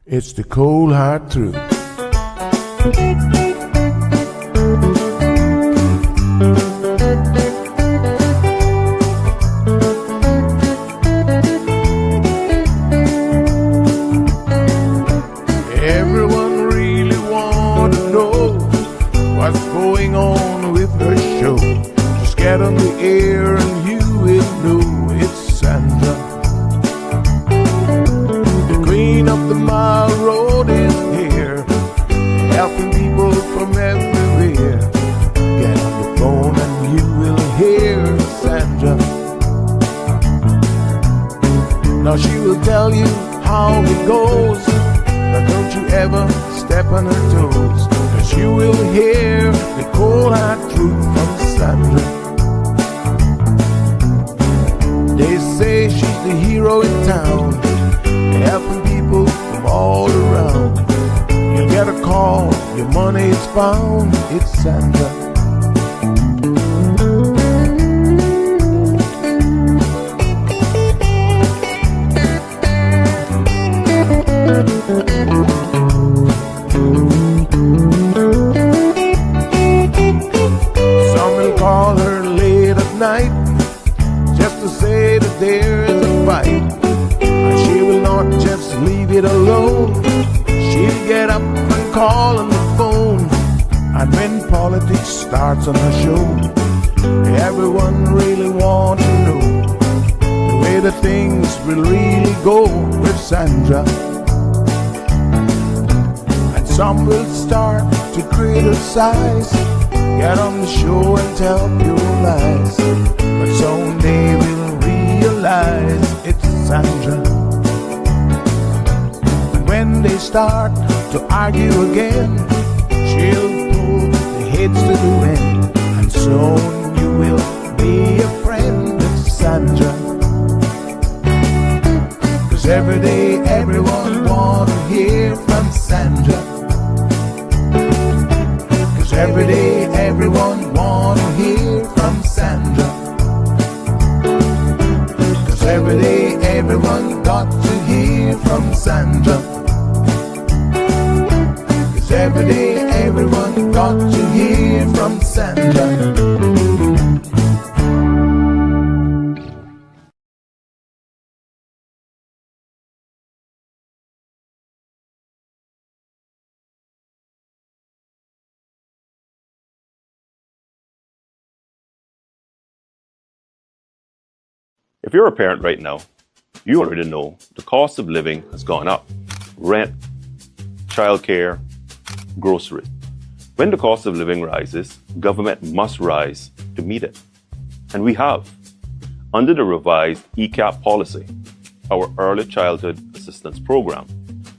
It's the cold hard truth. Everyone really want to know what's going on with her show. Just get on the air and you will know it's Sandra. The queen of the mile road is here, helping people from everywhere. Get on the phone and you will hear Sandra. Now she will tell you how it goes, but don't you ever step on her toes, 'cause you will hear the cold hard truth from Sandra. They say she's the hero in town, helping people from all around. You get a call, your money is found, it's Sandra. Some will call her late at night just to say that there is a fight, and she will not just leave it alone. She'll get up and call on the phone, and when politics starts on her show, everyone really wants to know the way the things will really go with Sandra. Some will start to criticize, get on the show and tell pure lies, but soon they will realize it's Sandra. When they start to argue again, she'll pull the heads to the wind, and soon you will be a friend of Sandra. 'Cause every day everyone wanna hear from Sandra. Every day everyone wanna hear from Sandra. 'Cause every day everyone got to hear from Sandra. 'Cause every day everyone got to hear from Sandra. If you're a parent right now, you already know the cost of living has gone up. Rent, childcare, groceries. When the cost of living rises, government must rise to meet it. And we have. Under the revised ECAP policy, our Early Childhood Assistance Program,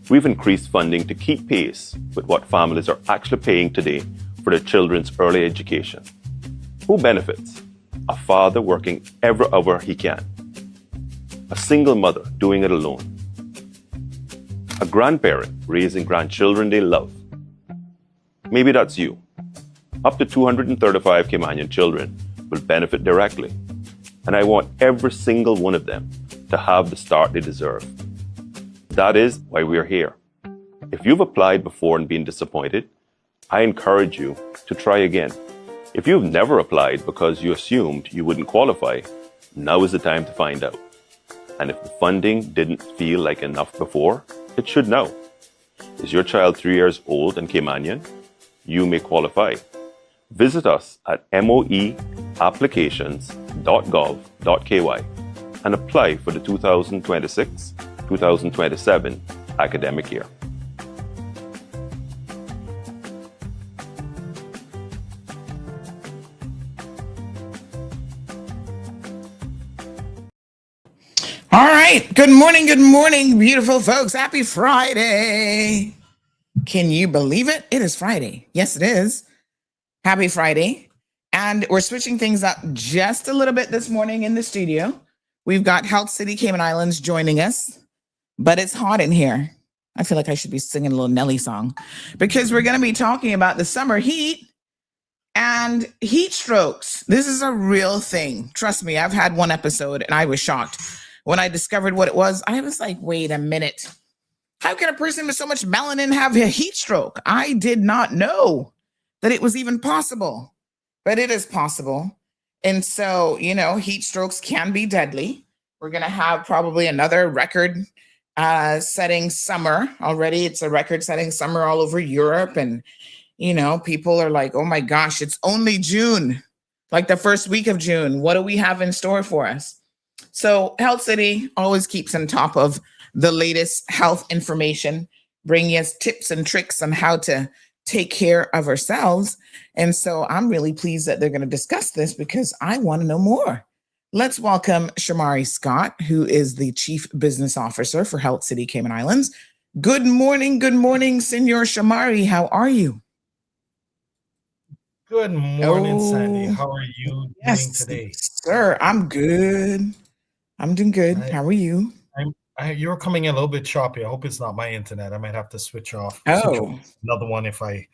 we've increased funding to keep pace with what families are actually paying today for their children's early education. Who benefits? A father working every hour he can. A single mother doing it alone. A grandparent raising grandchildren they love. Maybe that's you. Up to 235 Caymanian children will benefit directly, and I want every single one of them to have the start they deserve. That is why we are here. If you've applied before and been disappointed, I encourage you to try again. If you've never applied because you assumed you wouldn't qualify, now is the time to find out. And if the funding didn't feel like enough before, it should now. Is your child 3 years old and Caymanian? You may qualify. Visit us at moeapplications.gov.ky and apply for the 2026-2027 academic year. All right. Good morning, beautiful folks. Happy Friday. Can you believe it? It is Friday. Yes, it is. Happy Friday. And we're switching things up just a little bit this morning in the studio. We've got Health City Cayman Islands joining us, but it's hot in here. I feel like I should be singing a little Nelly song because we're going to be talking about the summer heat and heat strokes. This is a real thing. Trust me, I've had one episode and I was shocked. When I discovered what it was, I was like, wait a minute. How can a person with so much melanin have a heat stroke? I did not know that it was even possible, but it is possible. And so, heat strokes can be deadly. We're going to have probably another record setting summer already. It's a record setting summer all over Europe. And, people are like, oh my gosh, it's only June, like the first week of June. What do we have in store for us? So Health City always keeps on top of the latest health information, bringing us tips and tricks on how to take care of ourselves. And so I'm really pleased that they're going to discuss this because I want to know more. Let's welcome Shamari Scott, who is the Chief Business Officer for Health City Cayman Islands. Good morning, Senor Shamari. How are you? Good morning, Sandy. How are you doing today? Sir, I'm good. I'm doing good. How are you? You're coming in a little bit choppy. I hope it's not my internet. I might have to switch off. Another one if I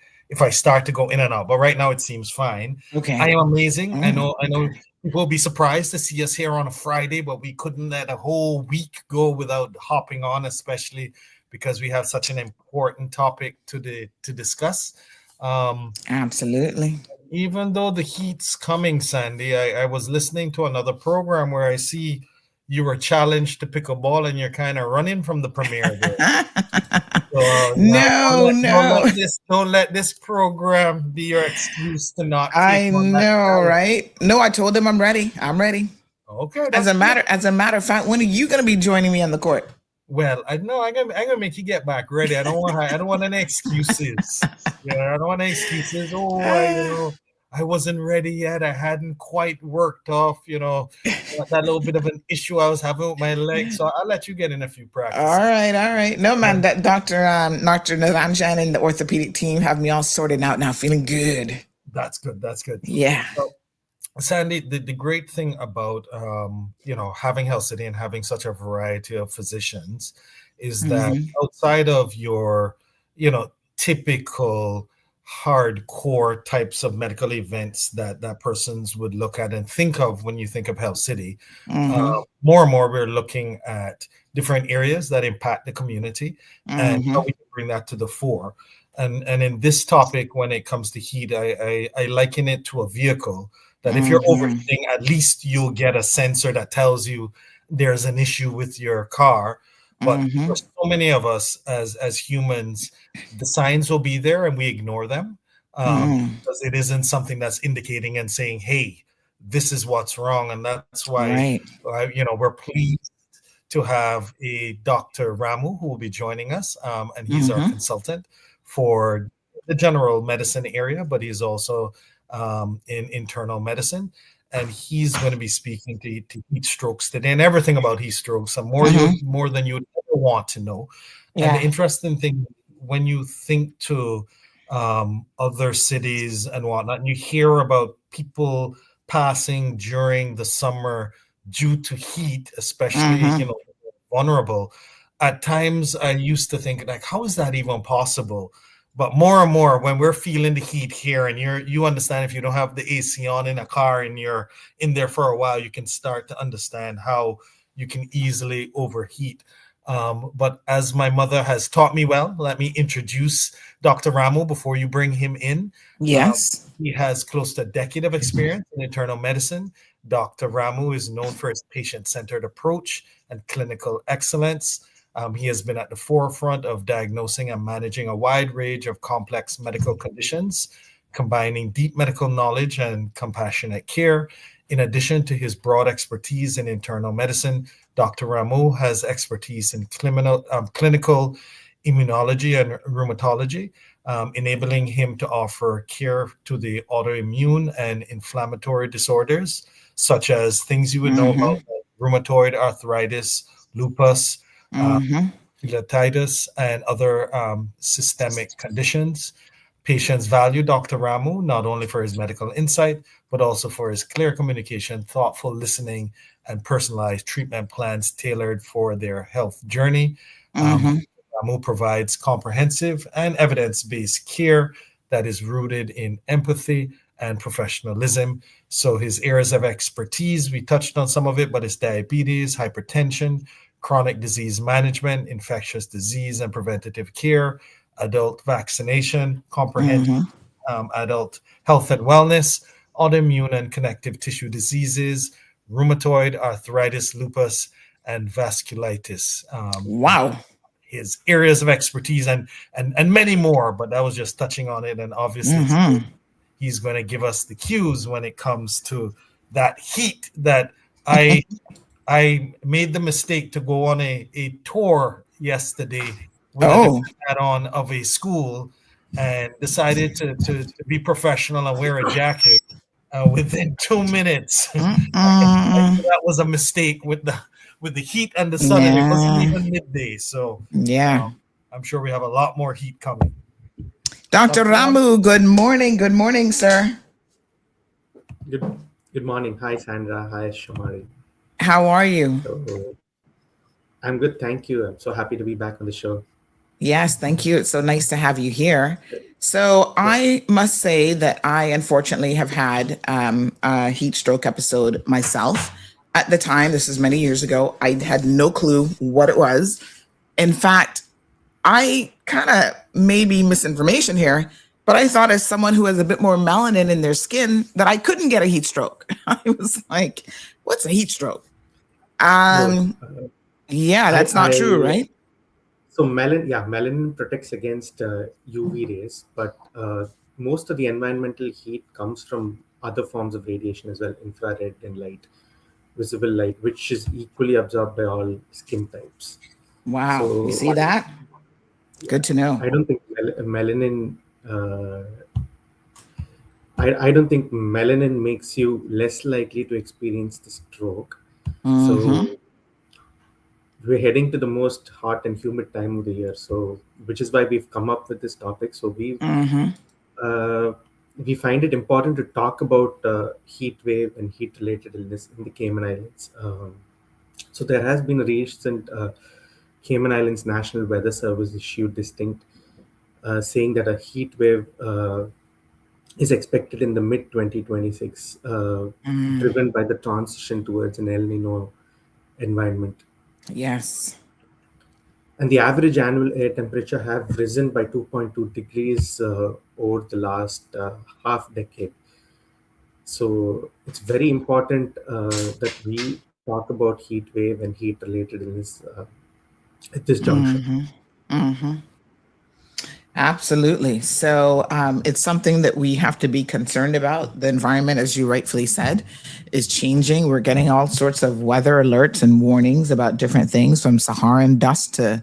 start to go in and out. But right now it seems fine. Okay. I am amazing. I know people will be surprised to see us here on a Friday, but we couldn't let a whole week go without hopping on, especially because we have such an important topic to discuss. Absolutely. Even though the heat's coming, Sandy, I was listening to another program where I see you were challenged to pick a ball and you're kind of running from the premiere there. So, don't let this program be your excuse to not. I know, right? No, I told them I'm ready. Okay. As a matter of fact, when are you going to be joining me on the court? Well, I'm gonna make you get back ready. I don't want any excuses. I don't want any excuses. I wasn't ready yet. I hadn't quite worked off, that little bit of an issue I was having with my leg. So I'll let you get in a few practices. All right. No, man, that Dr. Navanjan and the orthopedic team have me all sorted out now, feeling good. That's good. Yeah. So, Sandy, the great thing about having Health City and having such a variety of physicians is that outside of your typical hardcore types of medical events that persons would look at and think of when you think of Health City, more and more we're looking at different areas that impact the community and how we can bring that to the fore. And in this topic, when it comes to heat, I liken it to a vehicle that if you're overheating, at least you'll get a sensor that tells you there's an issue with your car. But for so many of us as humans, the signs will be there and we ignore them because it isn't something that's indicating and saying, hey, this is what's wrong. And that's why, we're pleased to have a Dr. Ramu who will be joining us. And he's our consultant for the general medicine area, but he's also in internal medicine. And he's going to be speaking to heat strokes today and everything about heat strokes and more than you would ever want to know. Yeah. And the interesting thing, when you think to other cities and whatnot, and you hear about people passing during the summer due to heat, especially, vulnerable. At times I used to think, like, how is that even possible? But more and more, when we're feeling the heat here, and you understand if you don't have the AC on in a car and you're in there for a while, you can start to understand how you can easily overheat. But as my mother has taught me well, let me introduce Dr. Ramu before you bring him in. Yes. He has close to a decade of experience in internal medicine. Dr. Ramu is known for his patient-centered approach and clinical excellence. He has been at the forefront of diagnosing and managing a wide range of complex medical conditions, combining deep medical knowledge and compassionate care. In addition to his broad expertise in internal medicine, Dr. Ramu has expertise in clinical immunology and rheumatology, enabling him to offer care to the autoimmune and inflammatory disorders, such as things you would know about, like rheumatoid arthritis, lupus, cellulitis, and other systemic conditions. Patients value Dr. Ramu not only for his medical insight, but also for his clear communication, thoughtful listening, and personalized treatment plans tailored for their health journey. Ramu provides comprehensive and evidence-based care that is rooted in empathy and professionalism. So his areas of expertise, we touched on some of it, but it's diabetes, hypertension, chronic disease management, infectious disease and preventative care, adult vaccination, comprehensive adult health and wellness, autoimmune and connective tissue diseases, rheumatoid arthritis, lupus, and vasculitis. Wow. His areas of expertise and many more, but that was just touching on it. And obviously he's going to give us the cues when it comes to that heat that I made the mistake to go on a tour yesterday with a hat on of a school and decided to be professional and wear a jacket within 2 minutes. That was a mistake with the heat and the sun, and it wasn't even midday. So I'm sure we have a lot more heat coming. Dr. Ramu, good morning. Good morning, sir. Good morning. Hi, Sandra. Hi, Shamari. How are you? I'm good. Thank you. I'm so happy to be back on the show. Yes, thank you. It's so nice to have you here. So I must say that I unfortunately have had a heat stroke episode myself. At the time, this is many years ago, I had no clue what it was. In fact, I kind of maybe misinformation here, but I thought as someone who has a bit more melanin in their skin that I couldn't get a heat stroke. I was like, what's a heat stroke? Yeah, that's not true, right? So melanin protects against UV rays, but most of the environmental heat comes from other forms of radiation as well, infrared and light, visible light, which is equally absorbed by all skin types. Wow, So you see that? Good to know. I don't think melanin. I don't think melanin makes you less likely to experience the stroke. So we're heading to the most hot and humid time of the year, so which is why we've come up with this topic. So we find it important to talk about heat wave and heat related illness in the Cayman Islands. So there has been a recent Cayman Islands National Weather Service issued distinct saying that a heat wave is expected in the mid 2026, driven by the transition towards an El Nino environment. Yes. And the average annual air temperature have risen by 2.2 degrees over the last half decade. So it's very important that we talk about heat wave and heat related illness at this juncture. Absolutely. So it's something that we have to be concerned about. The environment, as you rightfully said, is changing. We're getting all sorts of weather alerts and warnings about different things, from Saharan dust to,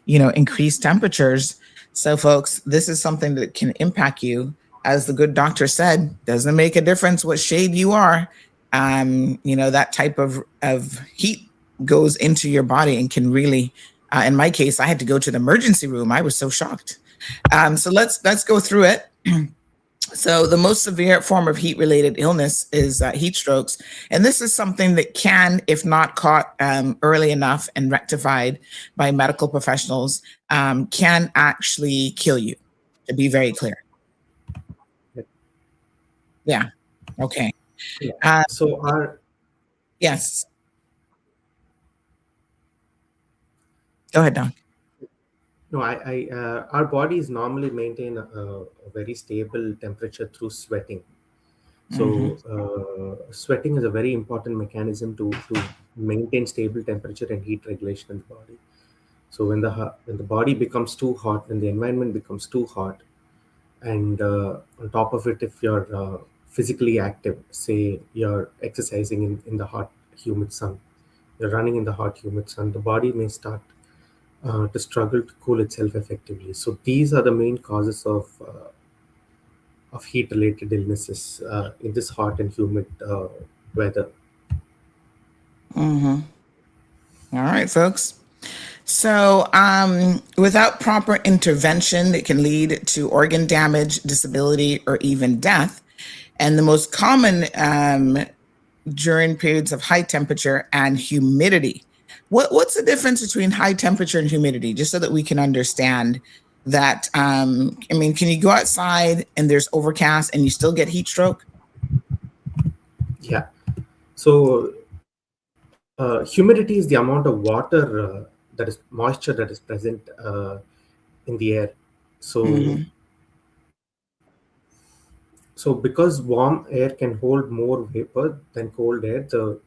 increased temperatures. So folks, this is something that can impact you. As the good doctor said, doesn't make a difference what shade you are. That type of heat goes into your body and can really, in my case, I had to go to the emergency room. I was so shocked. So let's go through it. So the most severe form of heat-related illness is heat strokes. And this is something that can, if not caught early enough and rectified by medical professionals, can actually kill you, to be very clear. Yeah. Okay. So yes. Go ahead, Don. No, our bodies normally maintain a very stable temperature through sweating. So sweating is a very important mechanism to maintain stable temperature and heat regulation in the body. So when the body becomes too hot, when the environment becomes too hot, and on top of it, if you're physically active, say you're exercising in the hot, humid sun, you're running in the hot, humid sun, the body may start to struggle to cool itself effectively. So these are the main causes of heat-related illnesses in this hot and humid weather. All right, folks. So without proper intervention, it can lead to organ damage, disability, or even death. And the most common during periods of high temperature and humidity. What's the difference between high temperature and humidity, just so that we can understand that? Can you go outside and there's overcast and you still get heat stroke? Yeah. So Humidity is the amount of water that is moisture that is present in the air. So, so because warm air can hold more vapor than cold air, the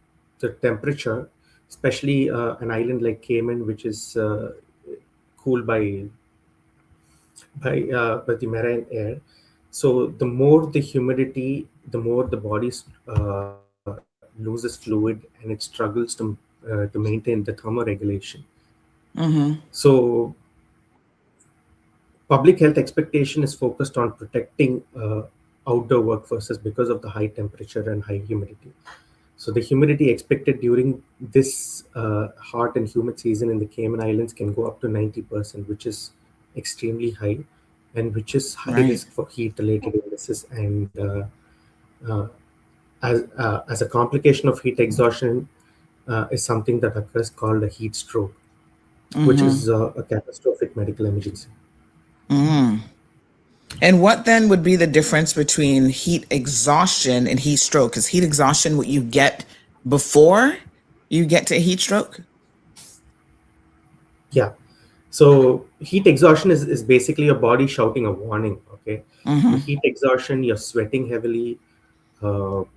temperature, especially an island like Cayman, which is cooled by the marine air. So the more the humidity, the more the body loses fluid and it struggles to maintain the thermoregulation. So public health expectation is focused on protecting outdoor workforces because of the high temperature and high humidity. So the humidity expected during this hot and humid season in the Cayman Islands can go up to 90%, which is extremely high, and which is high risk for heat-related illnesses. And as a complication of heat exhaustion is something that occurs called a heat stroke, which is a catastrophic medical emergency. And what then would be the difference between heat exhaustion and heat stroke? Is heat exhaustion what you get before you get to heat stroke? Yeah. So heat exhaustion is basically your body shouting a warning. Okay. In heat exhaustion, you're sweating heavily, you're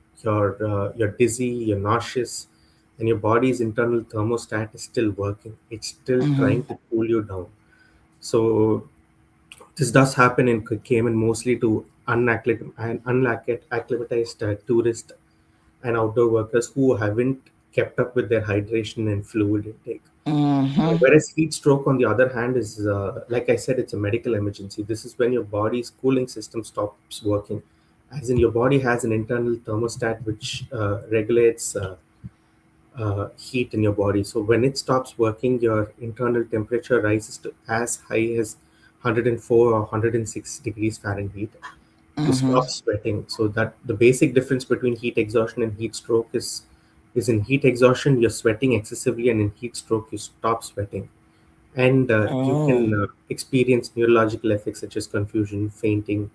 dizzy, you're nauseous, and your body's internal thermostat is still working. It's still trying to cool you down. So this does happen in Cayman mostly to unacclimatized tourists and outdoor workers who haven't kept up with their hydration and fluid intake. Whereas heat stroke, on the other hand, is like I said, it's a medical emergency. This is when your body's cooling system stops working, as in your body has an internal thermostat which regulates heat in your body. So when it stops working, your internal temperature rises to as high as 104 or 106 degrees Fahrenheit. You stop sweating. So that the basic difference between heat exhaustion and heat stroke is in heat exhaustion you're sweating excessively, and in heat stroke you stop sweating, and you can experience neurological effects such as confusion, fainting,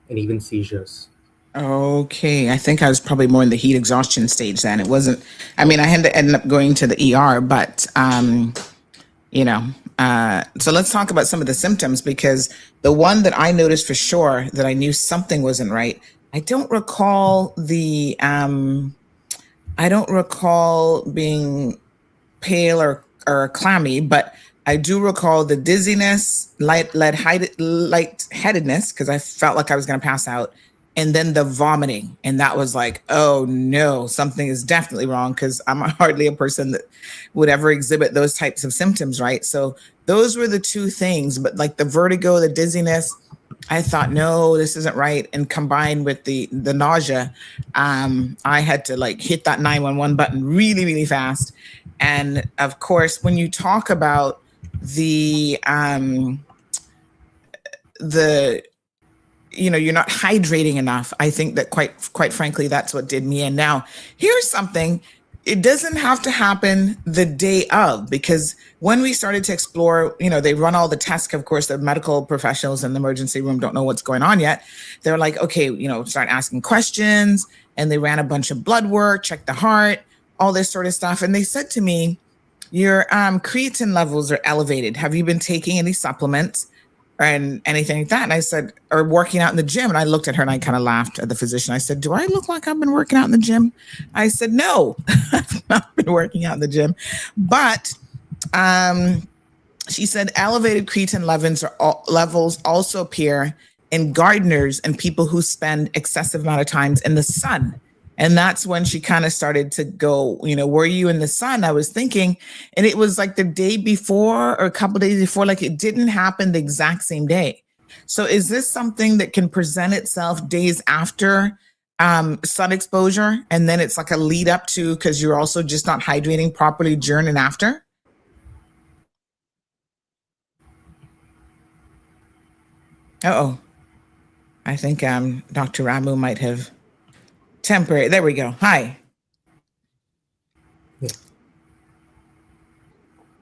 and even seizures. Okay, I think I was probably more in the heat exhaustion stage then. It wasn't, I mean, I had to end up going to the ER, but, so let's talk about some of the symptoms, because the one that I noticed for sure that I knew something wasn't right, I don't recall being pale or clammy, but I do recall the dizziness, lightheadedness, because I felt like I was going to pass out, and then the vomiting. And that was like, oh no, something is definitely wrong, because I'm hardly a person that would ever exhibit those types of symptoms, right? So those were the two things, but like the vertigo, the dizziness, I thought, no, this isn't right. And combined with the nausea, I had to like hit that 911 button really, really fast. And of course, when you talk about the you're not hydrating enough, I think that quite frankly, that's what did me in. Now, here's something. It doesn't have to happen the day of, because when we started to explore, they run all the tests. Of course, the medical professionals in the emergency room don't know what's going on yet. They're like, okay, start asking questions. And they ran a bunch of blood work, checked the heart, all this sort of stuff. And they said to me, your creatine levels are elevated. Have you been taking any supplements and anything like that? And I said, or working out in the gym. And I looked at her and I kind of laughed at the physician. I said, do I look like I've been working out in the gym? I said, no, I've not been working out in the gym. But she said elevated creatine levels also appear in gardeners and people who spend excessive amount of times in the sun. And that's when she kind of started to go, were you in the sun? I was thinking, and it was like the day before or a couple of days before, like it didn't happen the exact same day. So is this something that can present itself days after sun exposure? And then it's like a lead up to, because you're also just not hydrating properly during and after? Uh-oh. I think Dr. Ramu might have temporary. There we go. Hi. Yeah.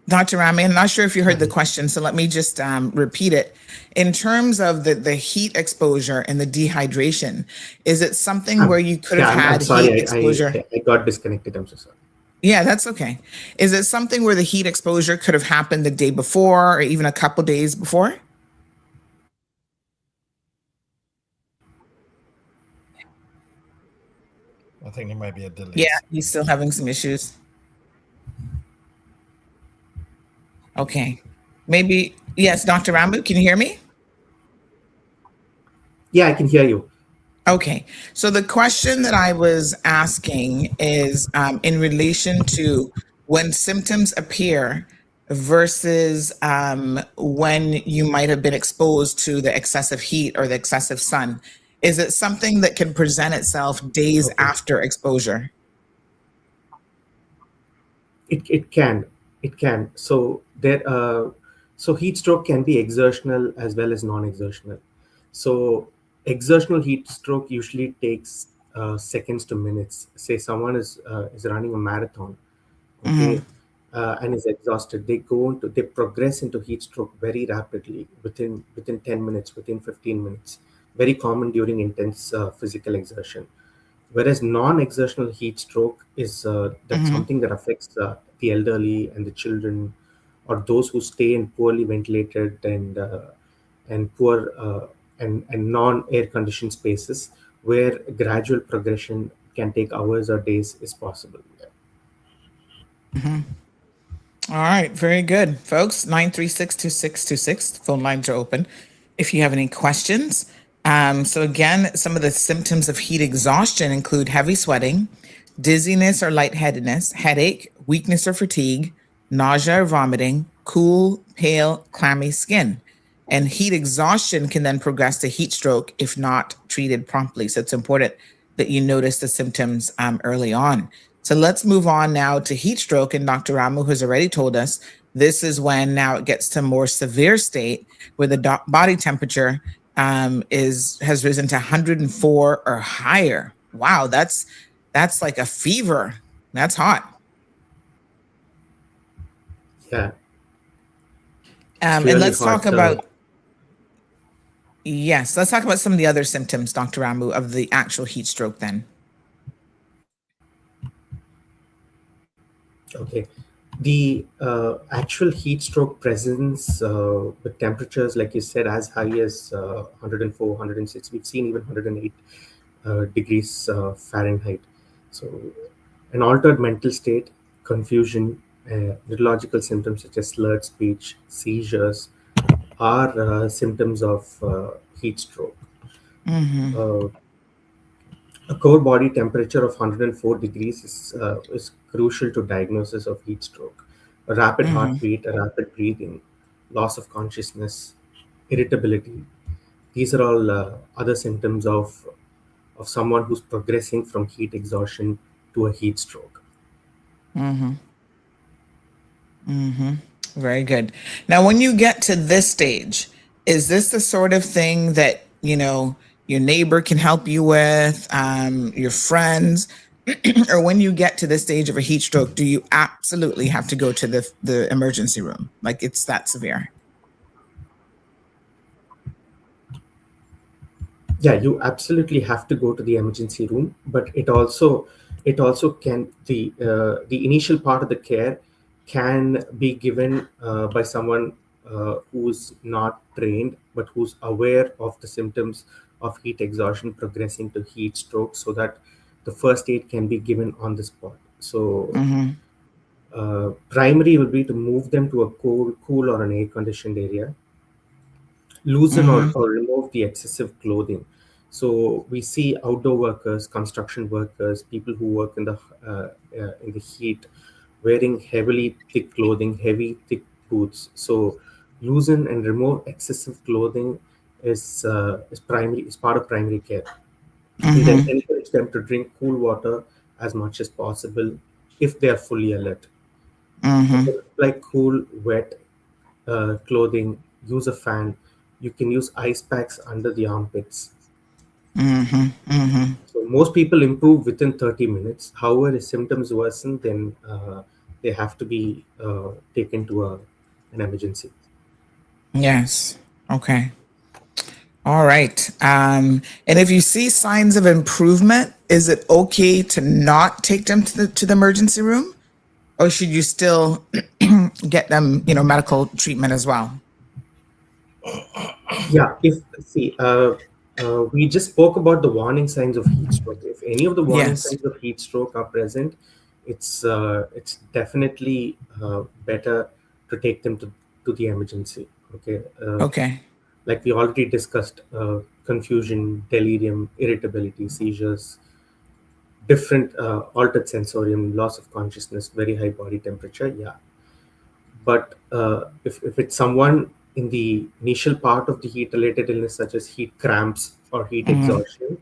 Dr. Rami, I'm not sure if you heard the question, so let me just repeat it. In terms of the heat exposure and the dehydration, is it something where you could have had I'm sorry, heat exposure? I got disconnected. I'm so sorry. Yeah, that's okay. Is it something where the heat exposure could have happened the day before or even a couple days before? I think there might be a delay. Yeah, he's still having some issues. Okay. Maybe, yes, Dr. Rambu, can you hear me? Yeah, I can hear you. Okay. So the question that I was asking is in relation to when symptoms appear versus when you might have been exposed to the excessive heat or the excessive sun. Is it something that can present itself days Okay. after exposure? It can. So heat stroke can be exertional as well as non-exertional. So exertional heat stroke usually takes seconds to minutes. Say someone is running a marathon, Mm-hmm. okay, and is exhausted. They progress into heat stroke very rapidly within 10 minutes, within 15 minutes. Very common during intense physical exertion. Whereas non-exertional heat stroke is that's Mm-hmm. something that affects the elderly and the children, or those who stay in poorly ventilated and poor and non-air conditioned spaces, where gradual progression can take hours or days is possible. Mm-hmm. All right, very good, folks. 936-2626. Phone lines are open if you have any questions. So again, some of the symptoms of heat exhaustion include heavy sweating, dizziness or lightheadedness, headache, weakness or fatigue, nausea or vomiting, cool, pale, clammy skin. And heat exhaustion can then progress to heat stroke if not treated promptly. So it's important that you notice the symptoms early on. So let's move on now to heat stroke. And Dr. Ramu has already told us this is when now it gets to more severe state where the body temperature has risen to 104 or higher. Wow, that's like a fever. That's hot. Yeah, it's And really let's talk hot. about yes, let's talk about some of the other symptoms, Dr. Ramu, of the actual heat stroke then. Okay. The actual heat stroke presents with temperatures, like you said, as high as 104, 106. We've seen even 108 degrees Fahrenheit. So, an altered mental state, confusion, neurological symptoms such as slurred speech, seizures are symptoms of heat stroke. Mm-hmm. Uh, A core body temperature of 104 degrees is crucial to diagnosis of heat stroke. A rapid Mm-hmm. heartbeat, a rapid breathing, loss of consciousness, irritability. These are all other symptoms of someone who's progressing from heat exhaustion to a heat stroke. Mm-hmm. Mm-hmm. Very good. Now, when you get to this stage, is this the sort of thing that, your neighbor can help you with, your friends? Or when you get to this stage of a heat stroke, do you absolutely have to go to the emergency room? Like it's that severe? Yeah, you absolutely have to go to the emergency room, but it also can the initial part of the care can be given by someone who's not trained but who's aware of the symptoms of heat exhaustion progressing to heat stroke, so that the first aid can be given on the spot. So Mm-hmm. primary will be to move them to a cool or an air conditioned area, loosen Mm-hmm. or remove the excessive clothing. So we see outdoor workers, construction workers, people who work in the heat, wearing heavily thick clothing, heavy thick boots. So loosen and remove excessive clothing is part of primary care, and then Mm-hmm. encourage them to drink cool water as much as possible if they are fully alert. Mm-hmm. Like cool, wet clothing, use a fan. You can use ice packs under the armpits. Mm-hmm. Mm-hmm. So most people improve within 30 minutes. However, if symptoms worsen, then they have to be taken to an emergency. Yes. Okay. All right. And if you see signs of improvement, is it okay to not take them to the emergency room? or should you still get them, medical treatment as well? Yeah, we just spoke about the warning signs of heat stroke. If any of the warning Yes. signs of heat stroke are present, it's definitely better to take them to the emergency. Okay. Okay. Like we already discussed, confusion, delirium, irritability, seizures, different altered sensorium, loss of consciousness, very high body temperature. Yeah, but if it's someone in the initial part of the heat related illness, such as heat cramps or heat Mm-hmm. exhaustion,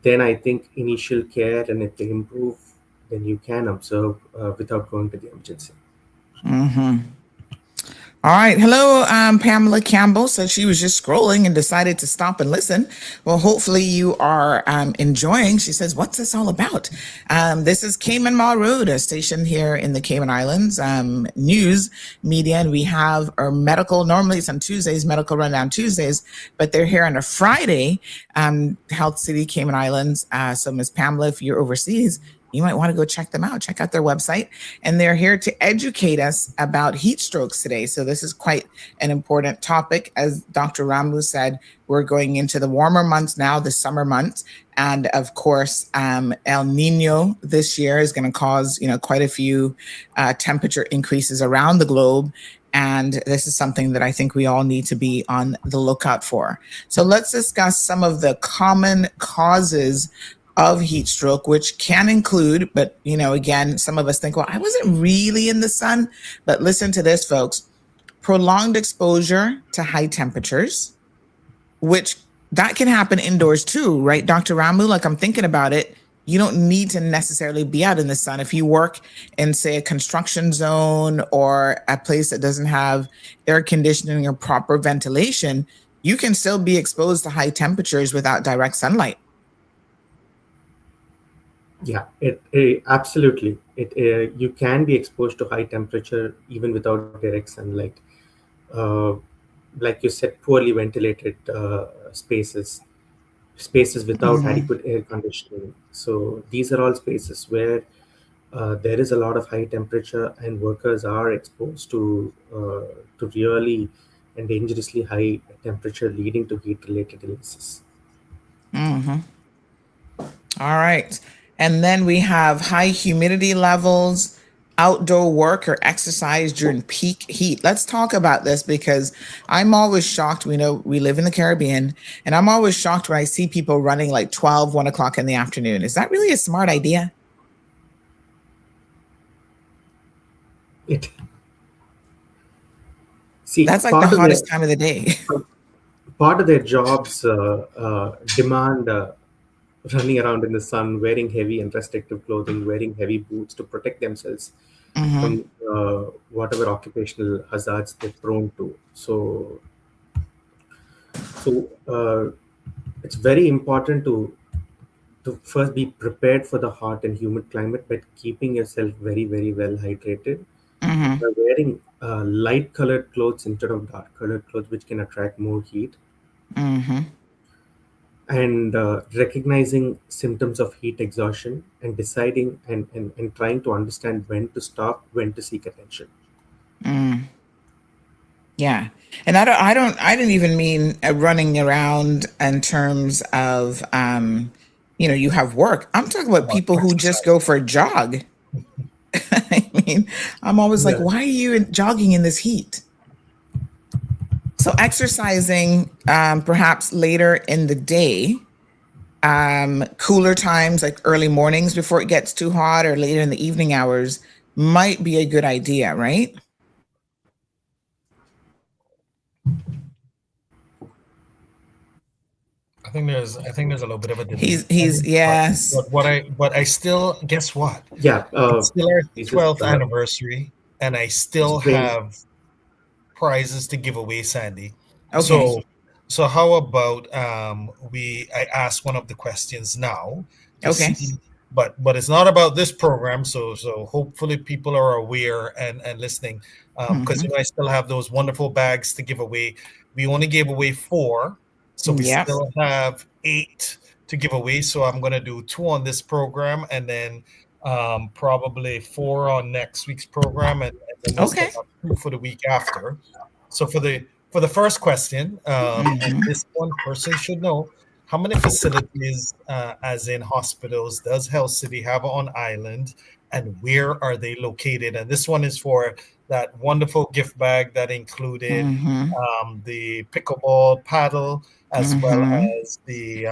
then I think initial care, and if they improve, then you can observe without going to the emergency. Mm-hmm. All right. Hello, Pamela Campbell said she was just scrolling and decided to stop and listen. Well, hopefully you are enjoying. She says, what's this all about? This is Cayman Mall Road, a station here in the Cayman Islands, news media. And we have our medical, normally it's on Tuesdays, medical rundown Tuesdays, but they're here on a Friday, Health City, Cayman Islands. So Ms. Pamela, if you're overseas, you might want to go check them out. Check out their website. And they're here to educate us about heat strokes today. So this is quite an important topic. As Dr. Ramu said, we're going into the warmer months now, the summer months. And of course, El Nino this year is going to cause, quite a few temperature increases around the globe. And this is something that I think we all need to be on the lookout for. So let's discuss some of the common causes of heat stroke, which can include, but again, some of us think, well, I wasn't really in the sun, but listen to this, folks. Prolonged exposure to high temperatures, which that can happen indoors too, right, Dr. Ramu? Like, I'm thinking about it. You don't need to necessarily be out in the sun. If you work in, say, a construction zone or a place that doesn't have air conditioning or proper ventilation, you can still be exposed to high temperatures without direct sunlight. Yeah, absolutely. You can be exposed to high temperature even without direct sunlight. Uh, like you said, poorly ventilated spaces without adequate air conditioning. So these are all spaces where there is a lot of high temperature, and workers are exposed to really and dangerously high temperature, leading to heat-related illnesses. Mm-hmm. All right. And then we have high humidity levels, outdoor work or exercise during peak heat. Let's talk about this because I'm always shocked. We know we live in the Caribbean, and I'm always shocked when I see people running like 12, 1 o'clock in the afternoon. Is that really a smart idea? That's like the hottest time of the day. Part of their jobs demand running around in the sun, wearing heavy and restrictive clothing, wearing heavy boots to protect themselves from whatever occupational hazards they're prone to. So it's very important to first be prepared for the hot and humid climate by keeping yourself very, very well hydrated. By wearing light colored clothes instead of dark colored clothes, which can attract more heat. And recognizing symptoms of heat exhaustion and deciding and trying to understand when to stop, when to seek attention. Yeah. And I didn't even mean running around in terms of, you have work. I'm talking about people who just go for a jog. I mean, I'm always like, why are you jogging in this heat? So exercising perhaps later in the day, cooler times like early mornings before it gets too hot, or later in the evening hours might be a good idea, right? I think there's a little bit of a He's yes. But I still, guess what? Yeah. It's still our 12th anniversary, and I still have prizes to give away, Sandy. Okay. So how about I ask one of the questions now to see, but it's not about this program, so hopefully people are aware and listening, because I still have those wonderful bags to give away. We only gave away 4, so we still have 8 to give away. So I'm going to do 2 on this program, and then probably 4 on next week's program, and then we'll Okay. start up 2 for the week after. So for the first question, and this one person should know, how many facilities, as in hospitals, does Health City have on island, and where are they located? And this one is for that wonderful gift bag that included the pickleball paddle, as well as the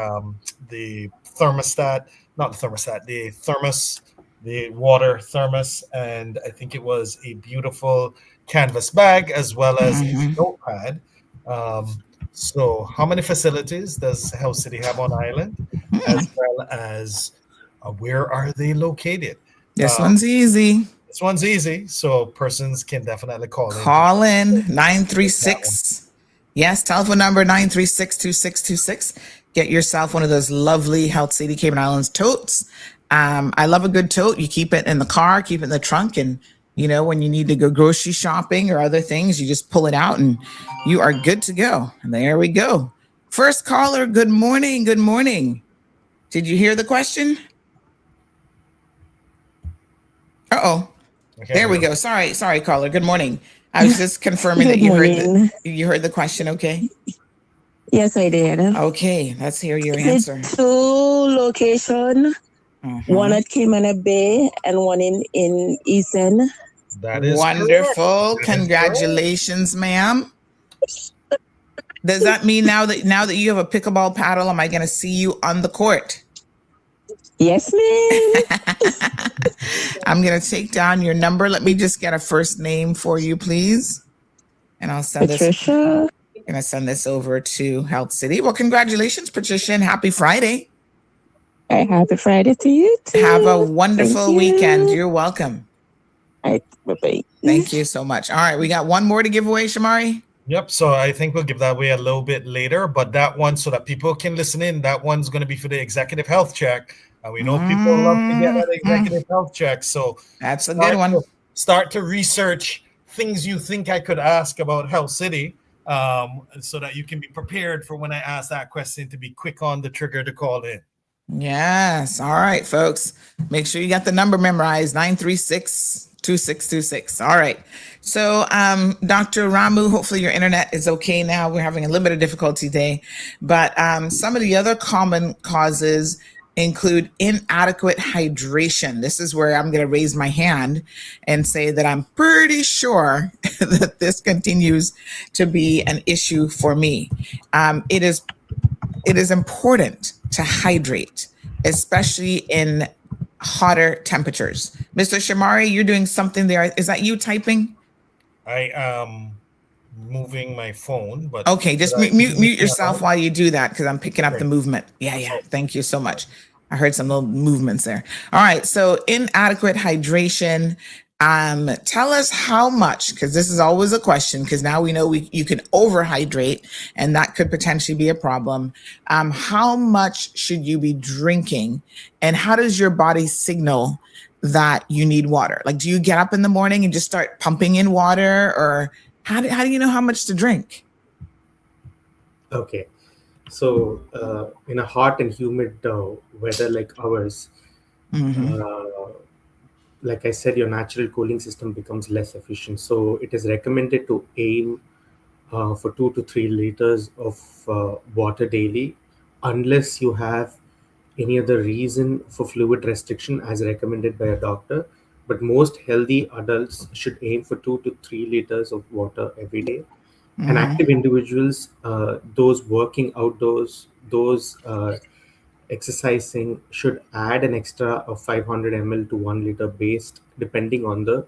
thermostat, not the thermostat, the thermos, the water thermos, and I think it was a beautiful canvas bag as well as a notepad. So, how many facilities does Health City have on island, as well as where are they located? This one's easy. This one's easy, so persons can definitely call in. Call in 936. Yes, telephone number 936-2626. Get yourself one of those lovely Health City Cayman Islands totes. I love a good tote. You keep it in the car, keep it in the trunk, and when you need to go grocery shopping or other things, you just pull it out and you are good to go. And there we go. First caller, good morning. Good morning. Did you hear the question? Uh-oh. Okay, there we go. Sorry, caller. Good morning. I was just confirming that you heard the question, okay? Yes, I did. Okay, let's hear your answer. 2 locations, one at Cayman Bay and one in East End. That is wonderful. Congratulations, ma'am. Does that mean now that you have a pickleball paddle, am I going to see you on the court? Yes, ma'am. I'm going to take down your number. Let me just get a first name for you, please. And I'll send Patricia. I'm going to send this over to Health City. Well, congratulations, Patricia, and happy Friday. Happy Friday to you too. Have a wonderful weekend. You're welcome. All right, bye-bye. Thank you so much. All right, we got one more to give away, Shamari. Yep. So I think we'll give that away a little bit later, but that one, so that people can listen in, that one's going to be for the executive health check. And we know people love to get that executive health check. So that's a good one. Start to research things you think I could ask about Health City, so that you can be prepared for when I ask that question to be quick on the trigger to call in. Yes. All right, folks. Make sure you got the number memorized, 936-2626. All right. So, Dr. Ramu, hopefully your internet is okay now. We're having a little bit of difficulty today. But some of the other common causes include inadequate hydration. This is where I'm going to raise my hand and say that I'm pretty sure that this continues to be an issue for me. It is important to hydrate, especially in hotter temperatures. Mr. Shamari, you're doing something there. Is that you typing? I am moving my phone, but okay, just mute yourself while you do that, because I'm picking up the movement. Yeah. Thank you so much. I heard some little movements there. All right. So inadequate hydration. Tell us how much, because this is always a question, because now we know you can overhydrate and that could potentially be a problem. How much should you be drinking, and how does your body signal that you need water? Like, do you get up in the morning and just start pumping in water, or how do you know how much to drink? Okay. So in a hot and humid weather like ours, like I said, your natural cooling system becomes less efficient. So it is recommended to aim for 2 to 3 liters of water daily, unless you have any other reason for fluid restriction as recommended by a doctor. But most healthy adults should aim for 2 to 3 liters of water every day. And active individuals, those working outdoors, those exercising, should add an extra of 500 ml to 1 liter based depending on the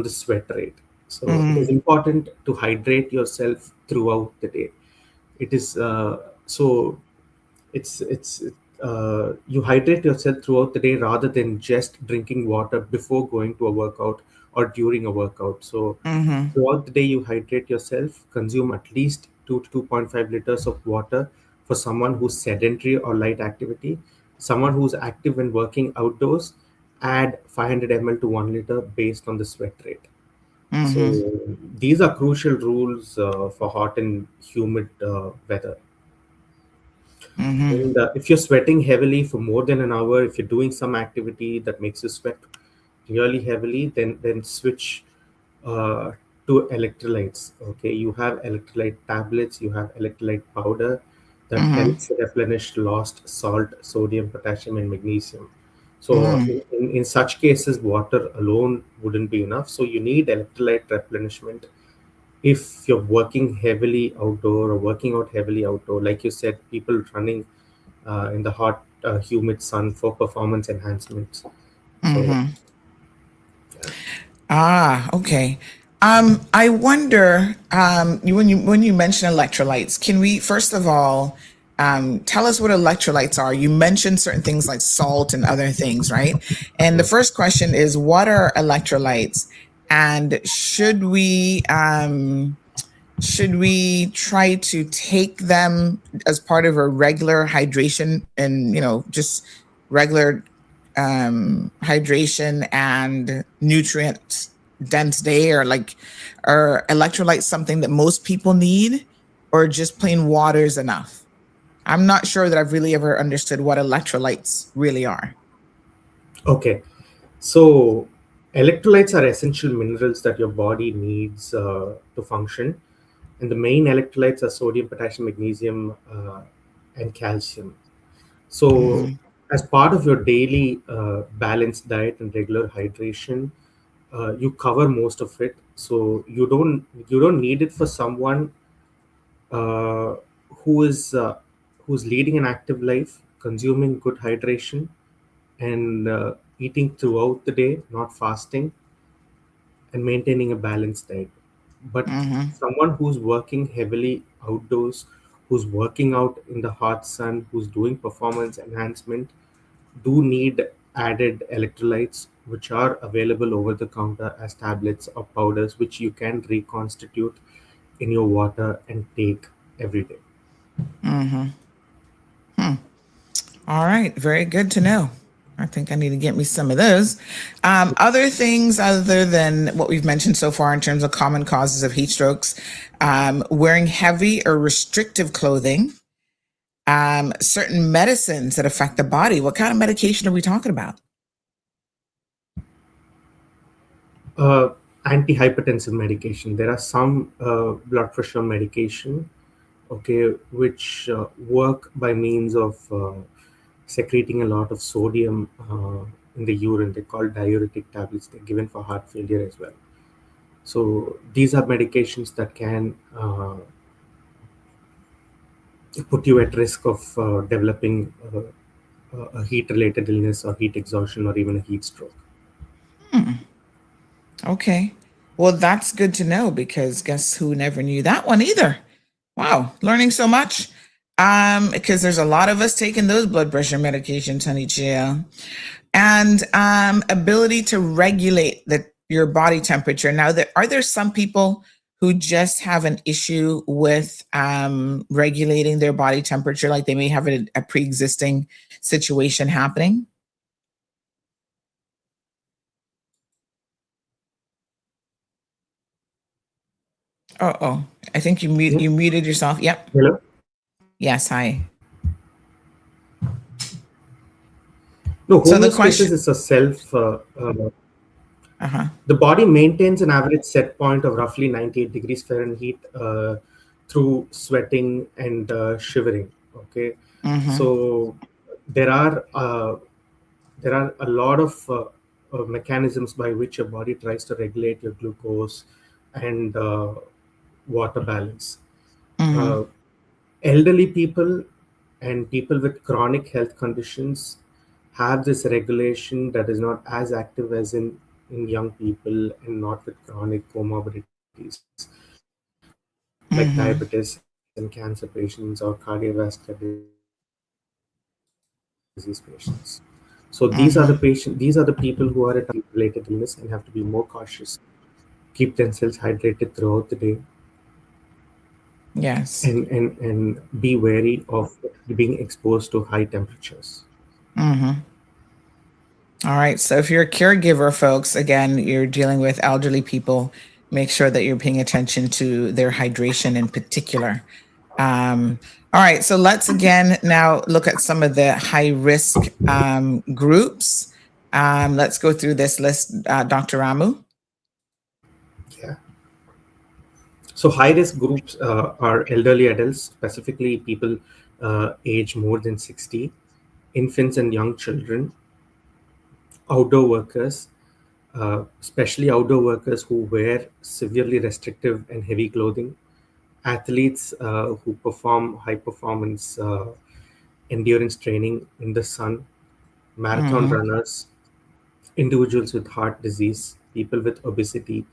sweat rate. So it is important to hydrate yourself throughout the day. It is you hydrate yourself throughout the day rather than just drinking water before going to a workout or during a workout. So throughout the day, you hydrate yourself, consume at least 2 to 2.5 liters of water for someone who's sedentary or light activity. Someone who's active and working outdoors, add 500 ml to 1 liter based on the sweat rate. So these are crucial rules for hot and humid weather. And if you're sweating heavily for more than an hour, if you're doing some activity that makes you sweat really heavily, then switch uh, to electrolytes. Okay, you have electrolyte tablets, you have electrolyte powder that helps replenish lost salt, sodium, potassium, and magnesium. So in such cases, water alone wouldn't be enough. So you need electrolyte replenishment if you're working heavily outdoor or working out heavily outdoor. Like you said, people running in the hot, humid sun for performance enhancements. So Okay. I wonder, when you mention electrolytes, can we first of all tell us what electrolytes are? You mentioned certain things like salt and other things, right? And the first question is, what are electrolytes, and should we try to take them as part of a regular hydration and just regular hydration and nutrient dense day, or are electrolytes something that most people need, or just plain water is enough? I'm not sure that I've really ever understood what electrolytes really are. okay, so electrolytes are essential minerals that your body needs to function, and the main electrolytes are sodium, potassium, magnesium, and calcium. So as part of your daily balanced diet and regular hydration, you cover most of it. So you don't need it for someone uh, who is who's leading an active life, consuming good hydration, and eating throughout the day, not fasting, and maintaining a balanced diet. But someone who's working heavily outdoors, who's working out in the hot sun, who's doing performance enhancement, do need added electrolytes, which are available over the counter as tablets or powders, which you can reconstitute in your water and take every day. All right, very good to know. I think I need to get me some of those. Other things other than what we've mentioned so far in terms of common causes of heat strokes, wearing heavy or restrictive clothing, certain medicines that affect the body. What kind of medication are we talking about? Antihypertensive medication. There are some blood pressure medication, okay, which work by means of secreting a lot of sodium in the urine. They're called diuretic tablets. They're given for heart failure as well. So these are medications that can put you at risk of developing a heat-related illness or heat exhaustion or even a heat stroke. Okay. Well, that's good to know, because guess who never knew that one either? Wow, learning so much. Because there's a lot of us taking those blood pressure medications, honey chill. And ability to regulate your body temperature. Now, are there some people who just have an issue with regulating their body temperature, like they may have a pre-existing situation happening? Oh, I think you muted yourself. Yep. Hello? Yes, hi. No, So the homeostasis question- is a self. The body maintains an average set point of roughly 98 degrees Fahrenheit through sweating and shivering. Okay, so there are a lot of mechanisms by which your body tries to regulate your glucose and water balance. Elderly people and people with chronic health conditions have this regulation that is not as active as in young people and not with chronic comorbidities like diabetes and cancer patients or cardiovascular disease patients. So these are the people who are at a related illness and have to be more cautious, keep themselves hydrated throughout the day, Yes. and be wary of being exposed to high temperatures. All right. So if you're a caregiver, folks, again, you're dealing with elderly people, make sure that you're paying attention to their hydration in particular. All right, so let's again now look at some of the high risk groups. Let's go through this list, Dr. Ramu. Yeah. So high risk groups are elderly adults, specifically people age more than 60, infants and young children, outdoor workers, especially outdoor workers who wear severely restrictive and heavy clothing, athletes who perform high performance endurance training in the sun, marathon runners, individuals with heart disease, people with obesity,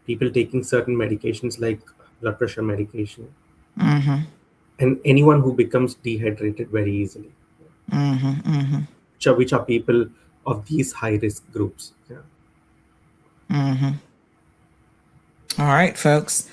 people taking certain medications like blood pressure medication, and anyone who becomes dehydrated very easily, which are people of these high risk groups. Yeah. All right, folks.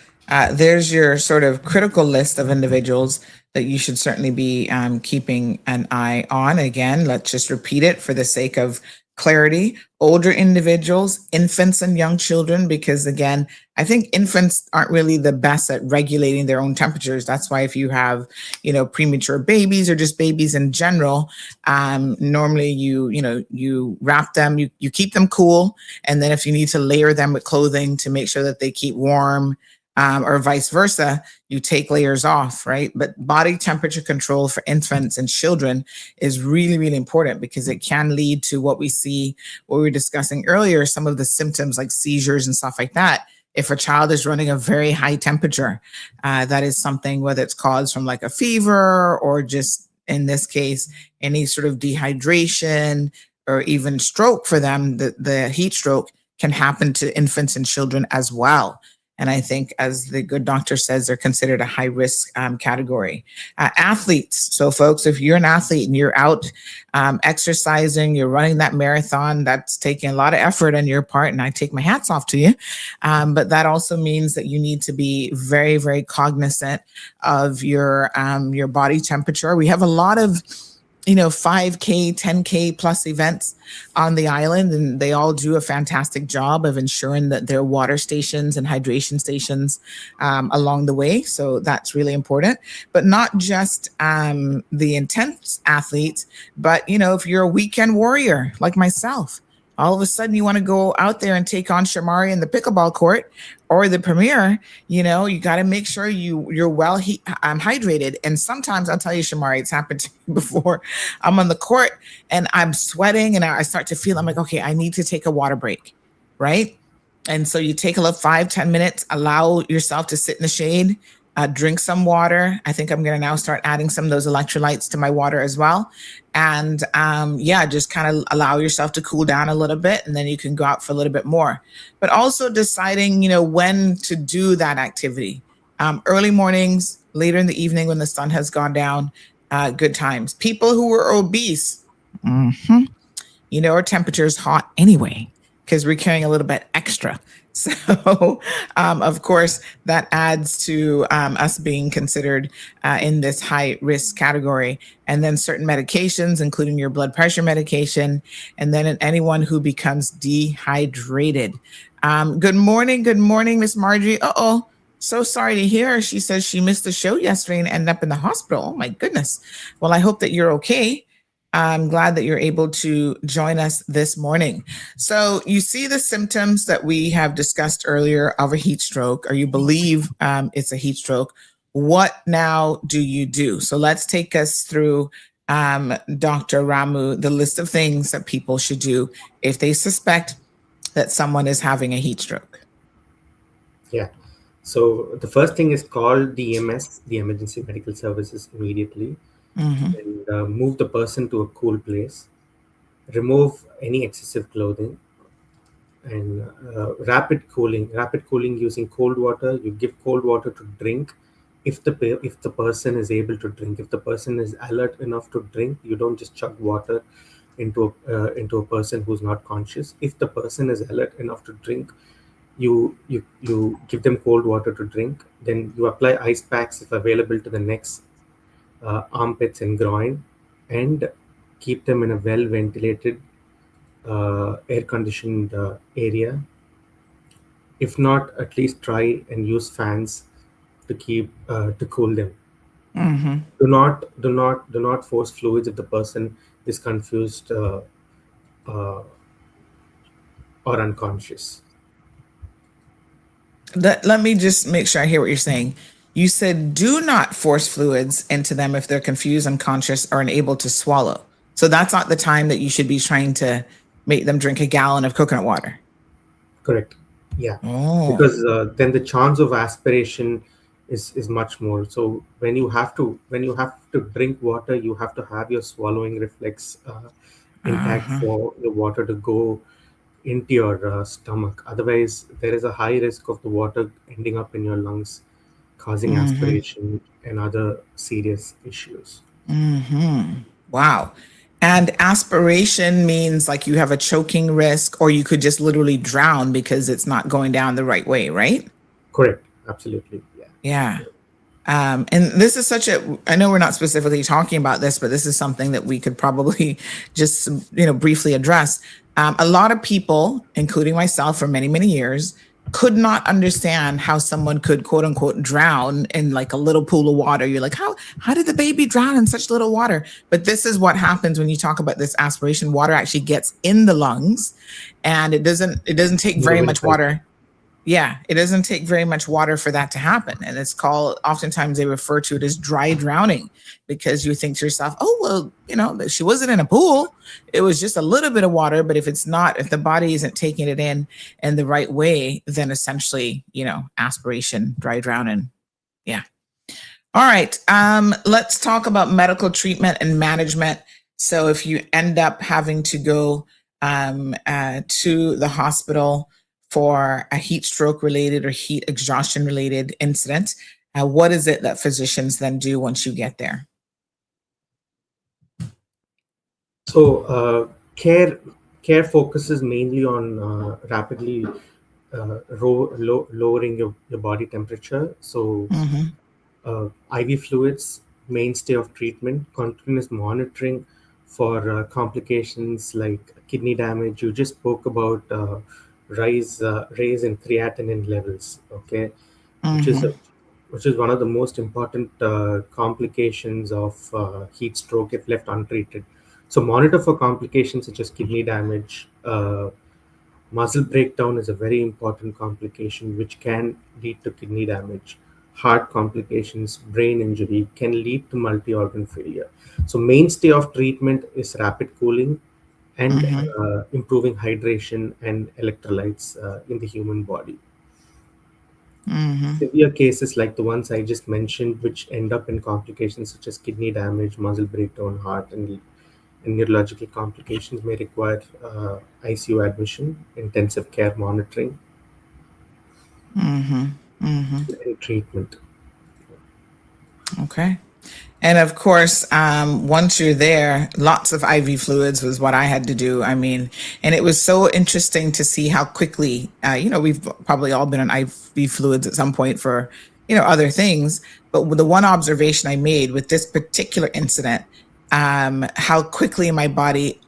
There's your sort of critical list of individuals that you should certainly be keeping an eye on. Again, let's just repeat it for the sake of clarity. Older individuals, infants and young children, because again, I think infants aren't really the best at regulating their own temperatures. That's why if you have, premature babies or just babies in general, normally you wrap them, you keep them cool. And then if you need to layer them with clothing to make sure that they keep warm, or vice versa, you take layers off, right? But body temperature control for infants and children is really, really important because it can lead to what we were discussing earlier, some of the symptoms like seizures and stuff like that. If a child is running a very high temperature, that is something, whether it's caused from like a fever or just in this case, any sort of dehydration or even stroke for them, the heat stroke can happen to infants and children as well. And I think, as the good doctor says, they're considered a high risk category. Athletes. So folks, if you're an athlete and you're out exercising, you're running that marathon, that's taking a lot of effort on your part. And I take my hats off to you. But that also means that you need to be very, very cognizant of your body temperature. We have a lot of 5K, 10K plus events on the island, and they all do a fantastic job of ensuring that there are water stations and hydration stations along the way. So that's really important, but not just the intense athletes, but if you're a weekend warrior like myself, all of a sudden you want to go out there and take on Shamari in the pickleball court or the Premier, you got to make sure you're well hydrated. And sometimes I'll tell you, Shamari, it's happened to me before. I'm on the court and I'm sweating and I start to feel, I'm like, okay, I need to take a water break, right? And so you take a little 5-10 minutes, allow yourself to sit in the shade, drink some water. I think I'm going to now start adding some of those electrolytes to my water as well. And just kind of allow yourself to cool down a little bit, and then you can go out for a little bit more. But also deciding, when to do that activity. Early mornings, later in the evening when the sun has gone down, good times. People who are obese, our temperature is hot anyway, because we're carrying a little bit extra. So, of course, that adds to us being considered in this high risk category. And then certain medications, including your blood pressure medication, and then anyone who becomes dehydrated. Good morning, Miss Margie. So sorry to hear. She says she missed the show yesterday and ended up in the hospital. Oh my goodness. Well, I hope that you're okay. I'm glad that you're able to join us this morning. So you see the symptoms that we have discussed earlier of a heat stroke, or you believe it's a heat stroke. What now do you do? So let's take us through, Dr. Ramu, the list of things that people should do if they suspect that someone is having a heat stroke. Yeah. So the first thing is call the EMS, the emergency medical services, immediately. And move the person to a cool place, remove any excessive clothing, and rapid cooling using cold water. You give cold water to drink if the person is able to drink. If the person is alert enough to drink, you don't just chug water into a person who's not conscious. If the person is alert enough to drink, you give them cold water to drink. Then you apply ice packs if available to the necks, armpits and groin, and keep them in a well ventilated, air conditioned area. If not, at least try and use fans to cool them. Do not force fluids if the person is confused uh, or unconscious. Let me just make sure I hear what you're saying. You said do not force fluids into them if they're confused, unconscious, or unable to swallow. So that's not the time that you should be trying to make them drink a gallon of coconut water. Correct. Yeah, Oh. because then the chance of aspiration is much more. So when you have to drink water, you have to have your swallowing reflex intact Uh-huh. for the water to go into your stomach. Otherwise, there is a high risk of the water ending up in your lungs, causing aspiration and other serious issues. Wow. And aspiration means like you have a choking risk, or you could just literally drown because it's not going down the right way, right? Correct. Absolutely. Yeah. Yeah. And this is I know we're not specifically talking about this, but this is something that we could probably just, briefly address. A lot of people, including myself for many, many years, could not understand how someone could quote unquote drown in like a little pool of water. You're like, how did the baby drown in such little water? But this is what happens when you talk about this aspiration. Water actually gets in the lungs, and it doesn't take very Moving much cycle. water. Yeah, it doesn't take very much water for that to happen. And it's called, oftentimes they refer to it as dry drowning, because you think to yourself, oh, well, she wasn't in a pool. It was just a little bit of water. But if the body isn't taking it in the right way, then essentially, aspiration, dry drowning. Yeah. All right. Let's talk about medical treatment and management. So if you end up having to go to the hospital for a heat stroke related or heat exhaustion related incident, what is it that physicians then do once you get there? So care focuses mainly on rapidly lowering your body temperature. So Mm-hmm. IV fluids, mainstay of treatment, continuous monitoring for complications like kidney damage. You just spoke about rise in creatinine levels, okay, which is Mm-hmm. a, which is one of the most important complications of heat stroke if left untreated. So monitor for complications such as kidney damage. Muscle breakdown is a very important complication which can lead to kidney damage. Heart complications, brain injury can lead to multi organ failure. So, mainstay of treatment is rapid cooling and Mm-hmm. improving hydration and electrolytes in the human body. Mm-hmm. Severe cases like the ones I just mentioned, which end up in complications such as kidney damage, muscle breakdown, heart, and neurological complications, may require ICU admission, intensive care monitoring, Mm-hmm. Mm-hmm. and treatment. Okay. And of course, once you're there, lots of IV fluids was what I had to do. I mean, and it was so interesting to see how quickly, we've probably all been on IV fluids at some point for, other things. But with the one observation I made with this particular incident, how quickly my body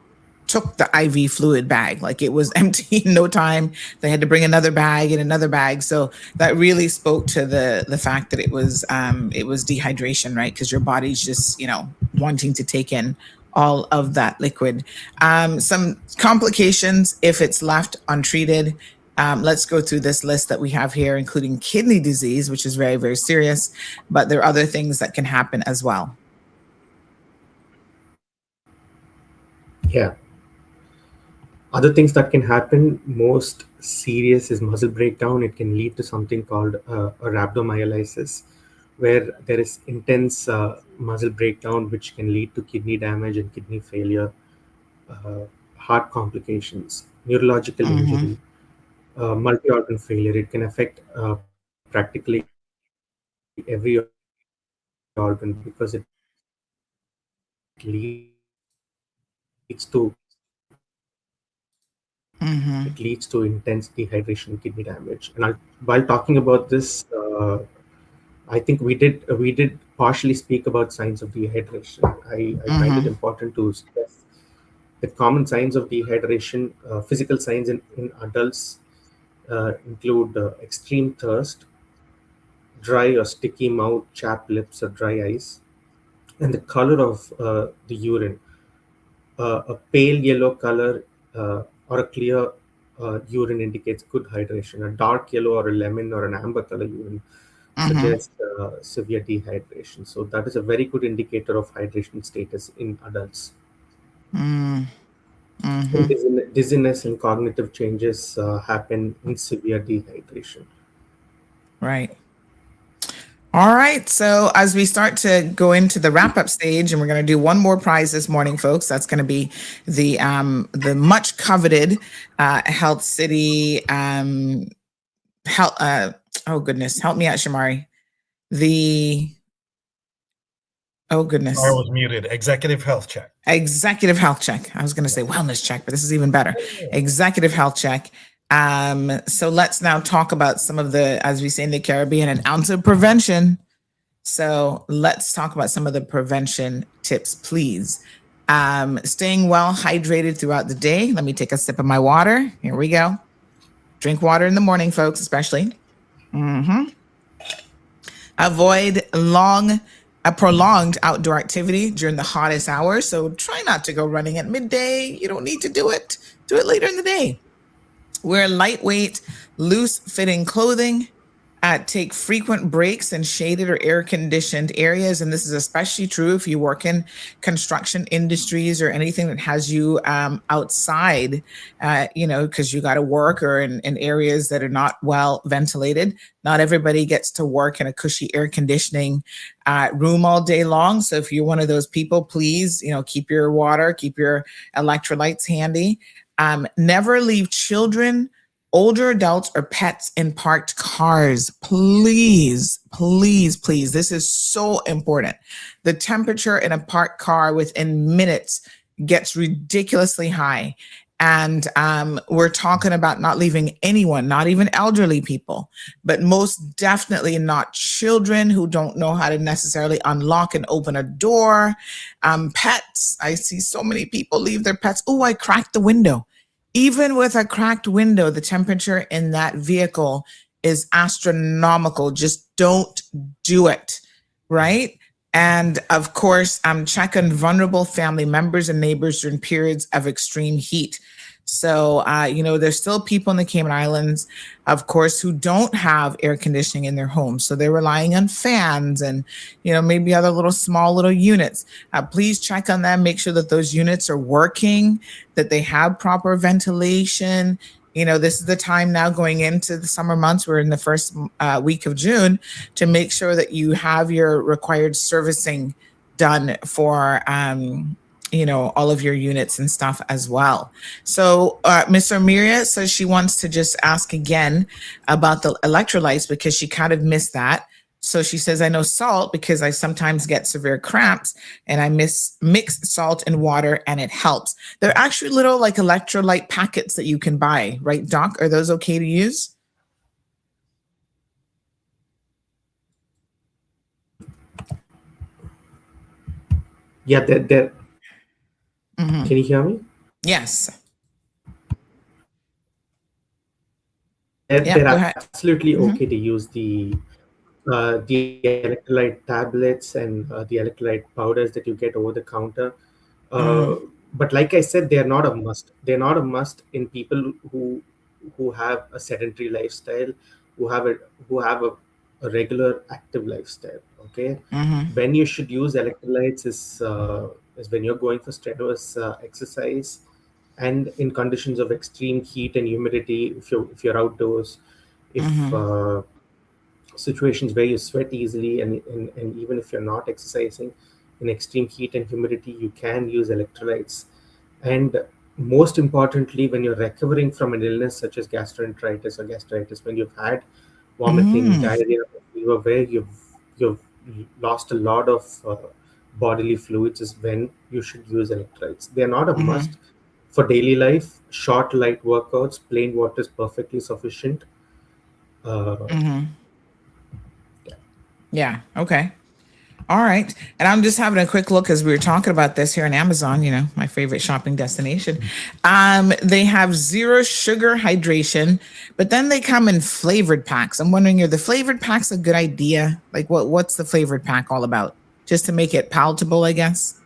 took the IV fluid bag. Like it was empty in no time. They had to bring another bag and another bag. So that really spoke to the fact that it was dehydration, right? Because your body's just, wanting to take in all of that liquid. Some complications if it's left untreated. Let's go through this list that we have here, including kidney disease, which is very, very serious, but there are other things that can happen as well. Yeah. Other things that can happen, most serious, is muscle breakdown. It can lead to something called a rhabdomyolysis, where there is intense muscle breakdown, which can lead to kidney damage and kidney failure, uh, heart complications, neurological Mm-hmm. injury, multi-organ failure. It can affect practically every organ because it leads to Mm-hmm. intense dehydration, kidney damage. And while talking about this, I think we did partially speak about signs of dehydration. I find it Mm-hmm. important to stress that common signs of dehydration, physical signs in adults include extreme thirst, dry or sticky mouth, chapped lips, or dry eyes. And the color of the urine, a pale yellow color or a clear urine indicates good hydration. A dark yellow or a lemon or an amber color urine suggests severe dehydration. So that is a very good indicator of hydration status in adults. And dizziness and cognitive changes happen in severe dehydration. Right. All right. So as we start to go into the wrap up stage, and we're going to do one more prize this morning, folks. That's going to be the much coveted Health City health. Oh goodness, help me out, Shamari. Oh goodness. I was muted. Executive health check. Executive health check. I was going to say wellness check, but this is even better. Executive health check. So let's now talk about some of the, as we say in the Caribbean, an ounce of prevention. So let's talk about some of the prevention tips, please. Staying well hydrated throughout the day. Let me take a sip of my water. Here we go. Drink water in the morning, folks, especially. Avoid prolonged outdoor activity during the hottest hours. So try not to go running at midday. You don't need to do it. Do it later in the day. Wear lightweight, loose-fitting clothing. Take frequent breaks in shaded or air-conditioned areas. And this is especially true if you work in construction industries or anything that has you outside, because you got to work or in areas that are not well ventilated. Not everybody gets to work in a cushy air conditioning room all day long. So if you're one of those people, please, keep your water, keep your electrolytes handy. Never leave children, older adults, or pets in parked cars. Please, please, please. This is so important. The temperature in a parked car within minutes gets ridiculously high. And we're talking about not leaving anyone, not even elderly people, but most definitely not children who don't know how to necessarily unlock and open a door. Pets. I see so many people leave their pets. Oh, I cracked the window. Even with a cracked window, the temperature in that vehicle is astronomical. Just don't do it, right? And of course, check on vulnerable family members and neighbors during periods of extreme heat. So, there's still people in the Cayman Islands, of course, who don't have air conditioning in their homes. So they're relying on fans and, maybe other small little units. Please check on them. Make sure that those units are working, that they have proper ventilation. This is the time now going into the summer months. We're in the first week of June to make sure that you have your required servicing done for all of your units and stuff as well. So Miss Amiria says she wants to just ask again about the electrolytes because she kind of missed that. So she says, I know salt because I sometimes get severe cramps and I mix salt and water and it helps. There are actually little electrolyte packets that you can buy, right, Doc? Are those okay to use? Yeah, they're Can you hear me? Yes. They're absolutely okay to use the electrolyte tablets and the electrolyte powders that you get over the counter. But like I said, they're not a must. They're not a must in people who have a sedentary lifestyle, who have a regular active lifestyle. Okay, when you should use electrolytes is when you're going for strenuous exercise and in conditions of extreme heat and humidity. If you're outdoors, if situations where you sweat easily, and even if you're not exercising in extreme heat and humidity, you can use electrolytes. And most importantly, when you're recovering from an illness such as gastroenteritis or gastritis, when you've had vomiting, diarrhea, fever, where you've lost a lot of bodily fluids, is when you should use electrolytes. They're not a must for daily life. Short, light workouts, plain water is perfectly sufficient. Yeah. Okay. All right. And I'm just having a quick look as we were talking about this here on Amazon, you know, my favorite shopping destination. They have zero sugar hydration, but then they come in flavored packs. I'm wondering, are the flavored packs a good idea? Like what's the flavored pack all about? Just to make it palatable, I guess.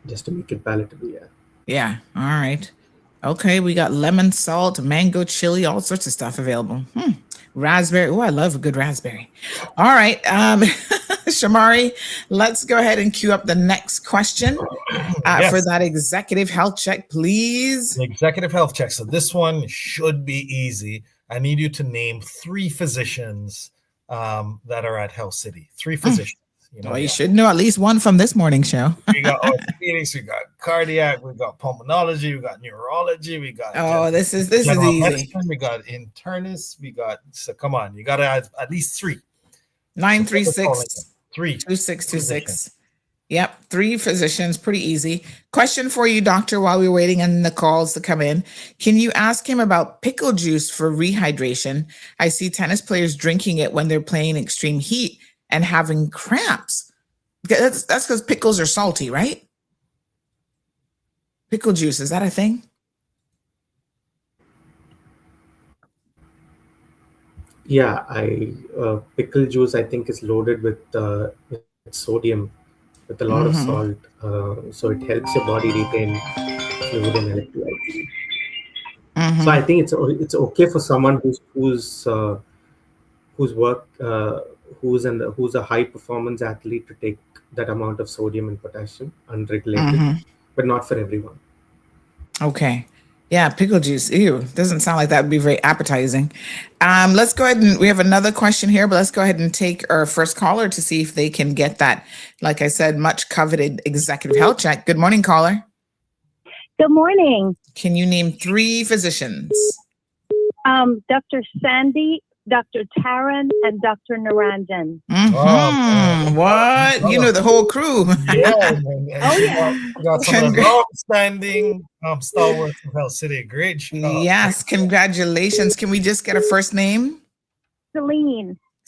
Just to make it palatable, yeah. Yeah. All right. Okay. We got lemon, salt, mango, chili, all sorts of stuff available. Raspberry. Oh, I love a good raspberry. All right. Shamari, let's go ahead and queue up the next question Yes. for that executive health check, please. The executive health check. So this one should be easy. I need you to name 3 physicians that are at Health City. 3 physicians. You know, Well, you should know at least one from this morning show. we got orthopedics, we got cardiac, we got pulmonology, we got neurology, we got this is easy. medicine, we got internists, we got. So come on, you got to add at least 3. 936 3 2626. Yep, 3 physicians, pretty easy. Question for you, doctor, while we're waiting on the calls to come in. Can you ask him about pickle juice for rehydration? I see tennis players drinking it when they're playing extreme heat and having cramps. That's because pickles are salty, right? Pickle juice, is that a thing? Yeah, pickle juice I think is loaded with sodium, with a lot of salt, so it helps your body retain fluid and electrolytes. So I think it's okay for someone who's a high performance athlete to take that amount of sodium and potassium unregulated, but not for everyone. Okay. Yeah, pickle juice. Ew, doesn't sound like that would be very appetizing. Let's go ahead and we have another question here, but let's go ahead and take our first caller to see if they can get that, like I said, much coveted executive health check. Good morning, caller. Good morning. Can you name 3 physicians? Dr. Sandy, Dr. Taran, and Dr. Naranjan. What? You know the whole crew. Yeah. We got some of the long-standing stalwarts of Health City. Great job. Yes, congratulations. Can we just get a first name?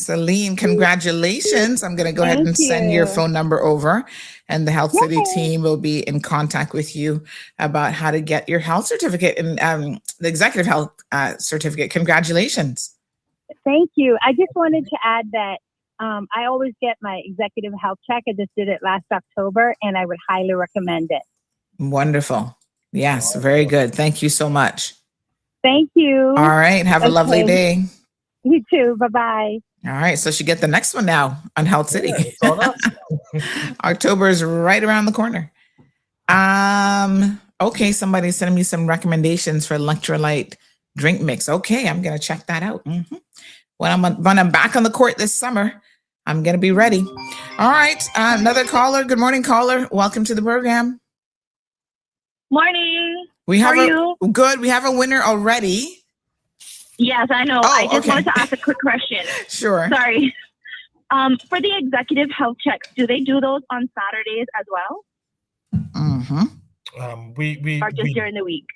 Celine, congratulations. I'm going to go ahead and send your phone number over, and the Health City team will be in contact with you about how to get your health certificate and the executive health certificate. Congratulations. Thank you. I just wanted to add that I always get my executive health check. I just did it last October, and I would highly recommend it. Wonderful. Yes, very good. Thank you so much. Thank you. All right. Have a lovely day. You too. Bye-bye. All right. So she get the next one now on Health City. October is right around the corner. Okay. Somebody's sending me some recommendations for electrolyte drink mix. Okay. I'm going to check that out. When I'm back on the court this summer, I'm going to be ready. All right. Another caller. Good morning, caller. Welcome to the program. Morning. How are you? Good. We have a winner already. Yes, I know. I just wanted to ask a quick question. Sure. Sorry. For the executive health checks, do they do those on Saturdays as well? Or just during the week?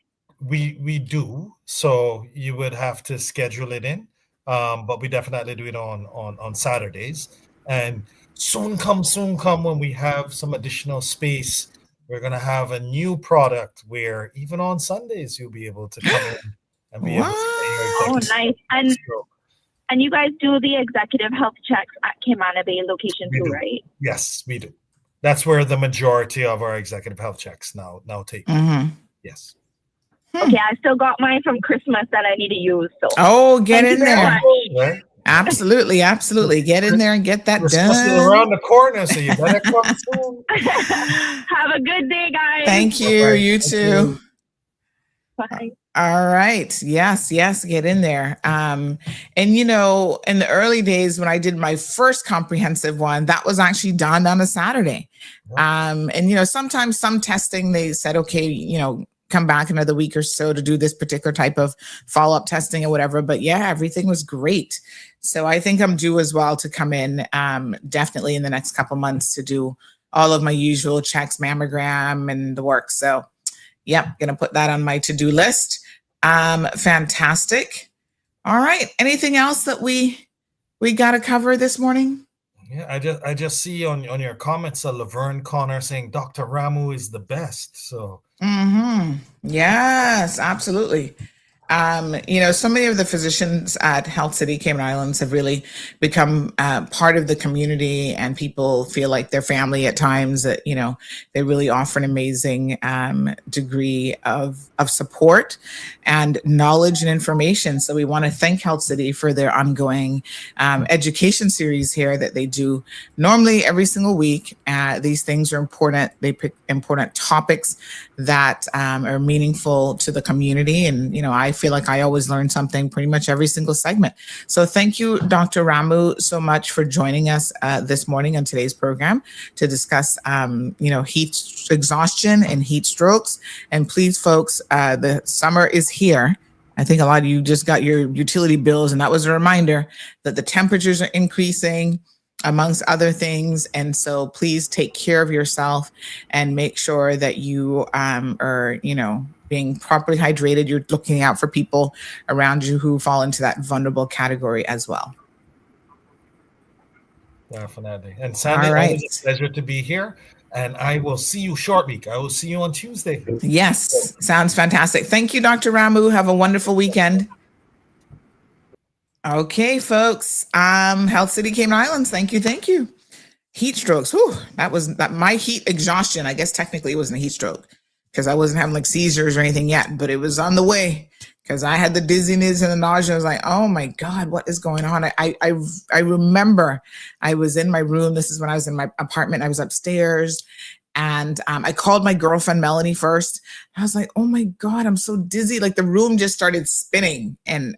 We do. So you would have to schedule it in. But we definitely do it on Saturdays. And soon come when we have some additional space, we're going to have a new product where even on Sundays, you'll be able to come in and be able to get your nice. And you guys do the executive health checks at Kaimana Bay location too, right? Yes, we do. That's where the majority of our executive health checks now take. Yes. Okay, I still got mine from Christmas that I need to use. So get in there. Absolutely. Get in there and get that done. Around the corner, so you better come soon. Have a good day, guys. Thank you. Bye-bye. You too. Bye. All right. Yes. Get in there. And in the early days when I did my first comprehensive one, that was actually done on a Saturday. And sometimes some testing, they said, okay, come back another week or so to do this particular type of follow-up testing or whatever. But yeah, everything was great. So I think I'm due as well to come in definitely in the next couple months to do all of my usual checks, mammogram and the work. So yep, going to put that on my to-do list. Fantastic. All right. Anything else that we got to cover this morning? Yeah, I just see on your comments Laverne Connor saying Dr. Ramu is the best. So Yes, absolutely. So many of the physicians at Health City Cayman Islands have really become part of the community, and people feel like their family at times. That they really offer an amazing degree of support and knowledge and information. So we want to thank Health City for their ongoing education series here that they do normally every single week. These things are important. They pick important topics that are meaningful to the community, and I feel like I always learn something pretty much every single segment. So thank you, Dr. Ramu, so much for joining us this morning on today's program to discuss heat exhaustion and heat strokes. And please, folks, the summer is here. I think a lot of you just got your utility bills, and that was a reminder that the temperatures are increasing, amongst other things. And so please take care of yourself and make sure that you are, being properly hydrated. You're looking out for people around you who fall into that vulnerable category as well. Definitely. And Sandy, always a pleasure to be here. And I will see you short week. I will see you on Tuesday. Yes, sounds fantastic. Thank you, Dr. Ramu. Have a wonderful weekend. Okay, folks. Health City Cayman Islands. Thank you. Heat strokes. Whew, that was my heat exhaustion. I guess technically it wasn't a heat stroke because I wasn't having like seizures or anything yet, but it was on the way because I had the dizziness and the nausea. I was like, oh my God, what is going on? I remember I was in my room. This is when I was in my apartment. I was upstairs. And I called my girlfriend, Melanie, first. I was like, oh my God, I'm so dizzy. Like the room just started spinning. And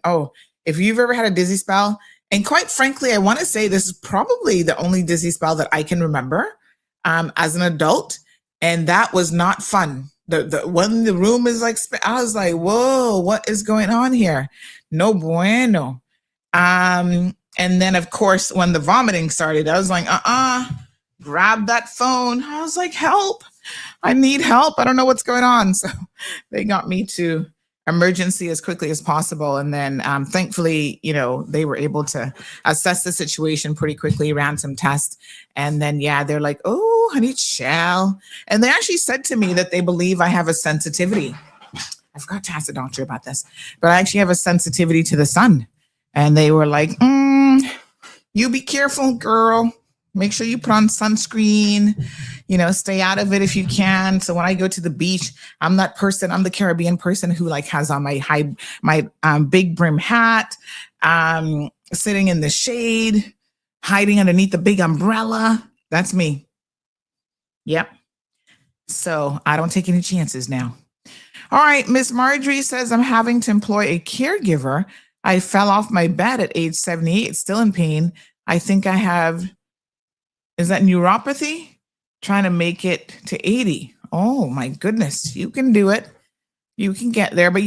if you've ever had a dizzy spell, and quite frankly, I want to say this is probably the only dizzy spell that I can remember as an adult. And that was not fun. When the room is like, I was like, whoa, what is going on here? No bueno. And then, of course, when the vomiting started, I was like, grab that phone. I was like, help. I need help. I don't know what's going on. So they got me to emergency as quickly as possible. And then thankfully, they were able to assess the situation pretty quickly, ran some tests. And then, they're like, oh, honey child. And they actually said to me that they believe I have a sensitivity. I forgot to ask the doctor about this, but I actually have a sensitivity to the sun. And they were like, you be careful, girl. Make sure you put on sunscreen, stay out of it if you can. So when I go to the beach, I'm that person, I'm the Caribbean person who has on my big brim hat, sitting in the shade, hiding underneath the big umbrella. That's me. Yep. So I don't take any chances now. All right. Miss Marjorie says, I'm having to employ a caregiver. I fell off my bed at age 78, still in pain. I think I have... Is that neuropathy? Trying to make it to 80. Oh my goodness. You can do it. You can get there. But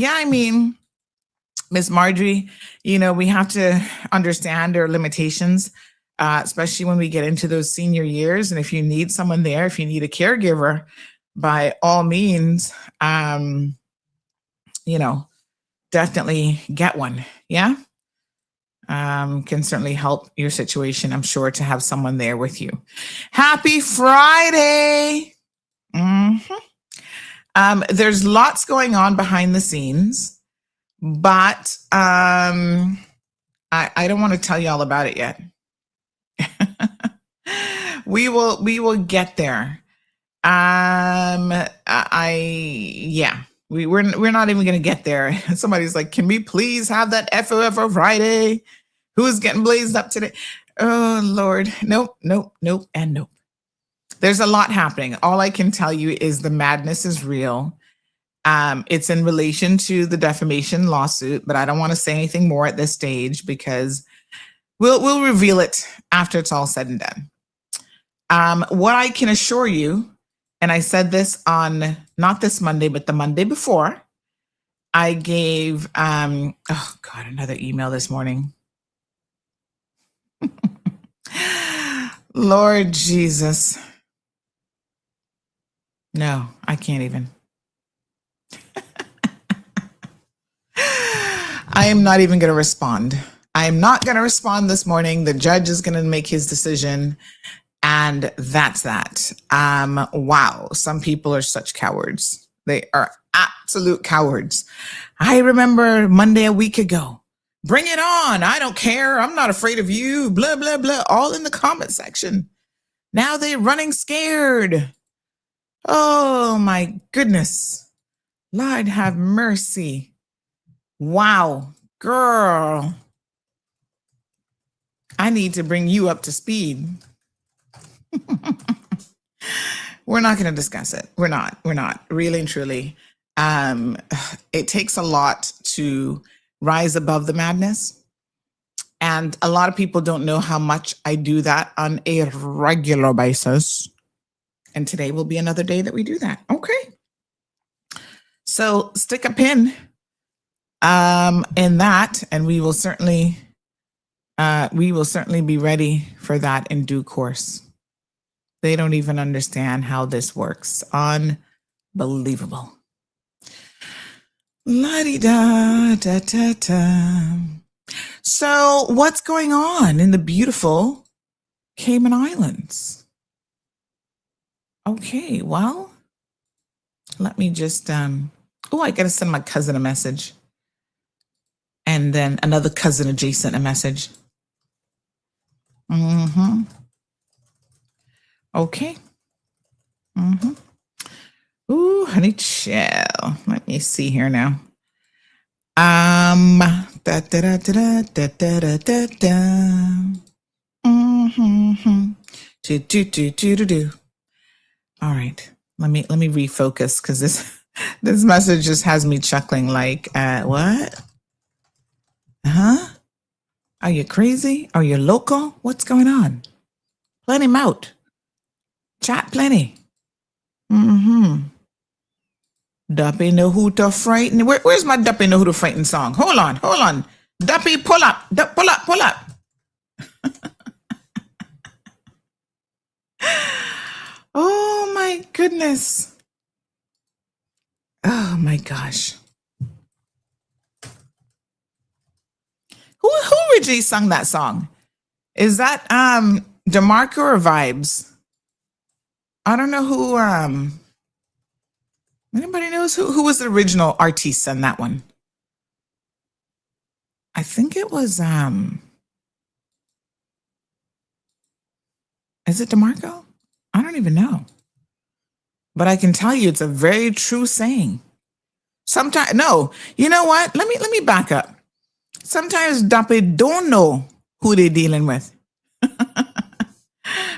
Miss Marjorie, we have to understand our limitations, especially when we get into those senior years. And if you need someone there, if you need a caregiver, by all means, definitely get one. Yeah. Can certainly help your situation, I'm sure, to have someone there with you. Happy Friday. There's lots going on behind the scenes, but I don't want to tell you all about it yet. We will get there. We're not even gonna get there. Somebody's like, can we please have that FOFO Friday? Who's getting blazed up today? Oh Lord. Nope, and nope. There's a lot happening. All I can tell you is the madness is real. It's in relation to the defamation lawsuit, but I don't want to say anything more at this stage because we'll reveal it after it's all said and done. What I can assure you, and I said this on not this Monday, but the Monday before, I gave, another email this morning. Lord Jesus. No, I can't even. I am not even going to respond. I'm not going to respond this morning. The judge is going to make his decision. And that's that. Wow. Some people are such cowards. They are absolute cowards. I remember Monday a week ago. Bring it on. I don't care. I'm not afraid of you. Blah, blah, blah. All in the comment section. Now they're running scared. Oh my goodness. Lord have mercy. Wow. Girl. I need to bring you up to speed. We're not going to discuss it. We're not really and truly. It takes a lot to rise above the madness. And a lot of people don't know how much I do that on a regular basis. And today will be another day that we do that. Okay. So stick a pin in that, and we will certainly be ready for that in due course. They don't even understand how this works. Unbelievable. La-di-da-da-da-da. So what's going on in the beautiful Cayman Islands? Okay, well, let me just, I got to send my cousin a message. And then another cousin adjacent a message. Mm-hmm. Okay. Mm-hmm. Ooh, honey chill. Let me see here now. Mm-hmm. Do. All right. Let me refocus because this message just has me chuckling like, what? Huh? Are you crazy? Are you loco? What's going on? Let him out. Chat plenty. Mm-hmm. Duppy know who to frighten. Where's my Duppy know who to frighten song? Hold on. Duppy, pull up. Pull up. Oh my goodness. Oh my gosh. Who originally sung that song? Is that DeMarco or Vibes? I don't know who anybody knows who was the original artist on that one? I think it was is it DeMarco? I don't even know. But I can tell you it's a very true saying. Sometimes no, you know what? Let me back up. Sometimes Duppy don't know who they're dealing with.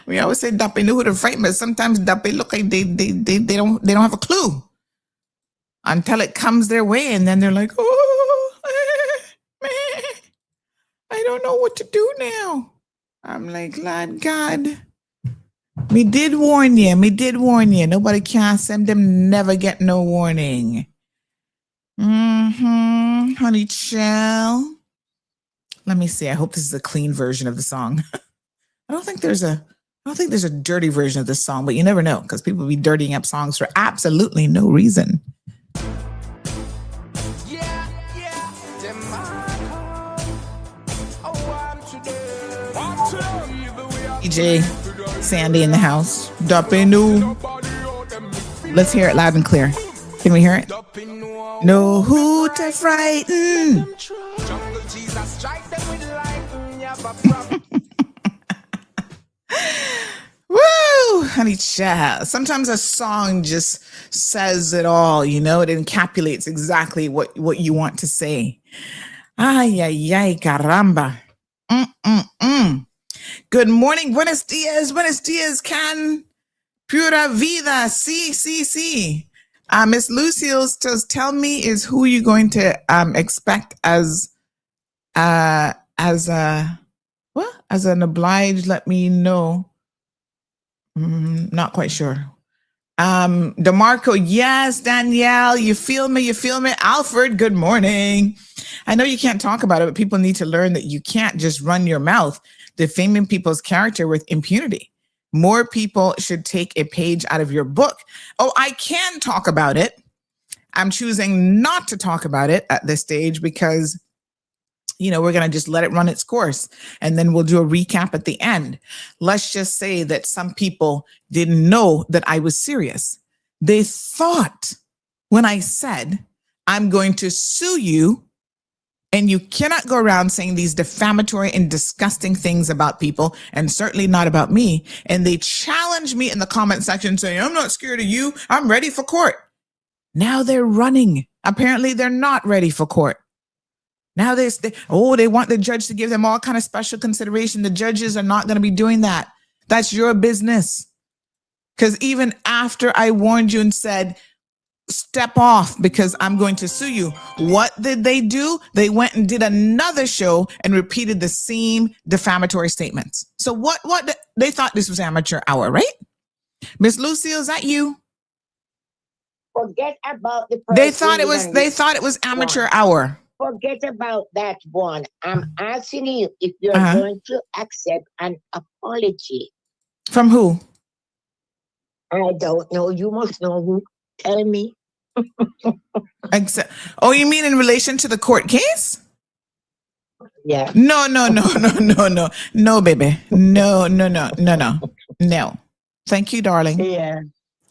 We always say Duppy knew who to frighten, but sometimes Duppy look like they don't have a clue until it comes their way, and then they're like, oh, I don't know what to do now. I'm like, Lord God, me did warn you. Nobody can send them never get no warning. Mm-hmm, honey chill. Let me see. I hope this is a clean version of the song. I don't think there's a dirty version of this song, but you never know because people be dirtying up songs for absolutely no reason. DJ Sandy in the house. Duppy new. Let's hear it loud and clear. Can we hear it? Know who to frighten. Woo, honey child. Sometimes a song just says it all, you know, it encapsulates exactly what you want to say. Ay, ay, ay, caramba. Good morning. Buenos dias, can pura vida. Sí. Miss Lucille says, tell me is who you're going to expect as an oblige. Let me know. Not quite sure. DeMarco, yes. Danielle, you feel me? Alfred, good morning. I know you can't talk about it, but people need to learn that you can't just run your mouth defaming people's character with impunity. More people should take a page out of your book. Oh, I can talk about it. I'm choosing not to talk about it at this stage because we're going to just let it run its course. And then we'll do a recap at the end. Let's just say that some people didn't know that I was serious. They thought when I said, I'm going to sue you, and you cannot go around saying these defamatory and disgusting things about people, and certainly not about me. And they challenged me in the comment section saying, I'm not scared of you. I'm ready for court. Now they're running. Apparently they're not ready for court. Now they want the judge to give them all kind of special consideration. The judges are not going to be doing that. That's your business. Because even after I warned you and said, step off because I'm going to sue you, what did they do? They went and did another show and repeated the same defamatory statements. So what they thought this was amateur hour, right? Miss Lucille, is that you? Forget about the They thought it was amateur hour. Forget about that one. I'm asking you if you're going to accept an apology. From who? I don't know. You must know who. Tell me. You mean in relation to the court case? Yeah. No, baby. No. Thank you, darling. Yeah.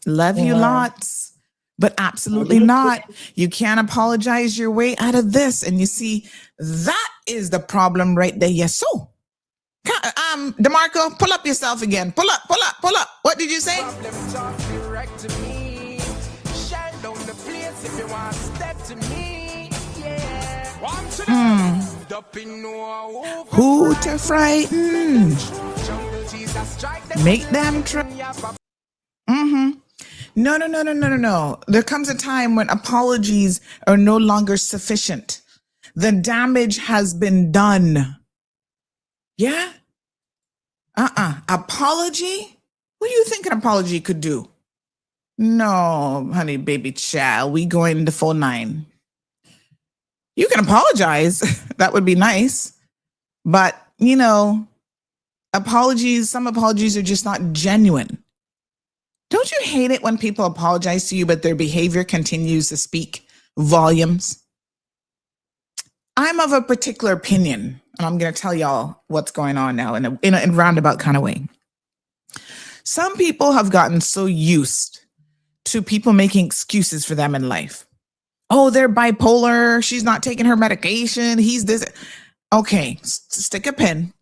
Love you lots, but absolutely not. You can't apologize your way out of this. And you see, that is the problem right there. Yes, so. DeMarco, pull up yourself again. Pull up. What did you say? Who to frighten? Make them try. No. There comes a time when apologies are no longer sufficient. The damage has been done. Yeah? Apology? What do you think an apology could do? No, honey, baby child, we going into full 9. You can apologize. That would be nice. But, some apologies are just not genuine. Don't you hate it when people apologize to you, but their behavior continues to speak volumes? I'm of a particular opinion, and I'm going to tell y'all what's going on now in a roundabout kind of way. Some people have gotten so used to people making excuses for them in life. Oh, they're bipolar. She's not taking her medication. He's this. Okay, stick a pin.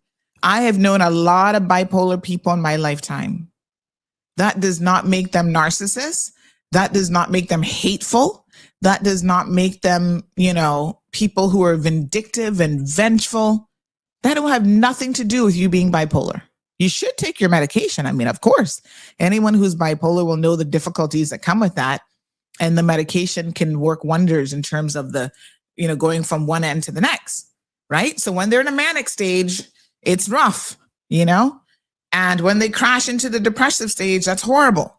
I have known a lot of bipolar people in my lifetime. That does not make them narcissists. That does not make them hateful. That does not make them, people who are vindictive and vengeful. That will have nothing to do with you being bipolar. You should take your medication. I mean, of course, anyone who's bipolar will know the difficulties that come with that. And the medication can work wonders in terms of the, going from one end to the next, right? So when they're in a manic stage, it's rough, and when they crash into the depressive stage, that's horrible.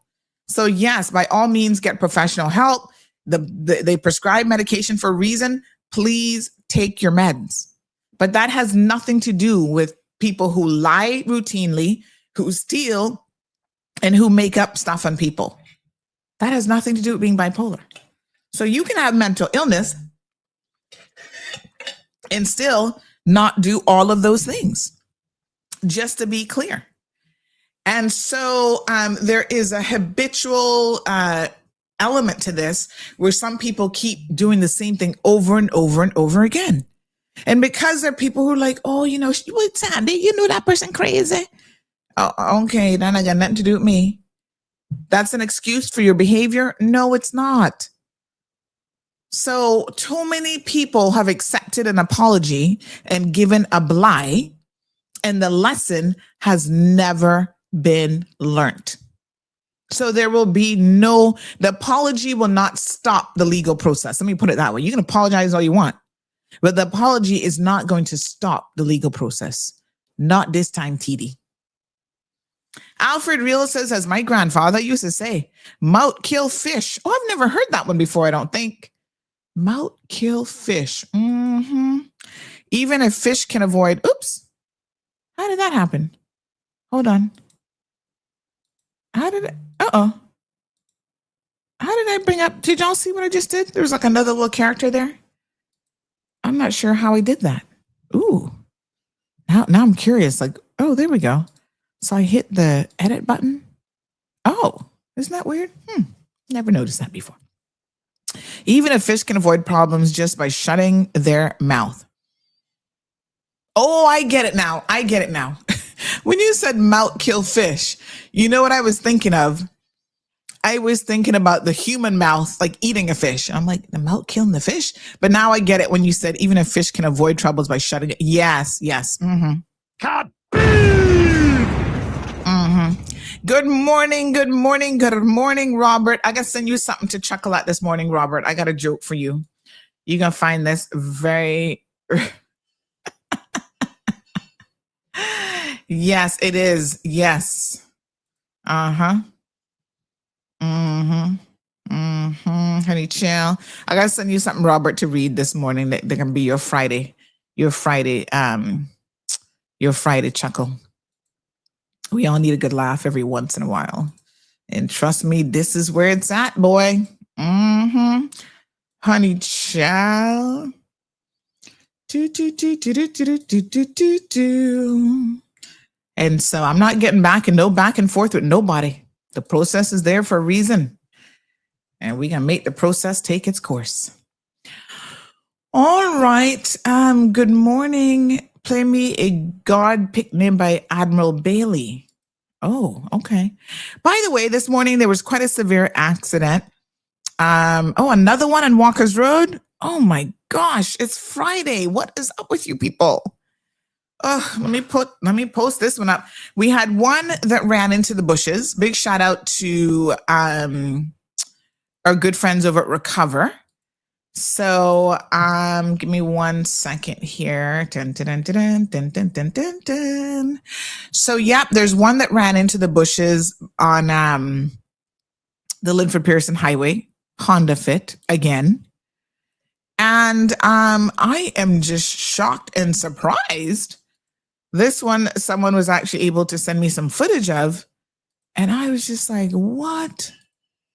So yes, by all means, get professional help. They prescribe medication for a reason. Please take your meds. But that has nothing to do with people who lie routinely, who steal, and who make up stuff on people. That has nothing to do with being bipolar. So you can have mental illness and still not do all of those things, just to be clear. And so there is a habitual element to this where some people keep doing the same thing over and over and over again. And because there are people who are like, oh, Sandy, that person crazy. Oh, okay, then I got nothing to do with me. That's an excuse for your behavior? No, it's not. So too many people have accepted an apology and given a lie, and the lesson has never been learned. So there will be the apology will not stop the legal process. Let me put it that way. You can apologize all you want, but the apology is not going to stop the legal process. Not this time, TD. Alfred Real says, as my grandfather used to say, mouth kill fish. Oh, I've never heard that one before, I don't think. Mouth kill fish. Even if fish can avoid, oops. How did that happen? Hold on. How did I bring up, did y'all see what I just did? There was like another little character there. I'm not sure how I did that. Ooh. Now I'm curious. Like, oh, there we go. So I hit the edit button. Oh, isn't that weird? Never noticed that before. Even a fish can avoid problems just by shutting their mouth. Oh, I get it now. When you said mouth kill fish, you know what I was thinking of? I was thinking about the human mouth, like eating a fish. I'm like, the mouth killing the fish? But now I get it when you said even a fish can avoid troubles by shutting it. Yes. Mm-hmm. Good morning, Robert. I got to send you something to chuckle at this morning, Robert. I got a joke for you. You're going to find this very... Yes, it is. Yes. Honey chill. I got to send you something, Robert, to read this morning. They're going to be your Friday chuckle. We all need a good laugh every once in a while. And trust me, this is where it's at, boy. Honey child. And so I'm not getting back and forth with nobody. The process is there for a reason. And we're going to make the process take its course. All right. Good morning. Play me a God Pick Name by Admiral Bailey. Oh, okay. By the way, this morning there was quite a severe accident. Another one on Walker's Road. Oh my gosh, it's Friday. What is up with you people? Let me post this one up. We had one that ran into the bushes. Big shout out to our good friends over at Recover. So give me 1 second here. Dun, dun, dun, dun, dun, dun, dun, dun. So there's one that ran into the bushes on the Linford Pearson Highway, Honda Fit again. And I am just shocked and surprised. This one, someone was actually able to send me some footage of, and I was just like, what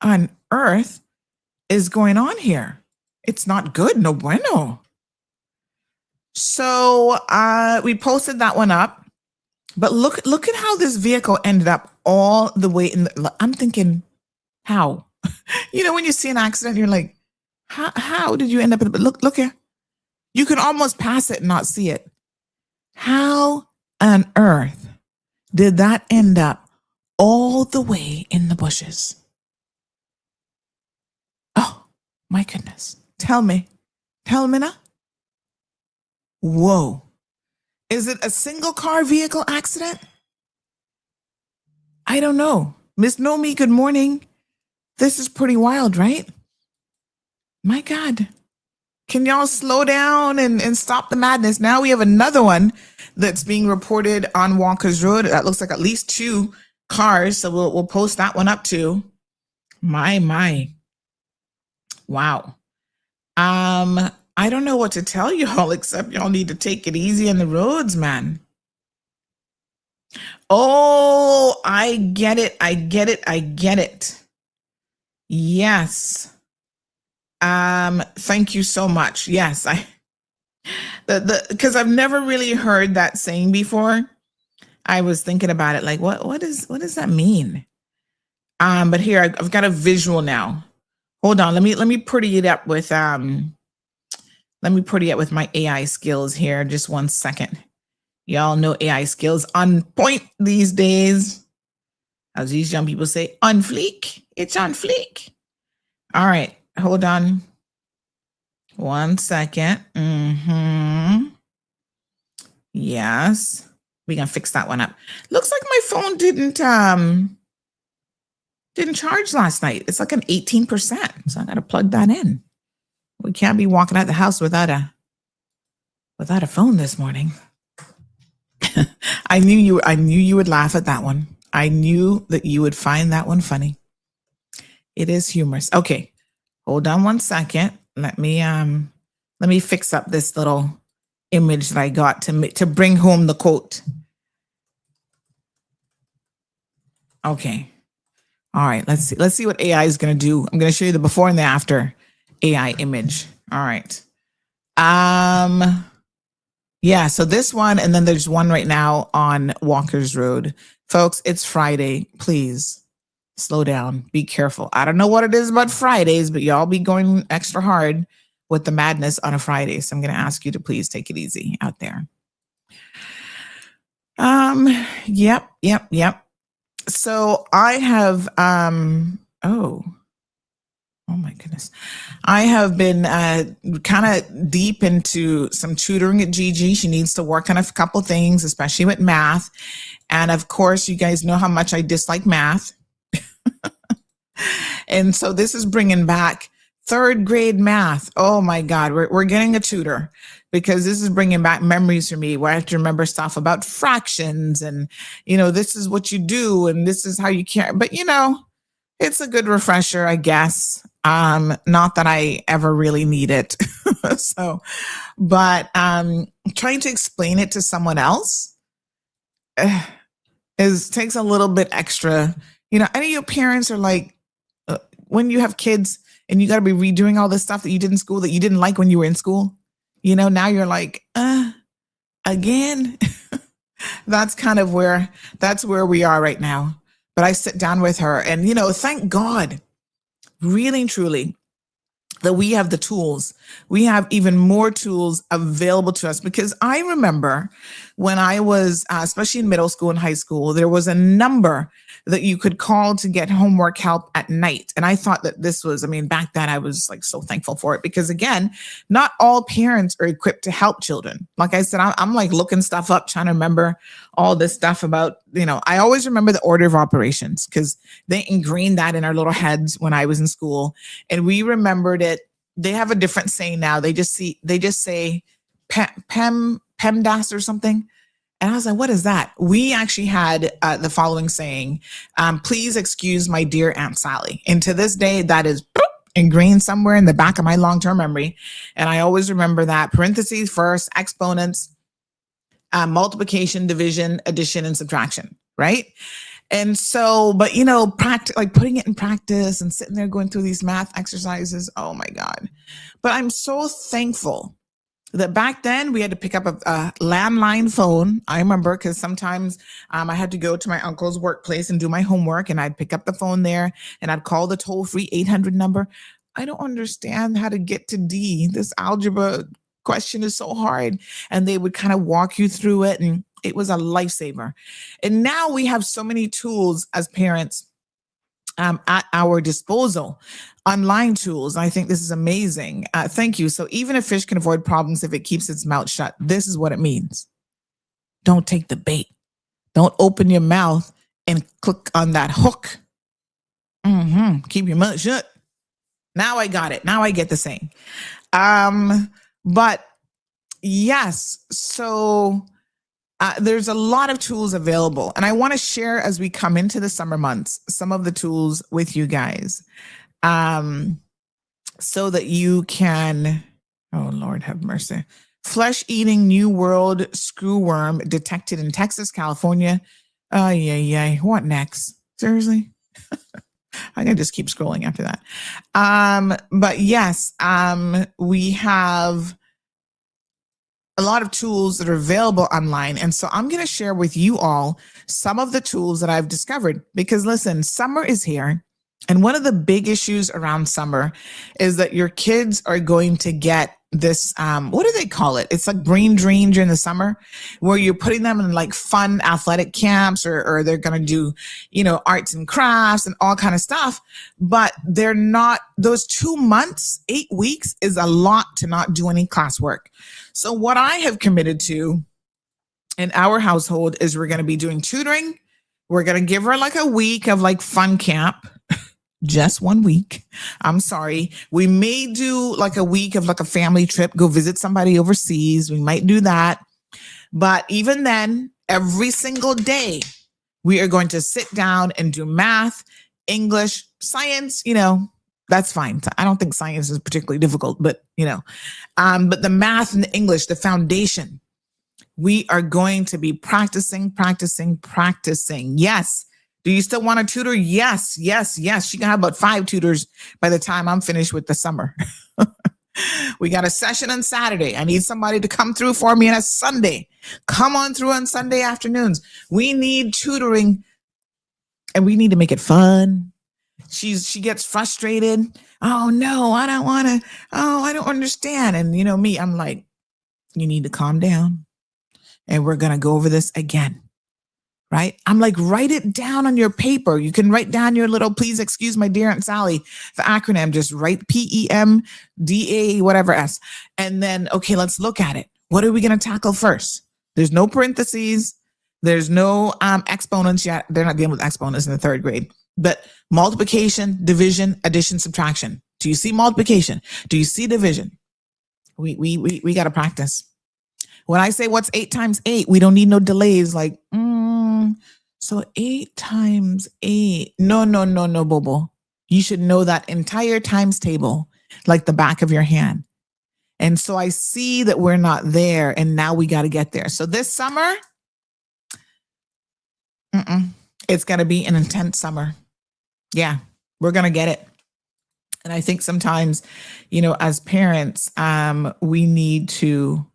on earth is going on here? It's not good. No bueno. So we posted that one up, but look at how this vehicle ended up all the way in I'm thinking, how? When you see an accident, you're like, how did you end up in it? But look here. You can almost pass it and not see it. How on earth did that end up all the way in the bushes? Oh, my goodness. Tell me now. Whoa. Is it a single car vehicle accident? I don't know. Miss Nomi, good morning. This is pretty wild, right? My God. Can y'all slow down and stop the madness? Now we have another one that's being reported on Walker's Road. That looks like at least 2 cars. So we'll post that one up too. My. Wow. I don't know what to tell y'all except y'all need to take it easy on the roads, man. Oh, I get it. Yes. Thank you so much. Yes, because I've never really heard that saying before. I was thinking about it, like, what does that mean? But here I've got a visual now. Hold on, let me pretty it up with my AI skills here. Just 1 second. Y'all know AI skills on point these days. As these young people say, on fleek. It's on fleek. All right. Hold on 1 second. Yes. We're going to fix that one up. Looks like my phone didn't charge last night. It's like an 18%. So I got to plug that in. We can't be walking out the house without a phone this morning. I knew you would laugh at that one. I knew that you would find that one funny. It is humorous. Okay. Hold on 1 second. Let me fix up this little image that I got to bring home the quote. Okay. All right. Let's see what AI is going to do. I'm going to show you the before and the after AI image. All right. Yeah, so this one, and then there's one right now on Walker's Road. Folks, it's Friday. Please slow down. Be careful. I don't know what it is about Fridays, but y'all be going extra hard with the madness on a Friday. So I'm going to ask you to please take it easy out there. Yep. So I have, oh my goodness. I have been kind of deep into some tutoring at Gigi. She needs to work on a couple things, especially with math. And of course, you guys know how much I dislike math. And so this is bringing back third grade math. Oh my God, we're getting a tutor because this is bringing back memories for me where I have to remember stuff about fractions and, this is what you do and this is how you care. But, it's a good refresher, I guess. Not that I ever really need it. But trying to explain it to someone else takes a little bit extra. I know your parents are like, when you have kids and you got to be redoing all this stuff that you did in school that you didn't like when you were in school, now you're like, again. That's where we are right now. But I sit down with her and, thank God, really and truly, that we have the tools. We have even more tools available to us because I remember when I was, especially in middle school and high school, there was a number that you could call to get homework help at night. And I thought that this was, back then I was like so thankful for it because again, not all parents are equipped to help children. Like I said, I'm like looking stuff up, trying to remember all this stuff about, I always remember the order of operations because they ingrained that in our little heads when I was in school and we remembered it. They have a different saying now. They just say PEMDAS or something. And I was like, what is that? We actually had the following saying, please excuse my dear Aunt Sally. And to this day, that is ingrained somewhere in the back of my long-term memory. And I always remember that parentheses first, exponents, multiplication, division, addition, and subtraction, right? And so, but like putting it in practice and sitting there going through these math exercises, oh my God. But I'm so thankful that back then we had to pick up a landline phone. I remember because sometimes I had to go to my uncle's workplace and do my homework and I'd pick up the phone there and I'd call the toll-free 800 number. I don't understand how to get to D. This algebra question is so hard. And they would kind of walk you through it. And it was a lifesaver. And now we have so many tools as parents at our disposal, online tools. I think this is amazing. Thank you. So even a fish can avoid problems if it keeps its mouth shut. This is what it means. Don't take the bait. Don't open your mouth and click on that hook. Keep your mouth shut. Now I got it. Now I get the saying. But yes, so there's a lot of tools available. And I want to share as we come into the summer months, some of the tools with you guys so that you can, oh Lord have mercy, flesh-eating New World screwworm detected in Texas, California. What next? Seriously? I'm going to just keep scrolling after that. But yes, we have a lot of tools that are available online. And so I'm going to share with you all some of the tools that I've discovered because listen, summer is here. And one of the big issues around summer is that your kids are going to get this, what do they call it? It's like brain drain during the summer where you're putting them in like fun athletic camps or they're going to do, arts and crafts and all kind of stuff. But they're not, those 2 months, 8 weeks is a lot to not do any classwork. So what I have committed to in our household is we're going to be doing tutoring. We're going to give her like a week of like fun camp. Just 1 week. I'm sorry. We may do like a week of like a family trip, go visit somebody overseas. We might do that. But even then, every single day, we are going to sit down and do math, English, science, that's fine. I don't think science is particularly difficult, but but the math and the English, the foundation, we are going to be practicing. Yes. Do you still want a tutor? Yes. She can have about 5 tutors by the time I'm finished with the summer. We got a session on Saturday. I need somebody to come through for me on a Sunday. Come on through on Sunday afternoons. We need tutoring and we need to make it fun. She gets frustrated. Oh no, I don't want to. Oh, I don't understand. And you know me, I'm like, you need to calm down and we're going to go over this again. Right? I'm like, write it down on your paper. You can write down your little, please excuse my dear Aunt Sally, the acronym, just write PEMDA, whatever S. And then, okay, let's look at it. What are we going to tackle first? There's no parentheses. There's no exponents yet. They're not dealing with exponents in the third grade, but multiplication, division, addition, subtraction. Do you see multiplication? Do you see division? We got to practice. When I say what's 8 times 8, we don't need no delays like, so 8 times 8. No, Bobo. You should know that entire times table like the back of your hand. And so I see that we're not there and now we got to get there. So this summer, it's going to be an intense summer. Yeah, we're going to get it. And I think sometimes, you know, as parents, we need to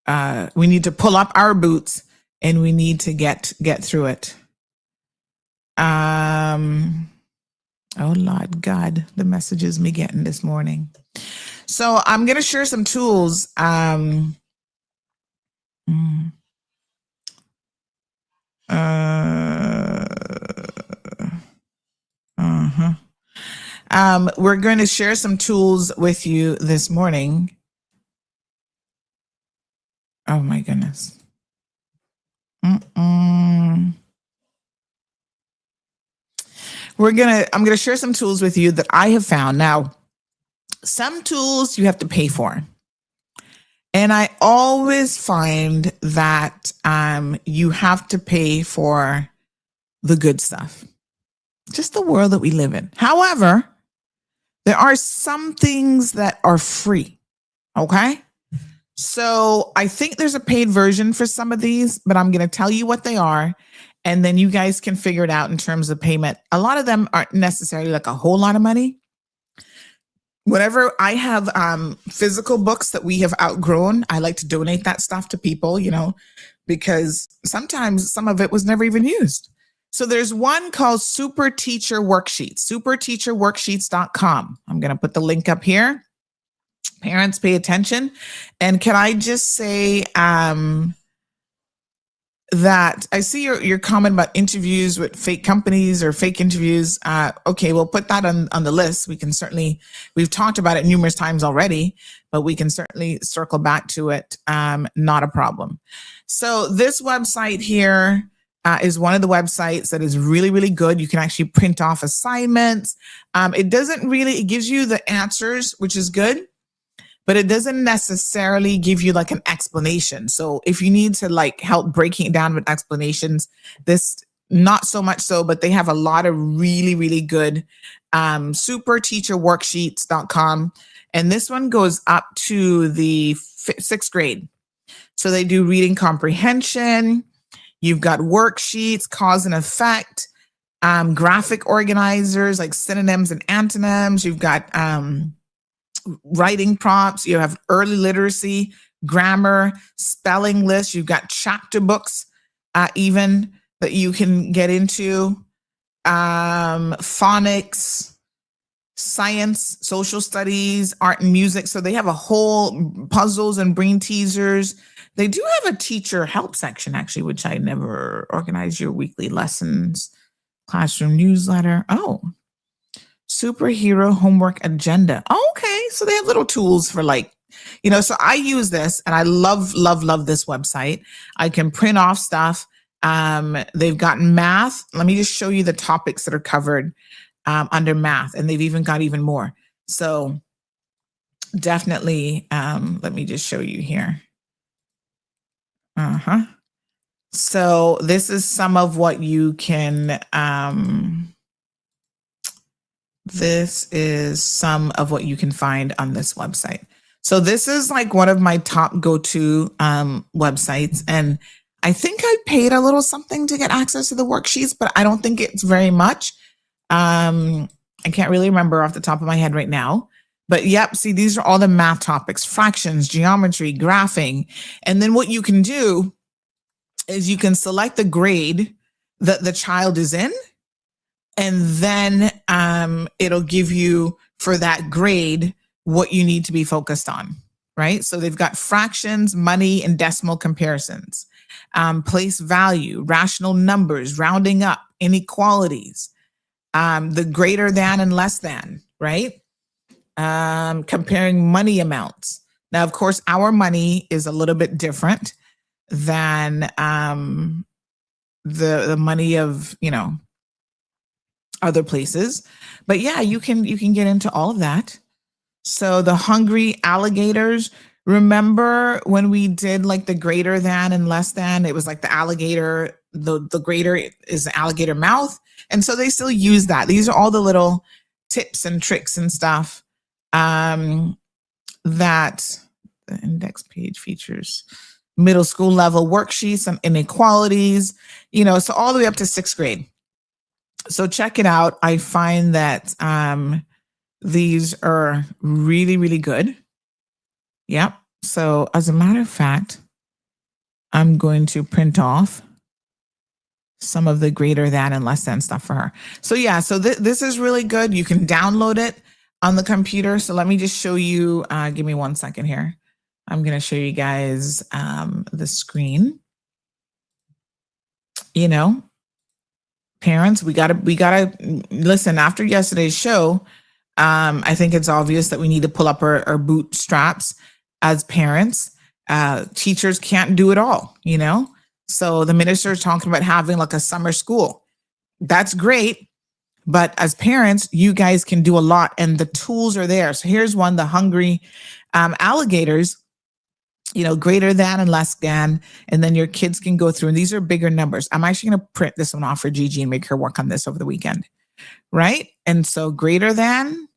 pull up our boots and we need to get through it. Oh Lord God, the messages me getting this morning. So I'm going to share some tools. We're going to share some tools with you this morning. Oh my goodness. I'm going to share some tools with you that I have found. Now, some tools you have to pay for. And I always find that you have to pay for the good stuff. Just the world that we live in. However, there are some things that are free. Okay? So I think there's a paid version for some of these, but I'm going to tell you what they are. And then you guys can figure it out in terms of payment. A lot of them aren't necessarily like a whole lot of money. Whenever I have physical books that we have outgrown, I like to donate that stuff to people, you know, because sometimes some of it was never even used. So there's one called Super Teacher Worksheets, superteacherworksheets.com. I'm going to put the link up here. Parents, pay attention. And can I just say that I see your comment about interviews with fake companies or fake interviews. Okay, we'll put that on the list. We've talked about it numerous times already, but we can certainly circle back to it. Not a problem. So this website here is one of the websites that is really, really good. You can actually print off assignments. It gives you the answers, which is good, but it doesn't necessarily give you like an explanation. So if you need to like help breaking it down with explanations, this not so much so, but they have a lot of really, really good superteacherworksheets.com. And this one goes up to the 6th grade. So they do reading comprehension. You've got worksheets, cause and effect, graphic organizers like synonyms and antonyms. You've got writing prompts. You have early literacy, grammar, spelling lists. You've got chapter books, even that you can get into, phonics, science, social studies, art and music. So they have a whole puzzles and brain teasers. They do have a teacher help section, actually, which I never organize your weekly lessons, classroom newsletter. Oh, superhero homework agenda. Oh, okay. So they have little tools for like, you know, so I use this and I love, love, love this website. I can print off stuff. They've got math. Let me just show you the topics that are covered under math, and they've even got even more. So definitely, let me just show you here. So this is some of what you can, this is some of what you can find on this website. So this is like one of my top go-to websites. And I think I paid a little something to get access to the worksheets, but I don't think it's very much. I can't really remember off the top of my head right now, But yep, see, these are all the math topics, fractions, geometry, graphing. And then what you can do is you can select the grade that the child is in, and then it'll give you for that grade what you need to be focused on, right? So they've got fractions, money, and decimal comparisons, place value, rational numbers, rounding up, inequalities, the greater than and less than, right? Comparing money amounts. Now, of course, our money is a little bit different than the money of, other places. But yeah, you can get into all of that. So the hungry alligators, remember when we did like the greater than and less than, it was like the alligator, the greater is the alligator mouth. And so they still use that. These are all the little tips and tricks and stuff that the index page features. Middle school level worksheets, some inequalities, so all the way up to 6th grade. So check it out. I find that these are really, really good. Yep. So as a matter of fact, I'm going to print off some of the greater than and less than stuff for her. So yeah, so this is really good. You can download it on the computer. So let me just show you, give me 1 second here. I'm going to show you guys the screen. Parents, we gotta listen. After yesterday's show, I think it's obvious that we need to pull up our bootstraps as parents. Teachers can't do it all, So the minister is talking about having like a summer school. That's great. But as parents, you guys can do a lot and the tools are there. So here's one, the hungry alligators, greater than and less than, and then your kids can go through, and these are bigger numbers. I'm actually going to print this one off for Gigi and make her work on this over the weekend, right? And so greater than,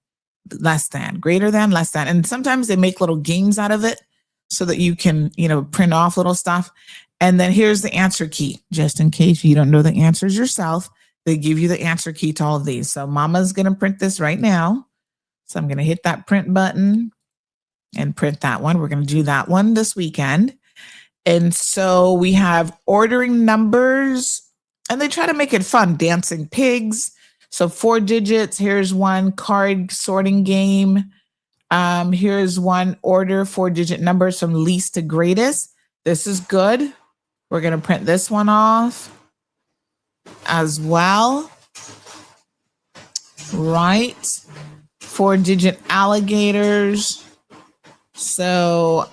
less than, greater than, less than. And sometimes they make little games out of it so that you can, print off little stuff. And then here's the answer key, just in case you don't know the answers yourself. They give you the answer key to all of these. So mama's going to print this right now. So I'm going to hit that print button and print that one. We're going to do that one this weekend. And so we have ordering numbers, and they try to make it fun. Dancing pigs. So 4 digits. Here's one card sorting game. Here's one order 4-digit numbers from least to greatest. This is good. We're going to print this one off as well. Right. 4-digit alligators. So,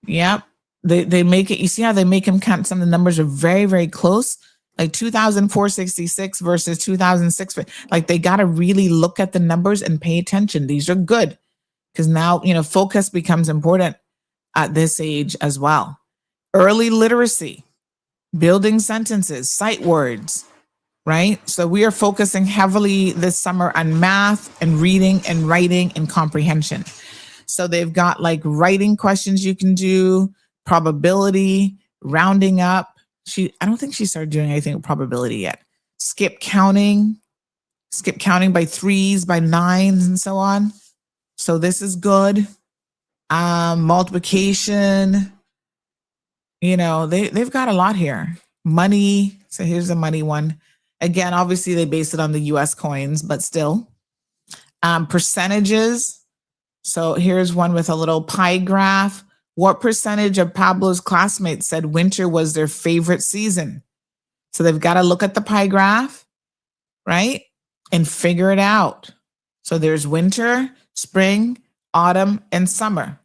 yep, they make it, you see how they make them count, some of the numbers are very, very close, like 2,466 versus 2006. Like they got to really look at the numbers and pay attention. These are good because now, focus becomes important at this age as well. Early literacy, building sentences, sight words, right? So we are focusing heavily this summer on math and reading and writing and comprehension. So they've got like writing questions you can do, probability, rounding up. I don't think she started doing anything with probability yet. Skip counting by 3s, by 9s, and so on. So this is good. Multiplication. They've got a lot here. Money. So here's the money one. Again, obviously they base it on the US coins, but still. Percentages. So here's one with a little pie graph. What percentage of Pablo's classmates said winter was their favorite season? So they've got to look at the pie graph, right? And figure it out. So there's winter, spring, autumn, and summer.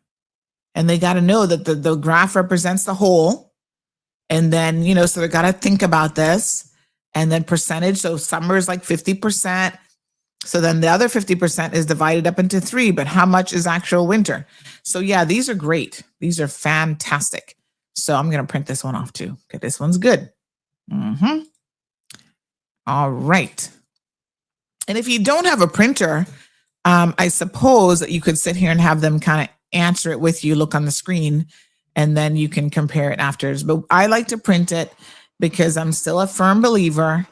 And they got to know that the graph represents the whole. And then, so they got to think about this. And then percentage, so summer is like 50%. So then the other 50% is divided up into 3, but how much is actual winter? So yeah, these are great. These are fantastic. So I'm going to print this one off too. Okay, this one's good. All right. And if you don't have a printer, I suppose that you could sit here and have them kind of answer it with you, look on the screen, and then you can compare it afterwards. But I like to print it because I'm still a firm believer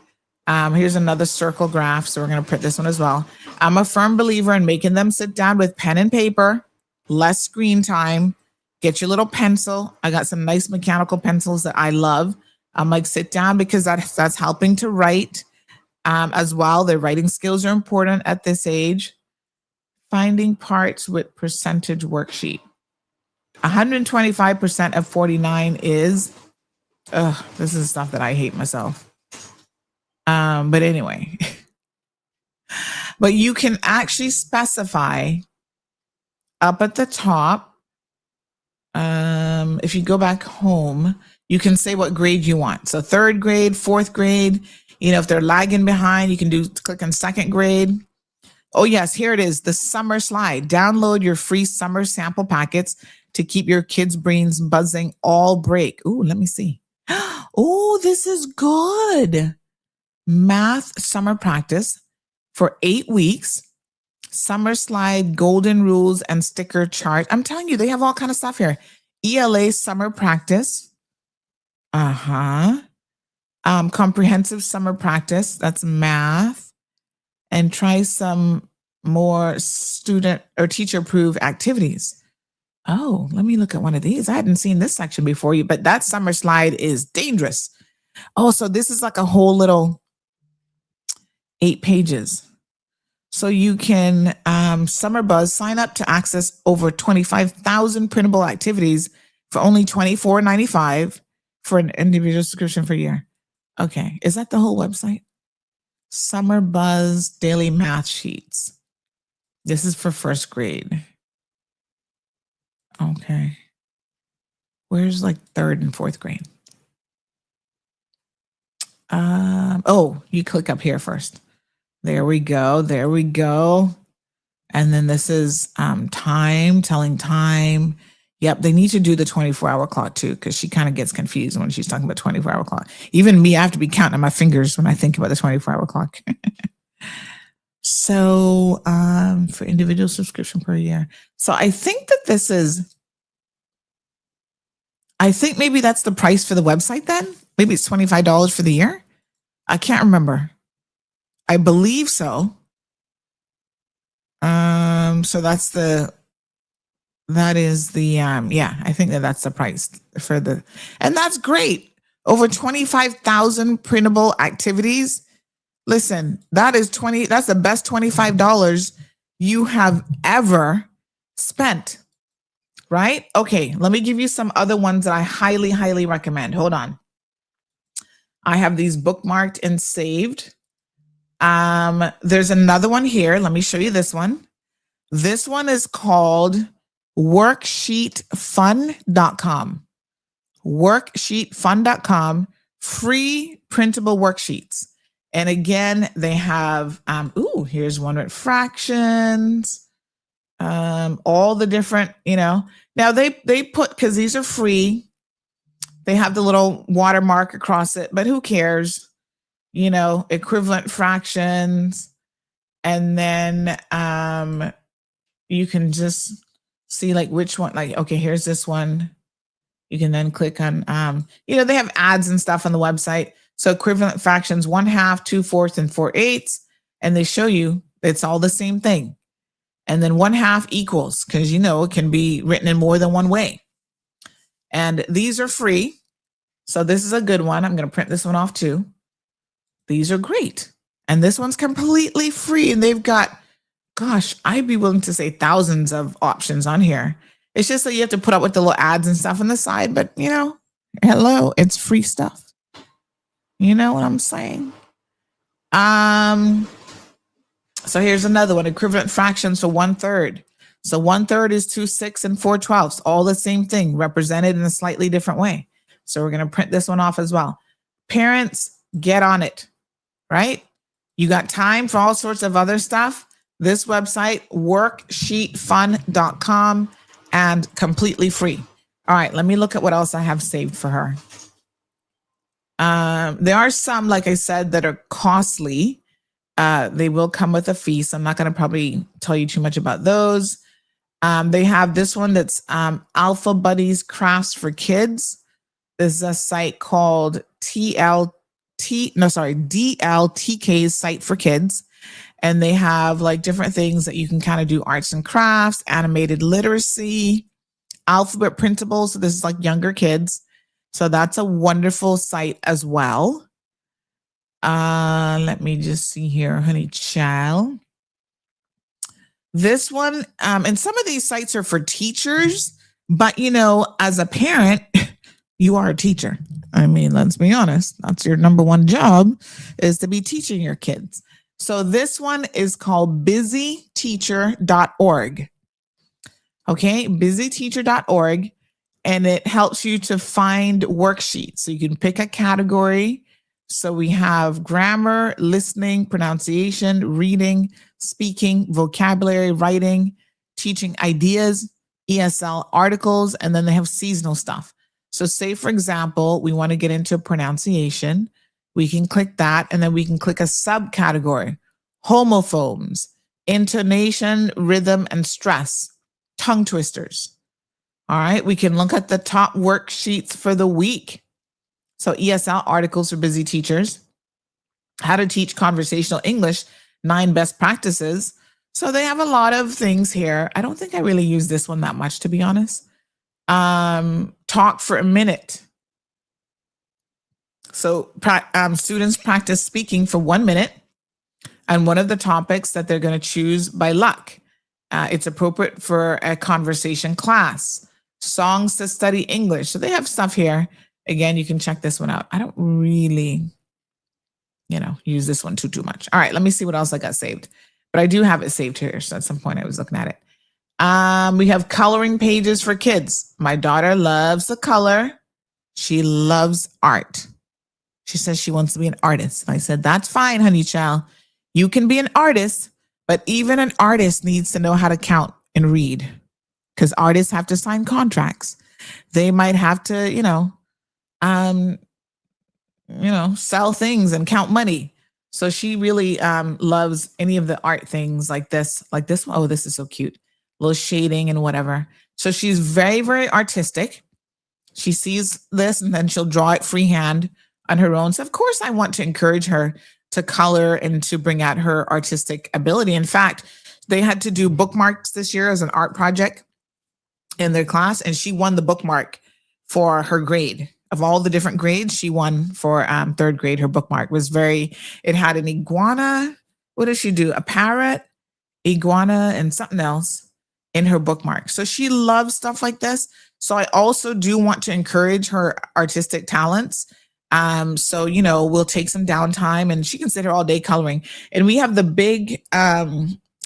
Here's another circle graph. So we're going to print this one as well. I'm a firm believer in making them sit down with pen and paper, less screen time. Get your little pencil. I got some nice mechanical pencils that I love. I'm like, sit down because that's helping to write as well. Their writing skills are important at this age. Finding parts with percentage worksheet. 125% of 49 is, this is stuff that I hate myself. But anyway, but you can actually specify up at the top. If you go back home, you can say what grade you want. So 3rd grade, 4th grade, if they're lagging behind, you can click on 2nd grade. Oh yes, here it is. The summer slide. Download your free summer sample packets to keep your kids' brains buzzing all break. Ooh, let me see. Oh, this is good. Math summer practice for 8 weeks. Summer slide, golden rules, and sticker chart. I'm telling you, they have all kind of stuff here. ELA summer practice. Comprehensive summer practice. That's math. And try some more student or teacher approved activities. Oh, let me look at one of these. I hadn't seen this section before you, but that summer slide is dangerous. Oh, so this is like a whole little 8 pages. So you can, Summer Buzz, sign up to access over 25,000 printable activities for only $24.95 for an individual subscription for a year. Okay, is that the whole website? Summer Buzz daily math sheets. This is for 1st grade. Okay. Where's like 3rd and 4th grade? You click up here first. There we go. There we go. And then this is time, telling time. Yep, they need to do the 24-hour clock too, because she kind of gets confused when she's talking about 24-hour clock. Even me, I have to be counting on my fingers when I think about the 24-hour clock. So for individual subscription per year. So I think that I think maybe that's the price for the website then. Maybe it's $25 for the year. I can't remember. I believe so. So I think that's the price for and that's great. Over 25,000 printable activities. Listen, that's the best $25 you have ever spent, right? Okay, let me give you some other ones that I highly, highly recommend. Hold on. I have these bookmarked and saved. There's another one here. Let me show you this one. This one is called worksheetfun.com. Worksheetfun.com, free printable worksheets. And again, they have, here's one with fractions, all the different, now they put, because these are free, they have the little watermark across it, but who cares? Equivalent fractions. And then you can just see like which one, like, okay, here's this one. You can then click on, they have ads and stuff on the website. So equivalent fractions, 1/2, 2/4, and 4/8. And they show you it's all the same thing. And then 1/2 equals, because it can be written in more than one way. And these are free. So this is a good one. I'm going to print this one off too. These are great. And this one's completely free. And they've got, I'd be willing to say thousands of options on here. It's just that you have to put up with the little ads and stuff on the side. But, hello, it's free stuff. You know what I'm saying? So here's another one, equivalent fractions for 1/3. So 1/3 is 2/6 and 4/12. All the same thing, represented in a slightly different way. So we're going to print this one off as well. Parents, get on it, right? You got time for all sorts of other stuff. This website, worksheetfun.com, and completely free. All right, let me look at what else I have saved for her. There are some, like I said, that are costly. They will come with a fee, so I'm not going to probably tell you too much about those. They have this one that's Alpha Buddies Crafts for Kids. There's a site called DLTK's site for kids. And they have like different things that you can kind of do arts and crafts, animated literacy, alphabet printables. So this is like younger kids. So that's a wonderful site as well. Let me just see here, honey child. This one, and some of these sites are for teachers, but you know, as a parent, you are a teacher. I mean, let's be honest. That's your number one job, is to be teaching your kids. So this one is called busyteacher.org. Okay, busyteacher.org. And it helps you to find worksheets. So you can pick a category. So we have grammar, listening, pronunciation, reading, speaking, vocabulary, writing, teaching ideas, ESL articles, and then they have seasonal stuff. So say, for example, we want to get into pronunciation. We can click that, and then we can click a subcategory: homophones, intonation, rhythm, and stress, tongue twisters. All right, we can look at the top worksheets for the week. So ESL articles for busy teachers, how to teach conversational English, 9 best practices. So they have a lot of things here. I don't think I really use this one that much, to be honest. Talk for a minute. So students practice speaking for 1 minute on one of the topics that they're going to choose by luck. It's appropriate for a conversation class. Songs to study English. So they have stuff here. Again, you can check this one out. I don't really, use this one too much. All right, let me see what else I got saved. But I do have it saved here. So at some point I was looking at it. We have coloring pages for kids. My daughter loves the color. She loves art. She says she wants to be an artist. And I said, that's fine, honey child. You can be an artist, but even an artist needs to know how to count and read, because artists have to sign contracts. They might have to, sell things and count money. So she really loves any of the art things like this one. Oh, this is so cute. A little shading and whatever. So she's very, very artistic. She sees this and then she'll draw it freehand on her own. So of course I want to encourage her to color and to bring out her artistic ability. In fact, they had to do bookmarks this year as an art project in their class, and she won the bookmark for her grade. Of all the different grades, she won for 3rd grade. Her bookmark was it had an iguana. What did she do? A parrot, iguana, and something else in her bookmark. So she loves stuff like this. So I also do want to encourage her artistic talents. So, we'll take some downtime and she can sit here all day coloring. And we have the big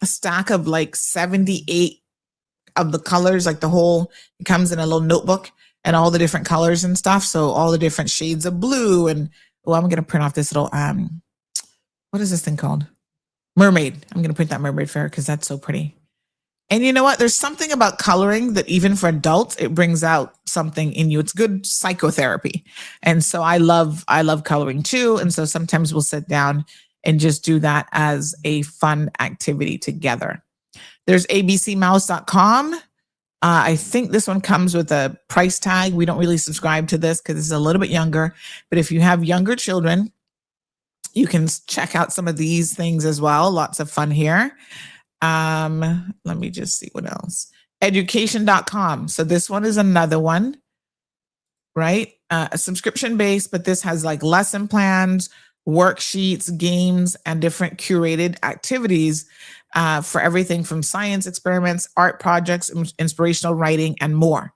stack of like 78 of the colors, like it comes in a little notebook and all the different colors and stuff. So all the different shades of blue. And I'm going to print off this little, what is this thing called? Mermaid. I'm going to print that mermaid for her because that's so pretty. And you know what? There's something about coloring that even for adults, it brings out something in you. It's good psychotherapy. And so I love coloring too. And so sometimes we'll sit down and just do that as a fun activity together. There's abcmouse.com. I think this one comes with a price tag. We don't really subscribe to this because it's a little bit younger. But if you have younger children, you can check out some of these things as well. Lots of fun here. Let me just see what else. Education.com. So this one is another one, right? A subscription based, but this has like lesson plans, worksheets, games, and different curated activities for everything from science experiments, art projects, inspirational writing, and more.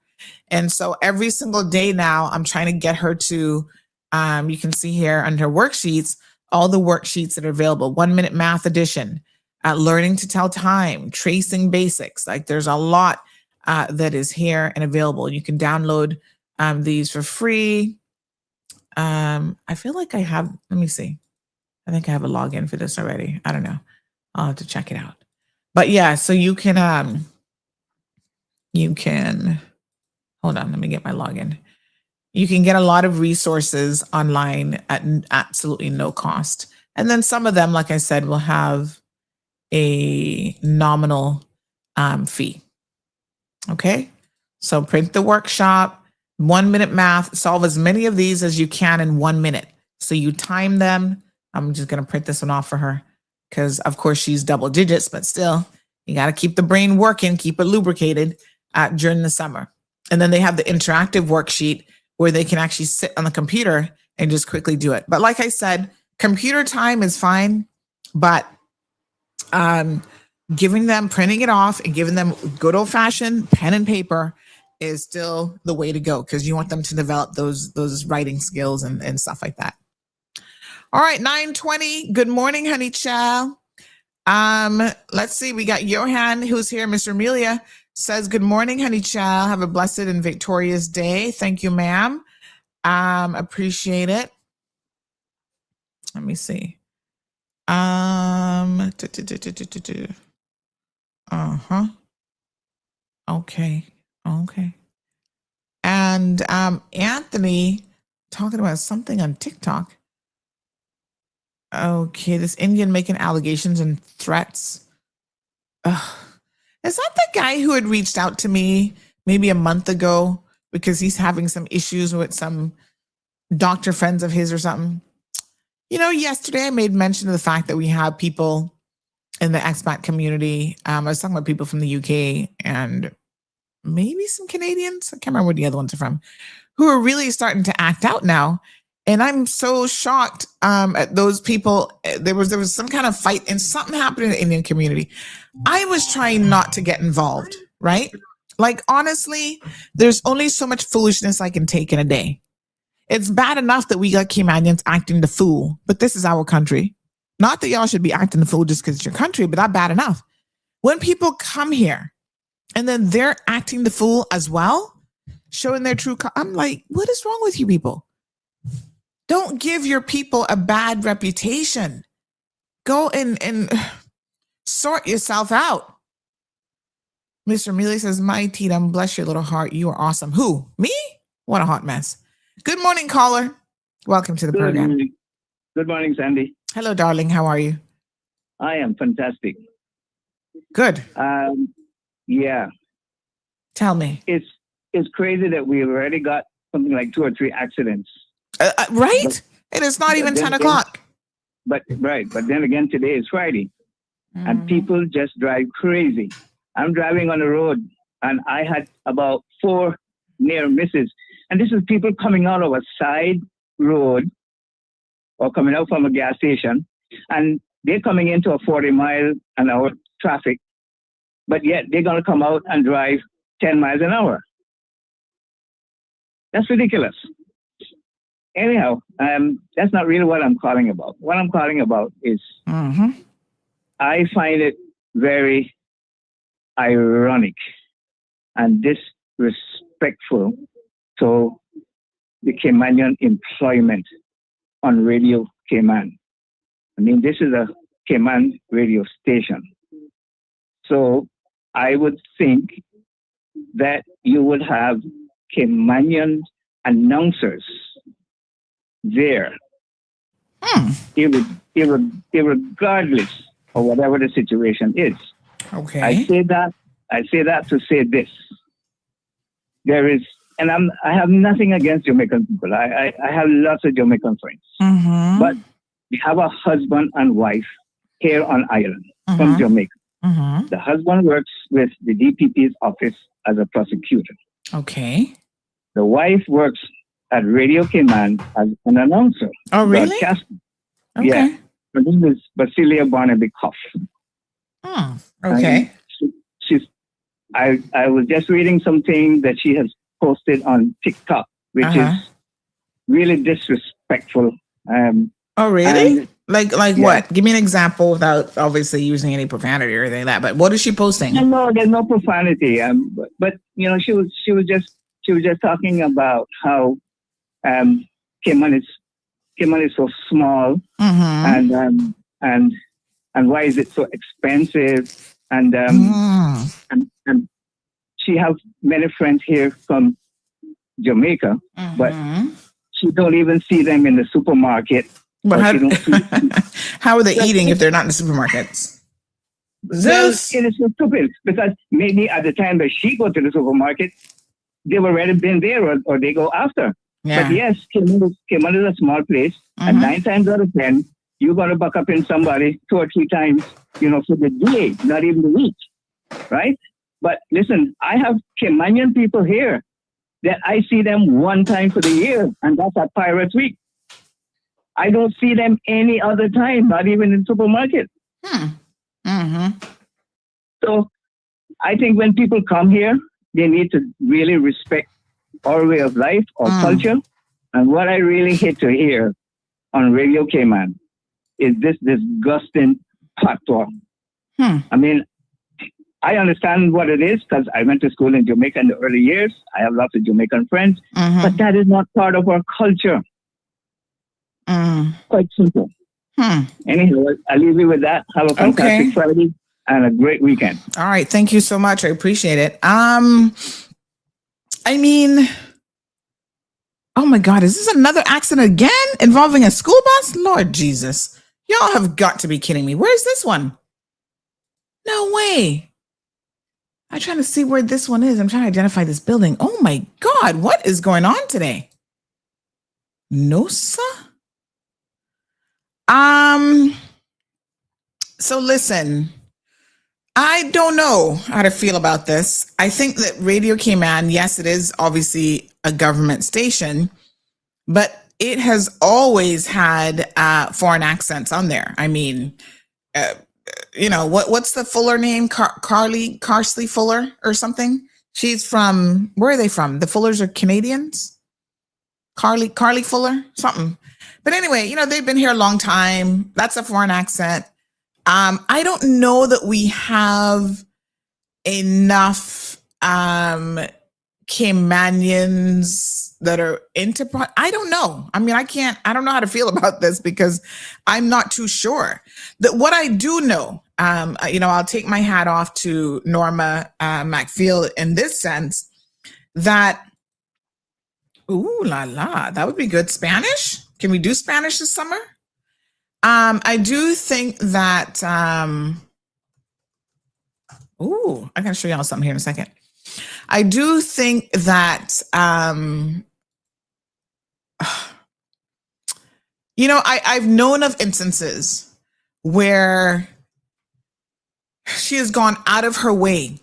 And so every single day now, I'm trying to get her to, you can see here under worksheets, all the worksheets that are available. 1 minute math edition, learning to tell time, tracing basics. Like there's a lot that is here and available. You can download these for free. I feel like I have, let me see. I think I have a login for this already. I don't know. I'll have to check it out. But yeah, so you can, hold on, let me get my login. You can get a lot of resources online at absolutely no cost. And then some of them, like I said, will have a nominal fee. Okay, so print the workshop, 1 minute math, solve as many of these as you can in 1 minute. So you time them. I'm just going to print this one off for her because, of course, she's double digits, but still, you got to keep the brain working, keep it lubricated during the summer. And then they have the interactive worksheet where they can actually sit on the computer and just quickly do it. But like I said, computer time is fine, but giving them, printing it off and giving them good old fashioned pen and paper is still the way to go because you want them to develop those writing skills and stuff like that. All right, 9:20. Good morning, honey child. Let's see. We got Johan who's here. Mr. Amelia says, good morning, honey child. Have a blessed and victorious day. Thank you, ma'am. Appreciate it. Let me see. Okay. And Anthony talking about something on TikTok. Okay, this Indian making allegations and threats. Is that the guy who had reached out to me maybe a month ago because he's having some issues with some doctor friends of his or something? You know, yesterday I made mention of the fact that we have people in the expat community. I was talking about people from the UK and maybe some Canadians. I can't remember where the other ones are from, who are really starting to act out now. And I'm so shocked at those people. There was some kind of fight and something happened in the Indian community. I was trying not to get involved, right? Like, honestly, there's only so much foolishness I can take in a day. It's bad enough that we got Caymanians acting the fool, but this is our country. Not that y'all should be acting the fool just because it's your country, but that's bad enough. When people come here and then they're acting the fool as well, showing their true I'm like, what is wrong with you people? Don't give your people a bad reputation. Go and sort yourself out. Mr. Amelia says, my Tatum, bless your little heart. You are awesome. Who? Me? What a hot mess. Good morning, caller. Welcome to the program. Morning. Good morning, Sandy. Hello, darling. How are you? I am fantastic. Good. Yeah. Tell me. It's crazy that we've already got something like 2 or 3 accidents. Right? And it's not even 10 o'clock. But then again, today is Friday. And people just drive crazy. I'm driving on the road and I had about 4 near misses. And this is people coming out of a side road or coming out from a gas station, and they're coming into a 40-mile-an-hour traffic, but yet they're going to come out and drive 10 miles an hour. That's ridiculous. Anyhow, that's not really what I'm calling about. What I'm calling about is I find it very ironic and disrespectful to the Caymanian employment on Radio Cayman. I mean, this is a Cayman radio station. So I would think that you would have Caymanian announcers there, irregardless of whatever the situation is. Okay. I say that to say this. There is, and I have nothing against Jamaican people. I have lots of Jamaican friends. But we have a husband and wife here on island from Jamaica. The husband works with the DPP's office as a prosecutor. Okay. The wife works at Radio Cayman as an announcer. Oh, really? Broadcaster. Okay. Yeah. Her name is Basilia Barnaby Cuff. Okay. I was just reading something that she has posted on TikTok, which is really disrespectful. Oh, really? Like what? Give me an example without obviously using any profanity or anything like that. But what is she posting? No, there's no profanity. But you know, she was just talking about how Cayman is so small, and why is it so expensive, and she has many friends here from Jamaica, but she don't even see them in the supermarket. But how are they eating if they're not in the supermarkets? Well, it is so stupid because maybe at the time that she go to the supermarket, they've already been there or they go after. Yeah. But yes, Cayman is a small place, and 9 times out of 10, you're going to buck up in somebody 2 or 3 times, for the day, not even the week, right? But listen, I have Caymanian people here that I see them 1 time for the year, and that's at Pirates Week. I don't see them any other time, not even in supermarket. So I think when people come here, they need to really respect our way of life, our culture. And what I really hate to hear on Radio Cayman is this disgusting patois. I mean, I understand what it is because I went to school in Jamaica in the early years. I have lots of Jamaican friends, but that is not part of our culture. Quite simple. Anyhow, I'll leave you with that. Have a fantastic Friday and a great weekend. All right. Thank you so much. I appreciate it. I mean, oh my God, is this another accident again involving a school bus? Lord Jesus. Y'all have got to be kidding me. Where's this one? No way. I'm trying to see where this one is. I'm trying to identify this building. Oh my God, what is going on today? NOSA? So listen, I don't know how to feel about this. I think that Radio Cayman, yes, it is obviously a government station, but it has always had foreign accents on there. I mean, what's the Fuller name? Carsley Fuller or something? She's from, where are they from? The Fullers are Canadians? Carly Fuller, something. But anyway, they've been here a long time. That's a foreign accent. I don't know that we have enough Caymanians that are into, I don't know. I mean, I don't know how to feel about this because I'm not too sure. That what I do know, I'll take my hat off to Norma McField in this sense that, ooh la la, that would be good. Spanish? Can we do Spanish this summer? I do think that, I gotta show y'all something here in a second. I do think that, I've known of instances where she has gone out of her way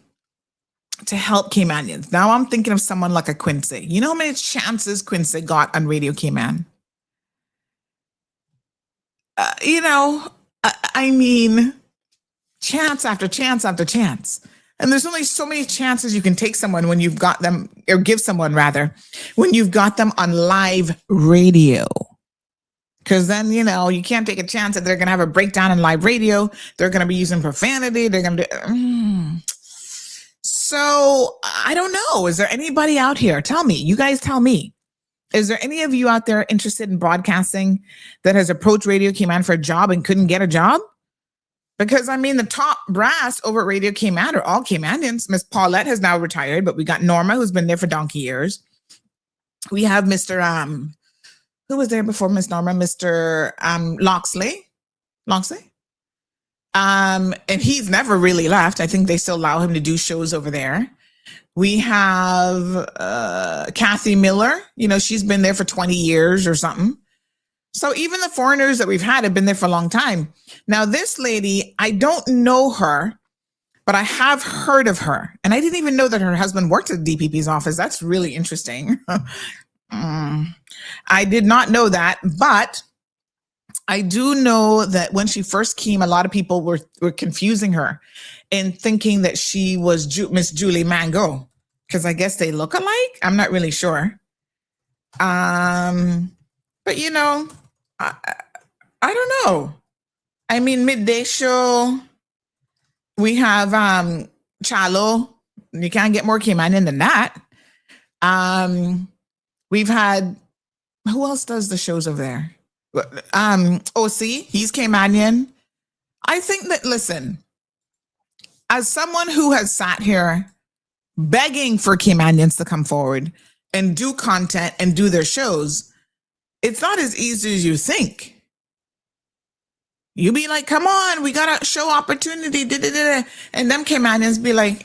to help Caymanians. Now I'm thinking of someone like a Quincy. You know how many chances Quincy got on Radio Cayman? I mean, chance after chance after chance. And there's only so many chances you can take someone when you've got them, or give someone rather, when you've got them on live radio. Because then, you can't take a chance that they're going to have a breakdown in live radio. They're going to be using profanity. They're going to do... So, I don't know. Is there anybody out here? Tell me. You guys tell me. Is there any of you out there interested in broadcasting that has approached Radio Cayman for a job and couldn't get a job? Because, I mean, the top brass over at Radio Cayman are all Caymanians. Miss Paulette has now retired, but we got Norma, who's been there for donkey years. We have Mr. Who was there before Miss Norma? Mr. Loxley. And he's never really left. I think they still allow him to do shows over there. We have Kathy Miller. She's been there for 20 years or something. So even the foreigners that we've had have been there for a long time. Now, this lady, I don't know her, but I have heard of her. And I didn't even know that her husband worked at the DPP's office. That's really interesting. I did not know that, but I do know that when she first came, a lot of people were confusing her and thinking that she was Miss Julie Mango, because I guess they look alike. I'm not really sure. But I don't know. I mean, midday show. We have Chalo. You can't get more Caymanian than that. We've had, who else does the shows over there? OC, he's Caymanian. I think that, listen, as someone who has sat here begging for Caymanians to come forward and do content and do their shows, it's not as easy as you think. You be like, come on, we got a show opportunity, and them Caymanians be like,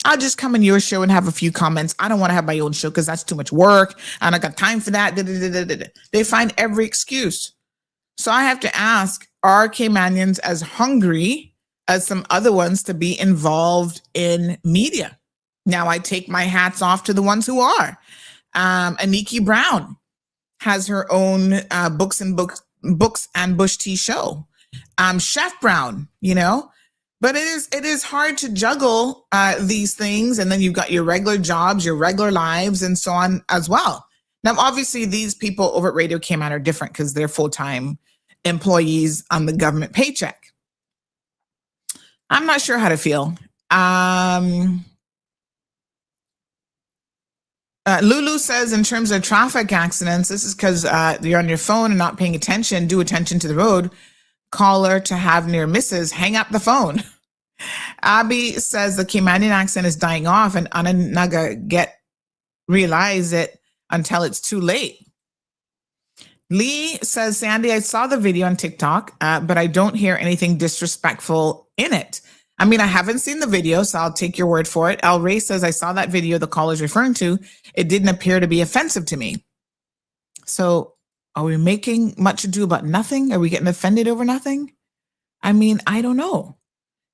I'll just come on your show and have a few comments. I don't want to have my own show because that's too much work. I don't got time for that. They find every excuse. So I have to ask, are Caymanians as hungry as some other ones to be involved in media? Now I take my hats off to the ones who are. Aniki Brown has her own Books and Bush Tea show. Chef Brown, but it is hard to juggle these things. And then you've got your regular jobs, your regular lives, and so on as well. Now, obviously, these people over at Radio Cayman are different because they're full-time employees on the government paycheck. I'm not sure how to feel. Lulu says, in terms of traffic accidents, this is because you're on your phone and not paying attention. Do attention to the road. Caller to have near misses. Hang up the phone. Abby says the Caymanian accent is dying off and Ananaga realize it until it's too late. Lee says, Sandy, I saw the video on TikTok, but I don't hear anything disrespectful in it. I mean, I haven't seen the video, so I'll take your word for it. El Ray says, I saw that video the caller's referring to. It didn't appear to be offensive to me. So are we making much ado about nothing? Are we getting offended over nothing? I mean, I don't know.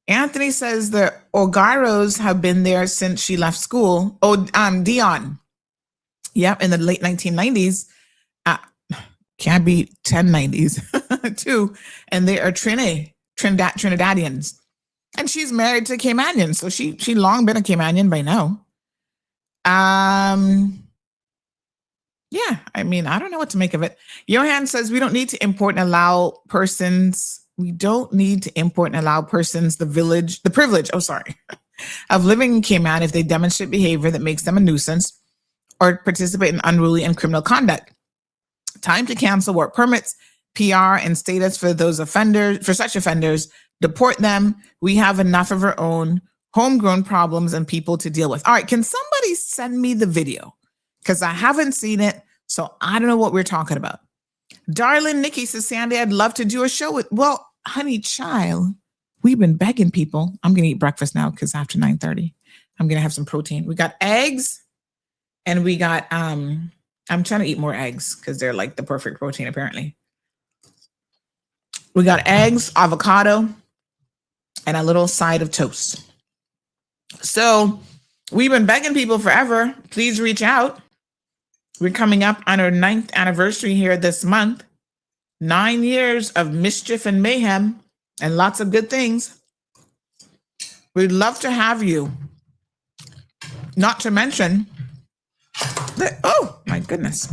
Anthony says the Ogaros have been there since she left school. Dion. Yep, in the late 1990s. Can't be 1090s too. And they are Trinidadians. And she's married to Caymanian. So she long been a Caymanian by now. Yeah, I mean, I don't know what to make of it. Johan says we don't need to import and allow persons. We don't need to import and allow persons the privilege, of living in Cayman if they demonstrate behavior that makes them a nuisance or participate in unruly and criminal conduct. Time to cancel work permits, PR, and status for those offenders, for such offenders, deport them. We have enough of our own homegrown problems and people to deal with. All right, can somebody send me the video? Because I haven't seen it, so I don't know what we're talking about. Darlin Nikki says, Sandy, I'd love to do a show with, well, honey child, we've been begging people. I'm going to eat breakfast now because after 9:30, I'm going to have some protein. We got eggs and we got, I'm trying to eat more eggs because they're like the perfect protein, apparently. We got eggs, avocado, and a little side of toast. So we've been begging people forever. Please reach out. We're coming up on our 9th anniversary here this month. 9 years of mischief and mayhem and lots of good things. We'd love to have you. Not to mention that, oh my goodness.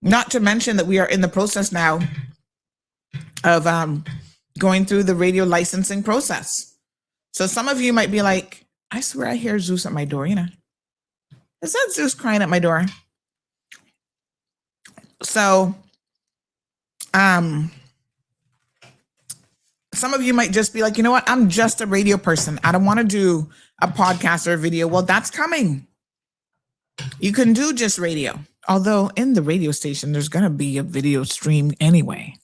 Not to mention that we are in the process now of going through the radio licensing process. So some of you might be like, I swear I hear Zeus at my door, Is that Zeus crying at my door? So some of you might just be like, you know what? I'm just a radio person. I don't want to do a podcast or a video. Well, that's coming. You can do just radio. Although in the radio station, there's going to be a video stream anyway.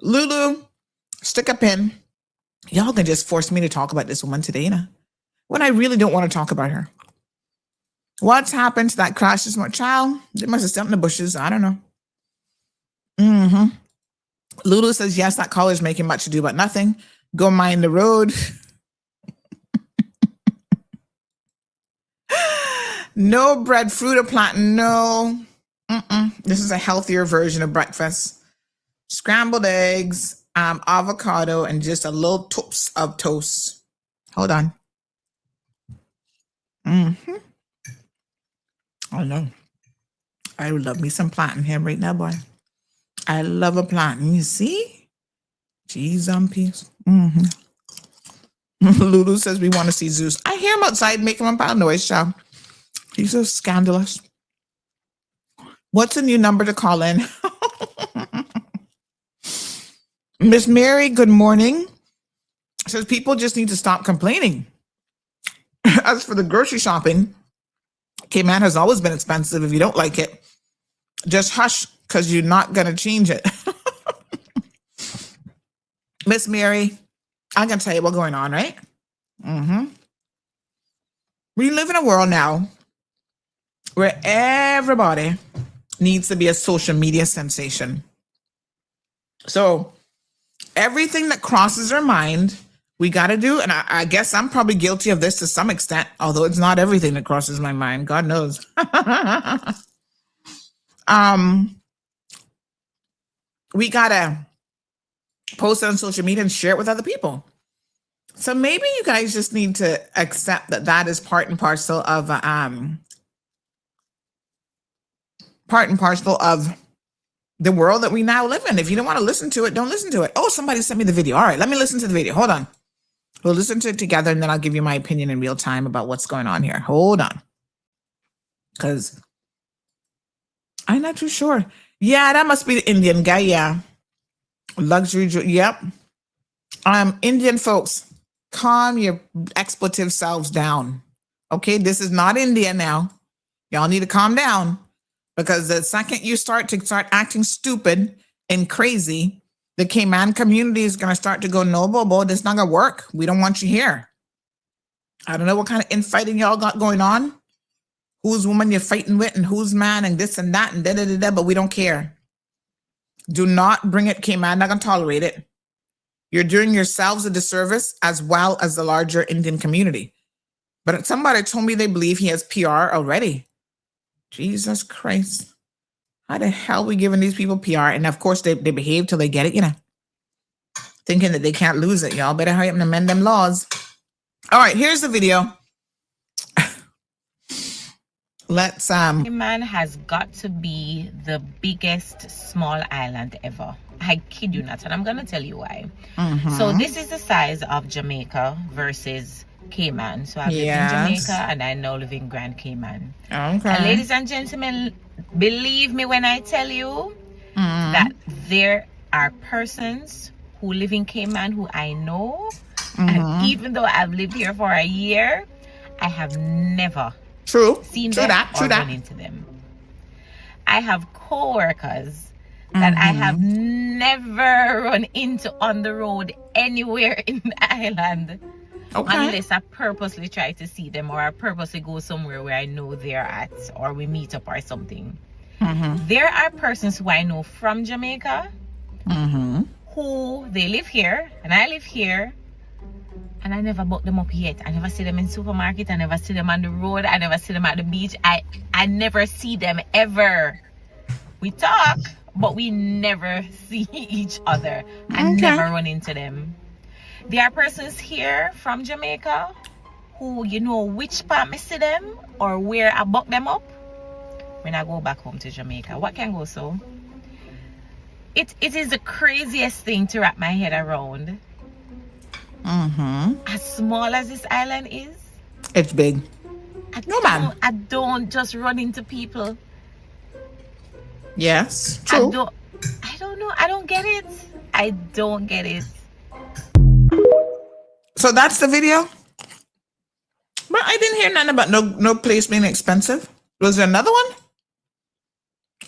Lulu, stick a pin. Y'all can just force me to talk about this woman today, when I really don't want to talk about her. What's happened to that crash this morning? Child, they must have stepped in the bushes. I don't know. Lulu says, yes, that caller's making much ado about nothing. Go mind the road. No bread, fruit, or plantain. No. This is a healthier version of breakfast. Scrambled eggs, avocado, and just a little tops of toast. Hold on. I know. I would love me some plantain here right now, boy. I love a plantain. You see? Cheese on peas. Lulu says we want to see Zeus. I hear him outside making a pound noise, child. He's so scandalous. What's a new number to call in? Miss Mary, good morning. Says people just need to stop complaining. As for the grocery shopping, Cayman has always been expensive. If you don't like it, just hush because you're not going to change it. Miss Mary, I can tell you what's going on, right? We live in a world now where everybody needs to be a social media sensation. So everything that crosses our mind, we got to do. And I guess I'm probably guilty of this to some extent, although it's not everything that crosses my mind. God knows. We got to post it on social media and share it with other people. So maybe you guys just need to accept that that is part and parcel of the world that we now live in. If you don't want to listen to it, don't listen to it. Oh, somebody sent me the video. All right, let me listen to the video. Hold on. We'll listen to it together, and then I'll give you my opinion in real time about what's going on here. Hold on. Because I'm not too sure. Yeah, that must be the Indian guy. Yeah. Luxury. Yep. Indian folks, calm your expletive selves down. Okay, this is not India now. Y'all need to calm down, because the second you start acting stupid and crazy, the Cayman community is going to start to go, no, Bobo, this is not going to work. We don't want you here. I don't know what kind of infighting y'all got going on, whose woman you're fighting with and whose man and this and that and da-da-da-da, but we don't care. Do not bring it, Cayman, not going to tolerate it. You're doing yourselves a disservice as well as the larger Indian community. But somebody told me they believe he has PR already. Jesus Christ. How the hell are we giving these people PR? And of course, they behave till they get it, thinking that they can't lose it. Y'all better hurry up and amend them laws. All right, here's the video. Let's Cayman has got to be the biggest small island ever. I kid you not, and I'm gonna tell you why. So this is the size of Jamaica versus Cayman. So I live in Jamaica and I now live in Grand Cayman. Okay. And ladies and gentlemen, believe me when I tell you that there are persons who live in Cayman who I know, and even though I've lived here for a year, I have never seen them or run into them. I have co-workers that I have never run into on the road anywhere in the island. Unless I purposely try to see them, or I purposely go somewhere where I know they're at, or we meet up or something. There are persons who I know from Jamaica who they live here and I live here, and I never bought them up yet. I never see them in supermarket. I never see them on the road. I never see them at the beach. I never see them ever. We talk, but we never see each other. I never run into them. There are persons here from Jamaica who, which part I see them or where I buck them up when I go back home to Jamaica. What can go so? It is the craziest thing to wrap my head around. As small as this island is, it's big. I don't just run into people. Yes, true. I don't know. I don't get it. I don't get it. So that's the video. But I didn't hear nothing about no place being expensive. Was there another one?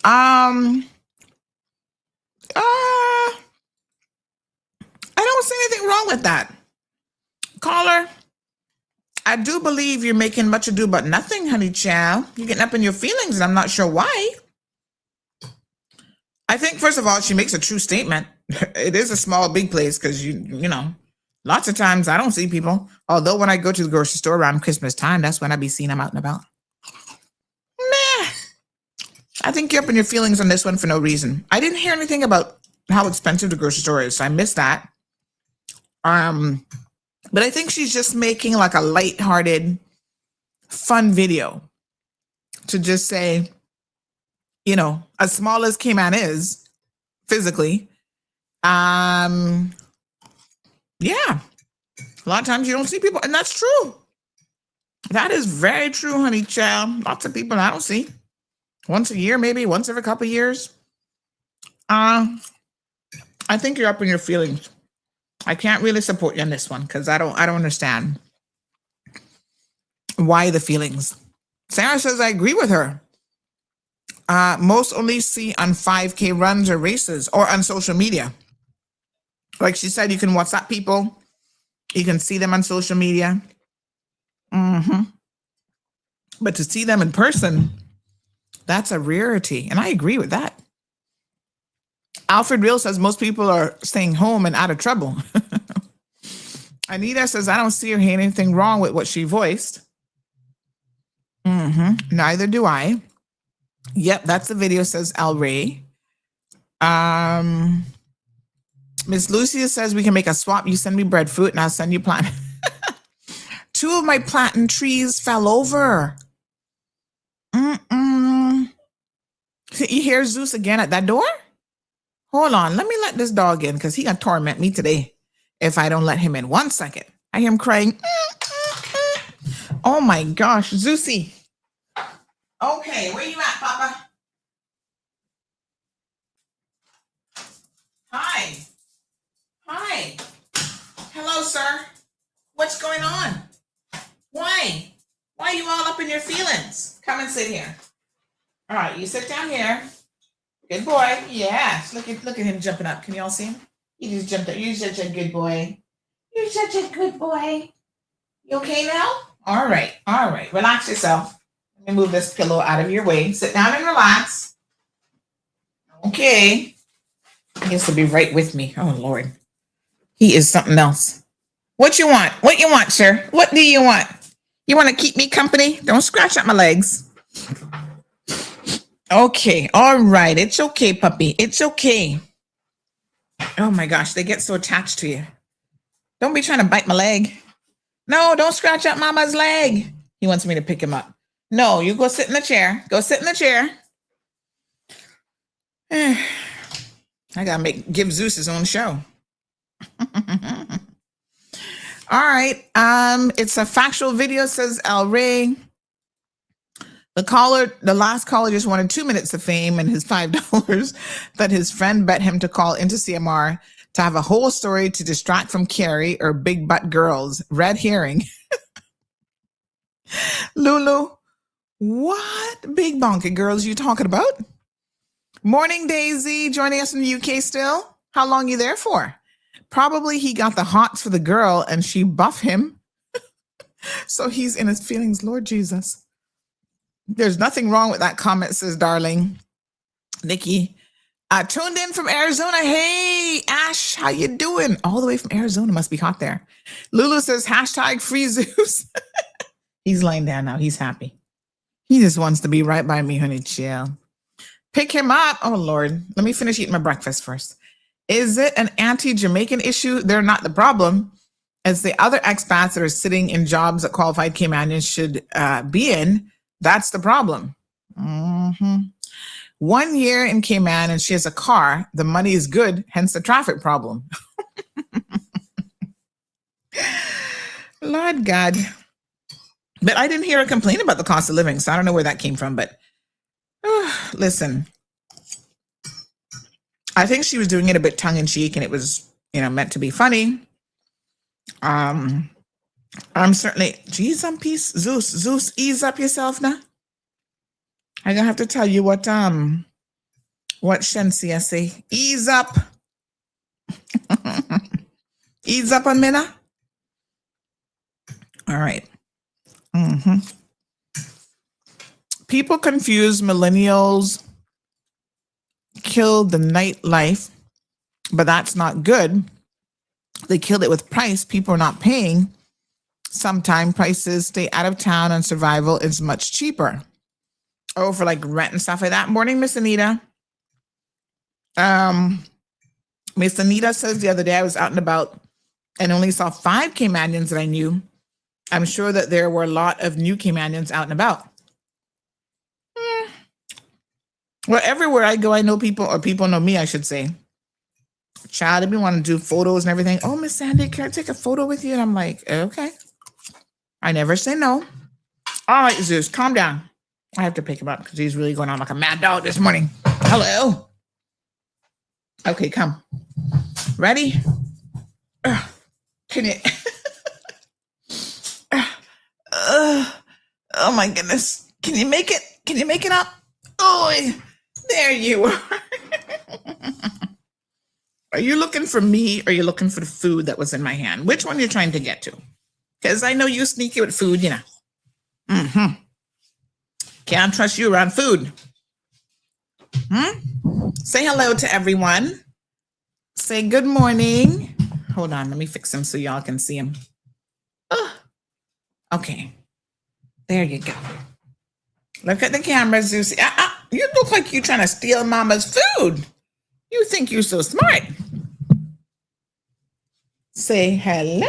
I don't see anything wrong with that. Caller, I do believe you're making much ado about nothing, honey child. You're getting up in your feelings, and I'm not sure why. I think, first of all, she makes a true statement. It is a small, big place because, lots of times I don't see people. Although when I go to the grocery store around Christmas time, that's when I be seeing them out and about. Nah. I think you're up in your feelings on this one for no reason. I didn't hear anything about how expensive the grocery store is, so I missed that. But I think she's just making like a lighthearted, fun video to just say, as small as Cayman is physically, yeah, a lot of times you don't see people, and that's true. That is very true, honey child. Lots of people I don't see. Once a year, maybe once every couple of years. I think you're up in your feelings. I can't really support you on this one because I don't understand why the feelings. Sarah says I agree with her. Most only see on 5K runs or races or on social media. Like she said, you can WhatsApp people. You can see them on social media. But to see them in person, that's a rarity. And I agree with that. Alfred Real says most people are staying home and out of trouble. Anita says, I don't see or hear anything wrong with what she voiced. Neither do I. Yep, that's the video, says Al Ray. Miss Lucia says we can make a swap. You send me breadfruit and I'll send you plant. 2 of my plantain trees fell over. You hear Zeus again at that door? Hold on, let me let this dog in because he gonna torment me today if I don't let him in. 1 second. I hear him crying. Oh my gosh, Zeusy. Okay, where you at, Papa? Hi. Hi. Hello, sir. What's going on? Why? Why are you all up in your feelings? Come and sit here. All right, you sit down here. Good boy. Yes. Look at him jumping up. Can you all see him? He just jumped up. You're such a good boy. You're such a good boy. You okay now? All right. All right. Relax yourself. Let me move this pillow out of your way. Sit down and relax. Okay. He has to be right with me. Oh, Lord. He is something else. What you want? What you want, sir? What do you want? You want to keep me company? Don't scratch at my legs. Okay. All right. It's okay, puppy. It's okay. Oh, my gosh. They get so attached to you. Don't be trying to bite my leg. No, don't scratch at mama's leg. He wants me to pick him up. No, you go sit in the chair. Go sit in the chair. I gotta give Zeus his own show. All right. It's a factual video, says Al Ray. The last caller just wanted 2 minutes of fame and his $5 that his friend bet him to call into CMR to have a whole story to distract from Carrie or big butt girls. Red herring. Lulu, what big bonky girls you talking about? Morning, Daisy, joining us in the UK still. How long you there for? Probably he got the hots for the girl and she buffed him. So he's in his feelings, Lord Jesus. There's nothing wrong with that comment, says darling. Nikki, tuned in from Arizona. Hey, Ash, how you doing? All the way from Arizona. Must be hot there. Lulu says, hashtag free Zeus. He's lying down now. He's happy. He just wants to be right by me, honey. Chill. Pick him up. Oh, Lord. Let me finish eating my breakfast first. Is it an anti-Jamaican issue? They're not the problem. As the other expats that are sitting in jobs that qualified Caymanians should be in, that's the problem. 1 year in Cayman and she has a car. The money is good, hence the traffic problem. Lord God. But I didn't hear her complain about the cost of living, so I don't know where that came from. But listen, I think she was doing it a bit tongue-in-cheek and it was, meant to be funny. I'm certainly, geez, I'm peace. Zeus, ease up yourself now. I'm gonna have to tell you what Shensia say. Ease up. Ease up a minute. All right. People confuse millennials killed the nightlife, but that's not good. They killed it with price. People are not paying. Sometimes prices stay out of town and survival is much cheaper. Oh, for like rent and stuff like that. Morning, Miss Anita. Miss Anita says the other day I was out and about and only saw 5 Caymanians that I knew. I'm sure that there were a lot of new Caymanians out and about. Well, everywhere I go, I know people, or people know me, I should say. Child, if you want to do photos and everything. Oh, Miss Sandy, can I take a photo with you? And I'm like, okay. I never say no. All right, Zeus, calm down. I have to pick him up because he's really going on like a mad dog this morning. Hello. Okay, come. Ready? Can you? Oh my goodness. Can you make it? Can you make it up? Oh, there you are. Are you looking for me or are you looking for the food that was in my hand? Which one you're trying to get to? Because I know you sneaky with food, you know. Mm-hmm. Can't trust you around food. Say hello to everyone. Say good morning. Hold on, let me fix him so y'all can see him. Oh, okay. There you go. Look at the camera, Zeus. You look like you're trying to steal Mama's food. You think you're so smart. Say hello.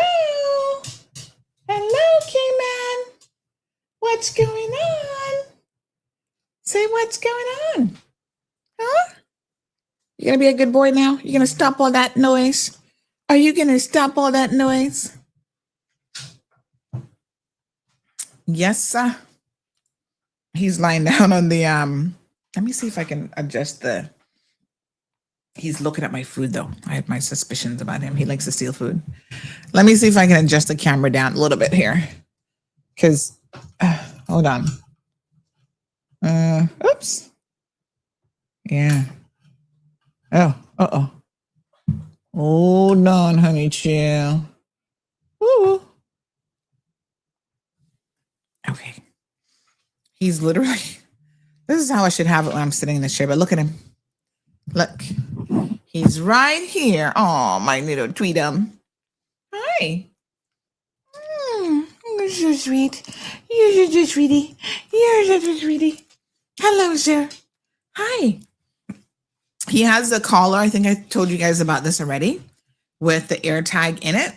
Hello, K-Man. What's going on? Say what's going on. Huh? You gonna be a good boy now? You gonna stop all that noise? Are you gonna stop all that noise? Yes, sir. He's lying down on the let me see if I can adjust the. He's looking at my food though. I have my suspicions about him. He likes to steal food. Let me see if I can adjust the camera down a little bit here. Cause hold on. Oops. Yeah. Oh. Hold on, honey, chill. Ooh. Okay. He's literally, this is how I should have it when I'm sitting in the chair, but look at him. Look. He's right here. Oh, my little tweedum. Hi. You're so sweet. You're such a sweetie. You're such a sweetie. Hello, sir. Hi. He has a collar. I think I told you guys about this already with the air tag in it.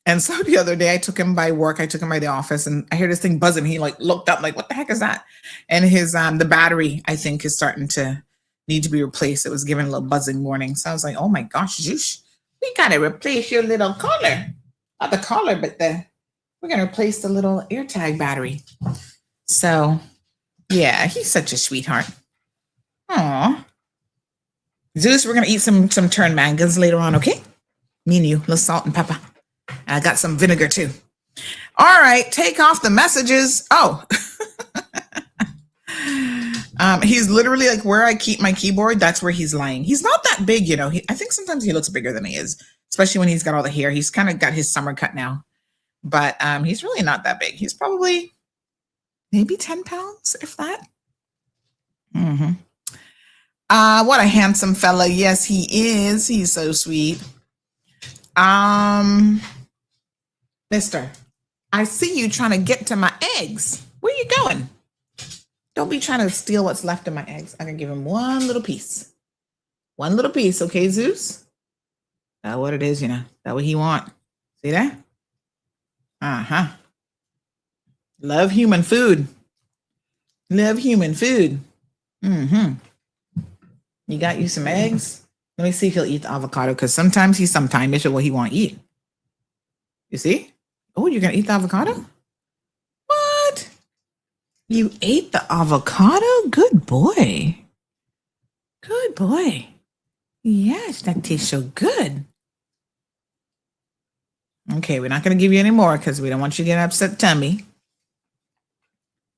And so the other day I took him by work. I took him by the office and I heard this thing buzzing. He like looked up like, what the heck is that? And his, the battery I think is starting to need to be replaced. It was giving a little buzzing warning. So I was like, oh my gosh, Zeus, we got to replace your little collar. Not the collar, but we're going to replace the little air tag battery. So yeah, he's such a sweetheart. Aw. Zeus, we're going to eat some turned mangoes later on, okay? Me and you, a little salt and pepper. And I got some vinegar too. All right, take off the messages. Oh. He's literally like where I keep my keyboard, that's where he's lying. He's not that big, you know. I think sometimes he looks bigger than he is, especially when he's got all the hair. He's kind of got his summer cut now. But he's really not that big. He's probably maybe 10 pounds, if that. Mm-hmm. What a handsome fella. Yes, he is. He's so sweet. Mister, I see you trying to get to my eggs. Where you going? Don't be trying to steal what's left of my eggs. I can give him one little piece. One little piece, okay, Zeus? That's what it is, you know. That's what he want. See that? Uh-huh. Love human food. Love human food. Mm-hmm. You got you some eggs? Let me see if he'll eat the avocado, because sometimes it's what he want to eat. You see? Oh, you're going to eat the avocado? What? You ate the avocado? Good boy. Good boy. Yes, that tastes so good. Okay, we're not going to give you any more because we don't want you to get an upset tummy.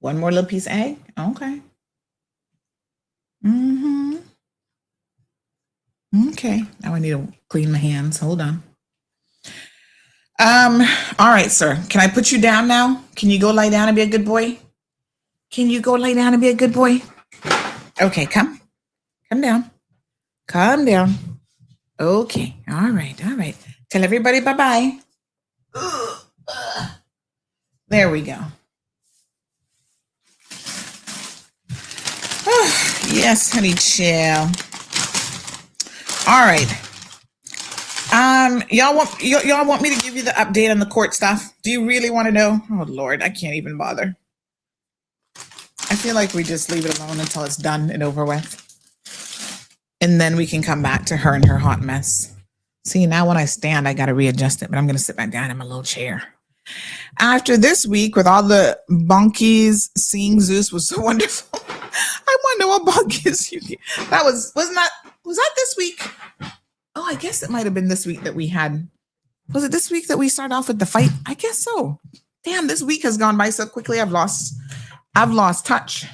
One more little piece of egg? Okay. Mm-hmm. Okay, now I need to clean my hands. Hold on. All right, sir. Can I put you down now? Can you go lie down and be a good boy? Can you go lie down and be a good boy? Okay, come. Come down. Calm down. Okay. All right. Tell everybody bye-bye. There we go. Yes, honey, chill. All right. Y'all want me to give you the update on the court stuff? Do you really want to know? Oh Lord, I can't even bother. I feel like we just leave it alone until it's done and over with. And then we can come back to her and her hot mess. See, now when I stand, I got to readjust it, but I'm going to sit back down in my little chair. After this week, with all the bonkies, seeing Zeus was so wonderful. I wonder what bonkies you get. Was that this week? Oh, I guess it might have been this week that we had. Was it this week that we started off with the fight? I guess so. Damn, this week has gone by so quickly. I've lost touch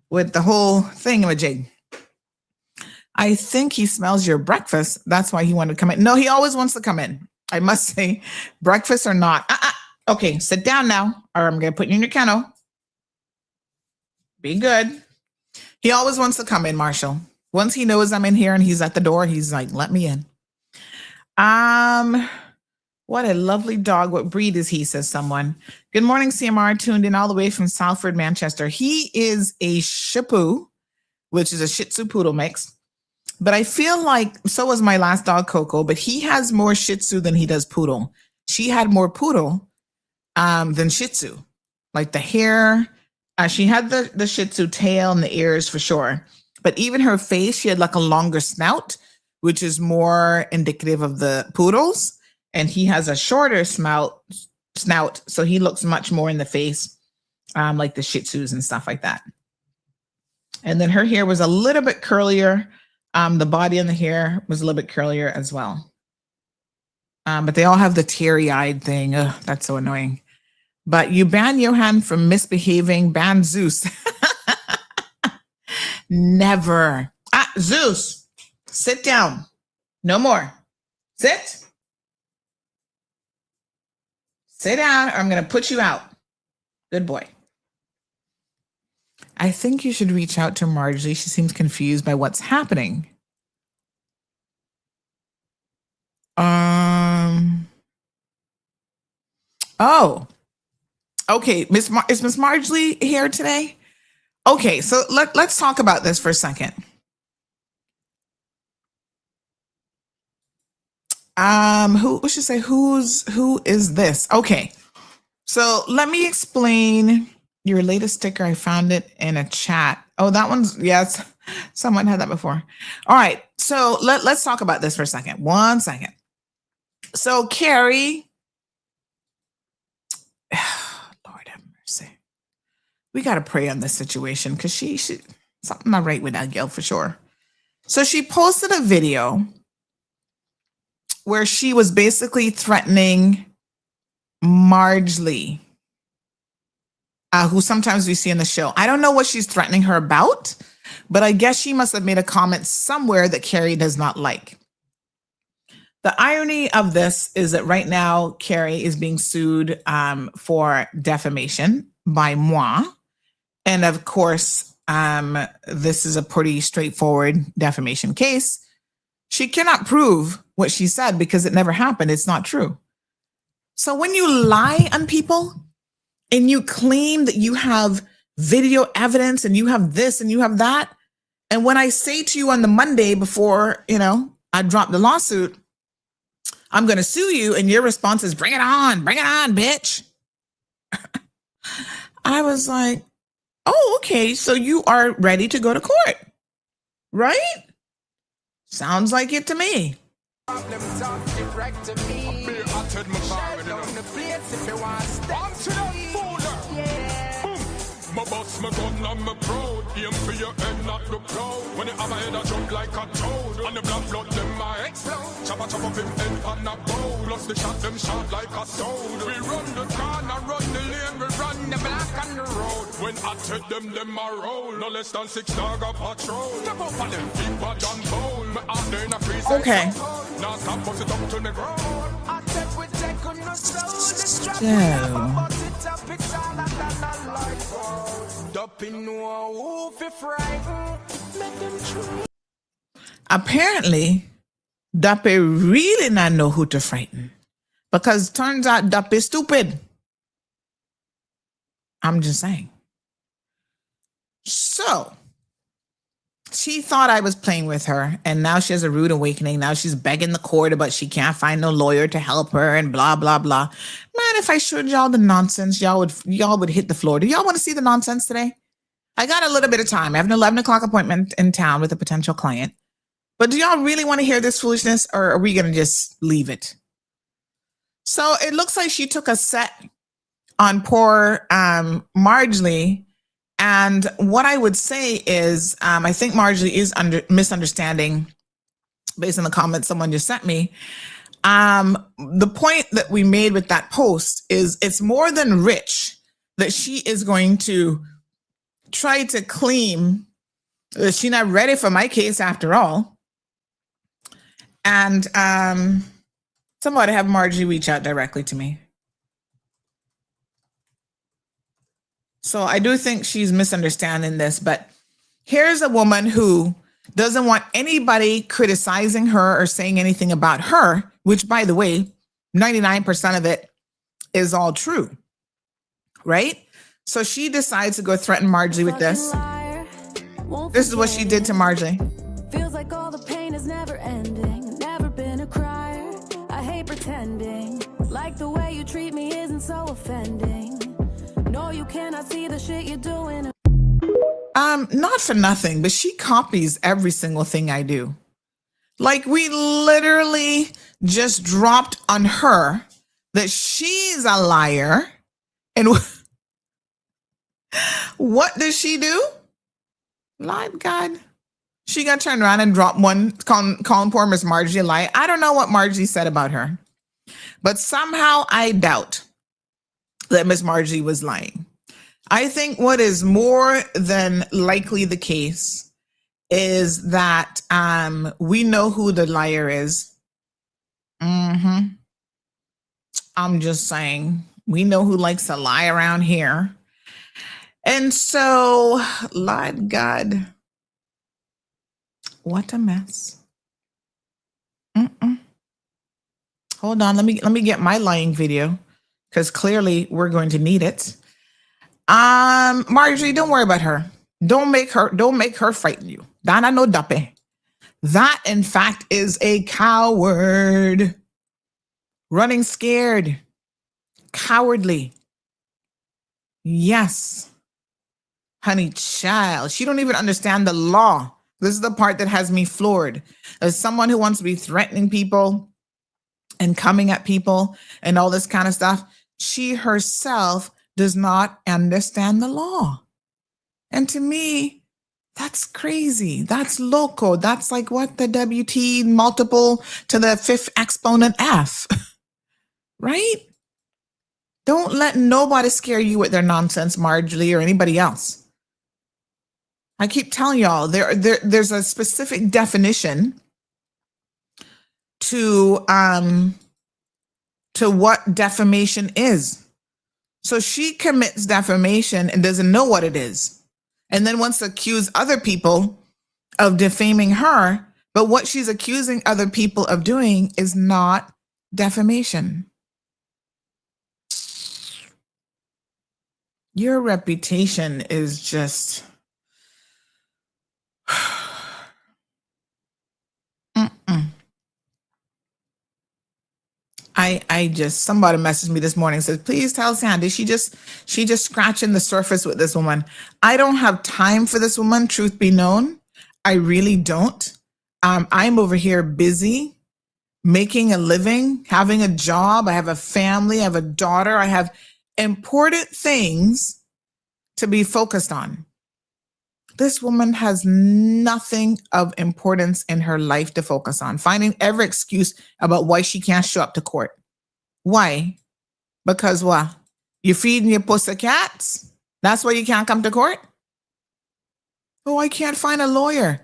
with the whole thingamajig. I think he smells your breakfast. That's why he wanted to come in. No, he always wants to come in. I must say, breakfast or not. Okay, sit down now, or I'm going to put you in your kennel. Be good. He always wants to come in, Marshall. Once he knows I'm in here and he's at the door, he's like, let me in. What a lovely dog. What breed is he, says someone. Good morning, CMR, tuned in all the way from Salford, Manchester. He is a Shih Tzu, which is a Shih Tzu Poodle mix. But I feel like, so was my last dog, Coco, but he has more Shih Tzu than he does Poodle. She had more Poodle than Shih Tzu. Like the hair, she had the Shih Tzu tail and the ears for sure. But even her face, she had like a longer snout, which is more indicative of the Poodles. And he has a shorter snout, so he looks much more in the face, like the Shih Tzus and stuff like that. And then her hair was a little bit curlier. The body and the hair was a little bit curlier as well. But they all have the teary-eyed thing. Ugh, that's so annoying. But you ban Johan from misbehaving, ban Zeus. Never. Zeus, sit down. No more. Sit. Sit down, or I'm going to put you out. Good boy. I think you should reach out to Marjorie. She seems confused by what's happening. Oh. Okay, is Miss Marjorie here today? Okay, so let's talk about this for a second. Who should say who is this? Okay. So let me explain your latest sticker. I found it in a chat. Oh, that one's, yes. Someone had that before. All right. So let's talk about this for a second. 1 second. So Carrie, Lord have mercy. We got to pray on this situation because she something not right with that girl for sure. So she posted a video where she was basically threatening Marjorie, who sometimes we see in the show. I don't know what she's threatening her about, but I guess she must have made a comment somewhere that Carrie does not like. The irony of this is that right now, Carrie is being sued for defamation by moi. And of course, this is a pretty straightforward defamation case. She cannot prove what she said because it never happened. It's not true. So when you lie on people and you claim that you have video evidence and you have this and you have that, and when I say to you on the Monday before, I drop the lawsuit, I'm going to sue you, and your response is, bring it on, bitch. I was like, oh, okay, so you are ready to go to court, right? Sounds like it to me. My boss, my gun, and my proud. Aim for your head, not the crowd. When you have a head, I jump like a toad. And the black blood, them might explode. Chopper, chop up him head on a bowl. Lost the shot, them shot like a sword. We run the corner, run the lane, we run the black on the road. When I take them a roll. No less than 6 dog a patrol. Step up on them, deeper than bowl. Me up there in a freeze. Okay. Now stop, bust it up to the ground. I take with take on the soul. Apparently, Duppy really not know who to frighten, because turns out Duppy is stupid. I'm just saying. So she thought I was playing with her, and now she has a rude awakening. Now she's begging the court, but she can't find no lawyer to help her, and blah blah blah. Man, if I showed y'all the nonsense, y'all would hit the floor. Do y'all want to see the nonsense today? I got a little bit of time. I have an 11 o'clock appointment in town with a potential client. But do y'all really want to hear this foolishness, or are we going to just leave it? So it looks like she took a set on poor Marjorie. And what I would say is, I think Marjorie is misunderstanding, based on the comments someone just sent me. The point that we made with that post is it's more than rich that she is going to try to claim She's not ready for my case after all. And somebody have Margie reach out directly to me. So I do think she's misunderstanding this, but here's a woman who doesn't want anybody criticizing her or saying anything about her, which, by the way, 99% of it is all true, right? So she decides to go threaten Margie with this. This is what she did to Margie. Feels like all the pain is never ending. Never been a crier. I hate pretending. Like the way you treat me isn't so offending. No, you cannot see the shit you're doing. Not for nothing, but she copies every single thing I do. Like, we literally just dropped on her that she's a liar. And what does she do? Lord God. She got turned around and dropped one, calling poor Miss Margie a liar. I don't know what Margie said about her, but somehow I doubt that Miss Margie was lying. I think what is more than likely the case is that we know who the liar is. I'm just saying, we know who likes to lie around here. And so, Lord God, what a mess. Hold on, let me get my lying video, because clearly we're going to need it. Marjorie, don't worry about her. Don't make her frighten you. Dana no dape. That, in fact, is a coward. Running scared. Cowardly. Yes. Honey child. She don't even understand the law. This is the part that has me floored. As someone who wants to be threatening people and coming at people and all this kind of stuff, she herself does not understand the law. And to me, that's crazy. That's loco. That's like what the WT multiple to the fifth exponent F, right? Don't let nobody scare you with their nonsense, Marjorie, or anybody else. I keep telling y'all, there's a specific definition to what defamation is. So she commits defamation and doesn't know what it is, and then wants to accuse other people of defaming her. But what she's accusing other people of doing is not defamation. Your reputation is just... I just, somebody messaged me this morning and said, please tell Sandy, she just scratching the surface with this woman. I don't have time for this woman, truth be known. I really don't. I'm over here busy making a living, having a job. I have a family, I have a daughter. I have important things to be focused on. This woman has nothing of importance in her life to focus on, finding every excuse about why she can't show up to court. Why? Because what? You're feeding your pussycats? That's why you can't come to court? Oh, I can't find a lawyer.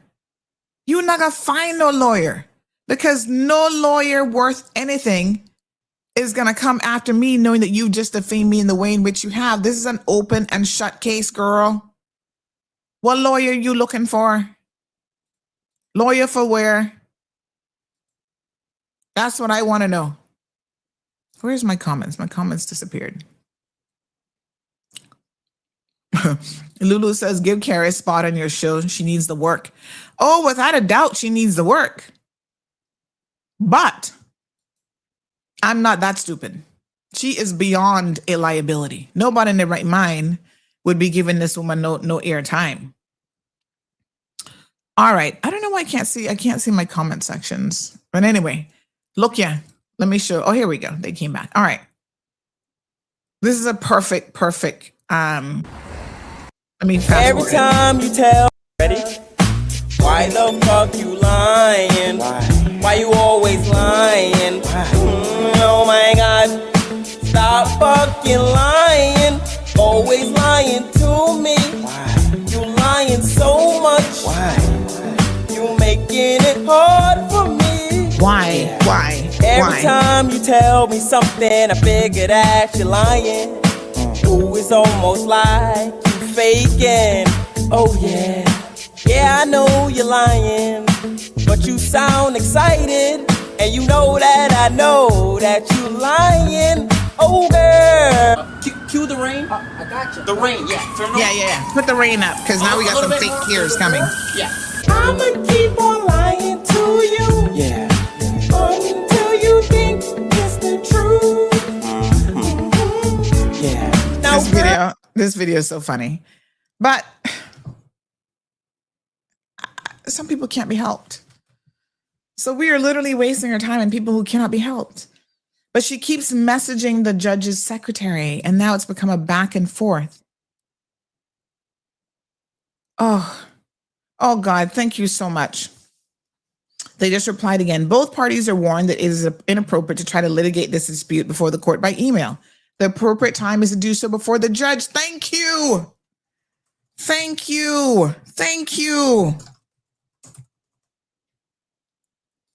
You're not going to find no lawyer, because no lawyer worth anything is going to come after me knowing that you just defamed me in the way in which you have. This is an open and shut case, girl. What lawyer are you looking for? Lawyer for where? That's what I want to know. Where's my comments? My comments disappeared. Lulu says, give Carrie a spot on your show. She needs the work. Oh, without a doubt, she needs the work. But I'm not that stupid. She is beyond a liability. Nobody in their right mind would be giving this woman no airtime. All right. I don't know why I can't see my comment sections. But anyway, look, yeah. Let me show. Oh, here we go. They came back. All right. This is a perfect. Let me fast Every forward. time you tell, ready? Why the fuck you lying? Why you always lying? Oh my God. Stop fucking lying. Always lying to me. You lying so much. Why? Every time you tell me something, I figure that you're lying. Ooh, it's almost like you faking. Oh yeah, yeah, I know you're lying, but you sound excited, and you know that I know that you're lying. Oh girl, cue the rain. I got you. The rain, yeah. Yeah. Put the rain up, because now we got some fake tears coming. Yeah. I'ma keep on lying to you. Yeah. Until you think it's the truth. Yeah. Now, This video is so funny. But some people can't be helped. So we are literally wasting our time on people who cannot be helped. But she keeps messaging the judge's secretary, and now it's become a back and forth. Oh God, thank you so much. They just replied again. Both parties are warned that it is inappropriate to try to litigate this dispute before the court by email. The appropriate time is to do so before the judge. Thank you. Thank you. Thank you.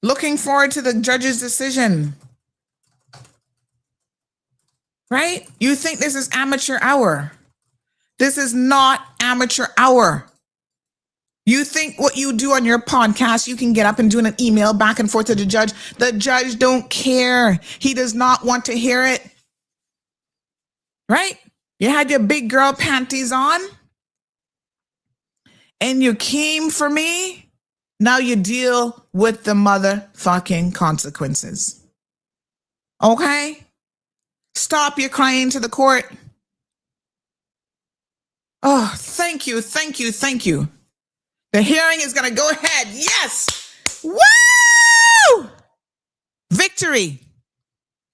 Looking forward to the judge's decision. Right? You think this is amateur hour. This is not amateur hour. You think what you do on your podcast, you can get up and do an email back and forth to the judge. The judge don't care. He does not want to hear it. Right? You had your big girl panties on and you came for me. Now you deal with the motherfucking consequences. Okay? Stop your crying to the court. Oh, thank you, thank you, thank you. The hearing is going to go ahead. Yes. Woo! Victory.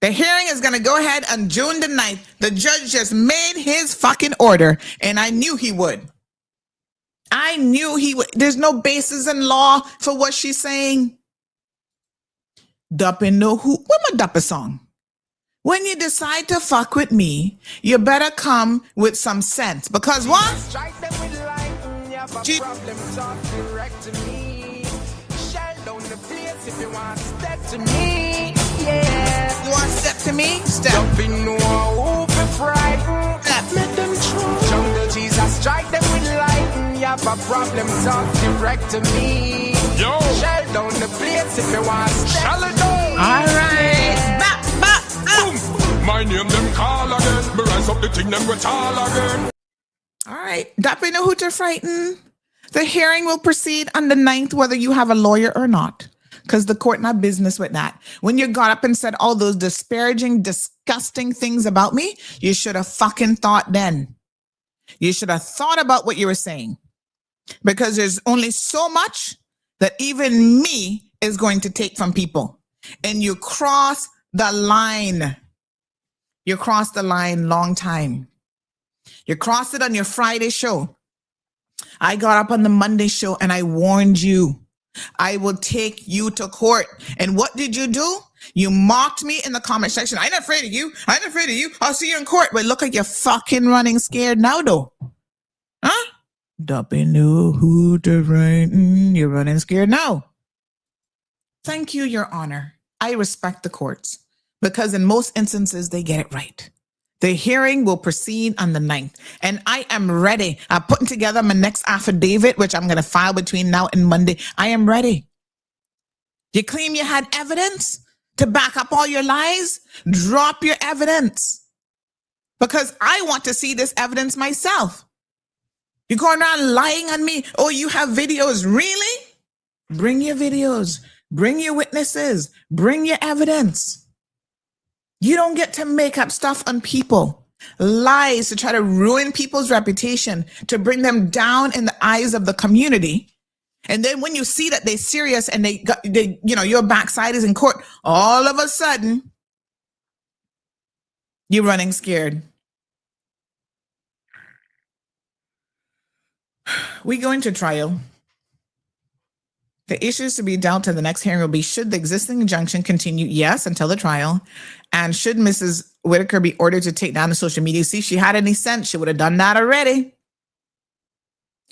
The hearing is going to go ahead on June the 9th. The judge just made his fucking order, and I knew he would. I knew he would. There's no basis in law for what she's saying. Duppin' know who. Where's my Dupper song? When you decide to fuck with me, you better come with some sense. Because what? Strike them with lightning, you have a problem, talk direct to me. Shell down the place if you want to step to me. Yeah. You want to step to me? Step. Jumping no who be frightened. Let them true. Jungle Jesus, strike them with lightning, you have a problem, talk direct to me. Yo. Shell down the place if you want to step to me. All right. Bop, bop, boom. My name them call again. Me rise up the thing them with all again. All right. Dappy no who to frighten. The hearing will proceed on the 9th, whether you have a lawyer or not, because the court not business with that. When you got up and said all those disparaging, disgusting things about me, you should have fucking thought then. You should have thought about what you were saying, because there's only so much that even me is going to take from people. And you cross the line. You crossed the line long time. You crossed it on your Friday show. I got up on the Monday show and I warned you. I will take you to court. And what did you do? You mocked me in the comment section. I ain't afraid of you. I ain't afraid of you. I'll see you in court. But look like you're fucking running scared now, though. Huh? Duppy knew who to frighten. You're running scared now. Thank you, Your Honor. I respect the courts because in most instances, they get it right. The hearing will proceed on the 9th, and I am ready. I'm putting together my next affidavit, which I'm going to file between now and Monday. I am ready. You claim you had evidence to back up all your lies? Drop your evidence, because I want to see this evidence myself. You're going around lying on me. Oh, you have videos. Really? Bring your videos. Bring your witnesses. Bring your evidence. You don't get to make up stuff on people. Lies to try to ruin people's reputation, to bring them down in the eyes of the community. And then when you see that they're serious and they your backside is in court, all of a sudden, you're running scared. We go into trial. The issues to be dealt in the next hearing will be, should the existing injunction continue? Yes, until the trial. And should Mrs. Whitaker be ordered to take down the social media? See, if she had any sense, she would have done that already.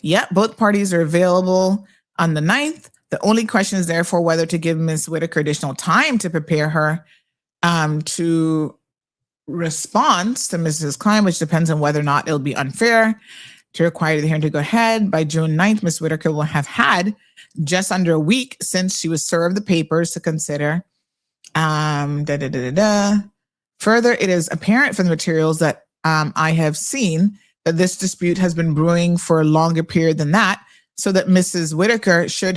Yep, both parties are available on the 9th. The only question is therefore whether to give Ms. Whitaker additional time to prepare her to response to Mrs. Klein, which depends on whether or not it'll be unfair to require the hearing to go ahead. By June 9th, Ms. Whitaker will have had just under a week since she was served the papers to consider. Further, it is apparent from the materials that I have seen that this dispute has been brewing for a longer period than that, so that Mrs. Whitaker should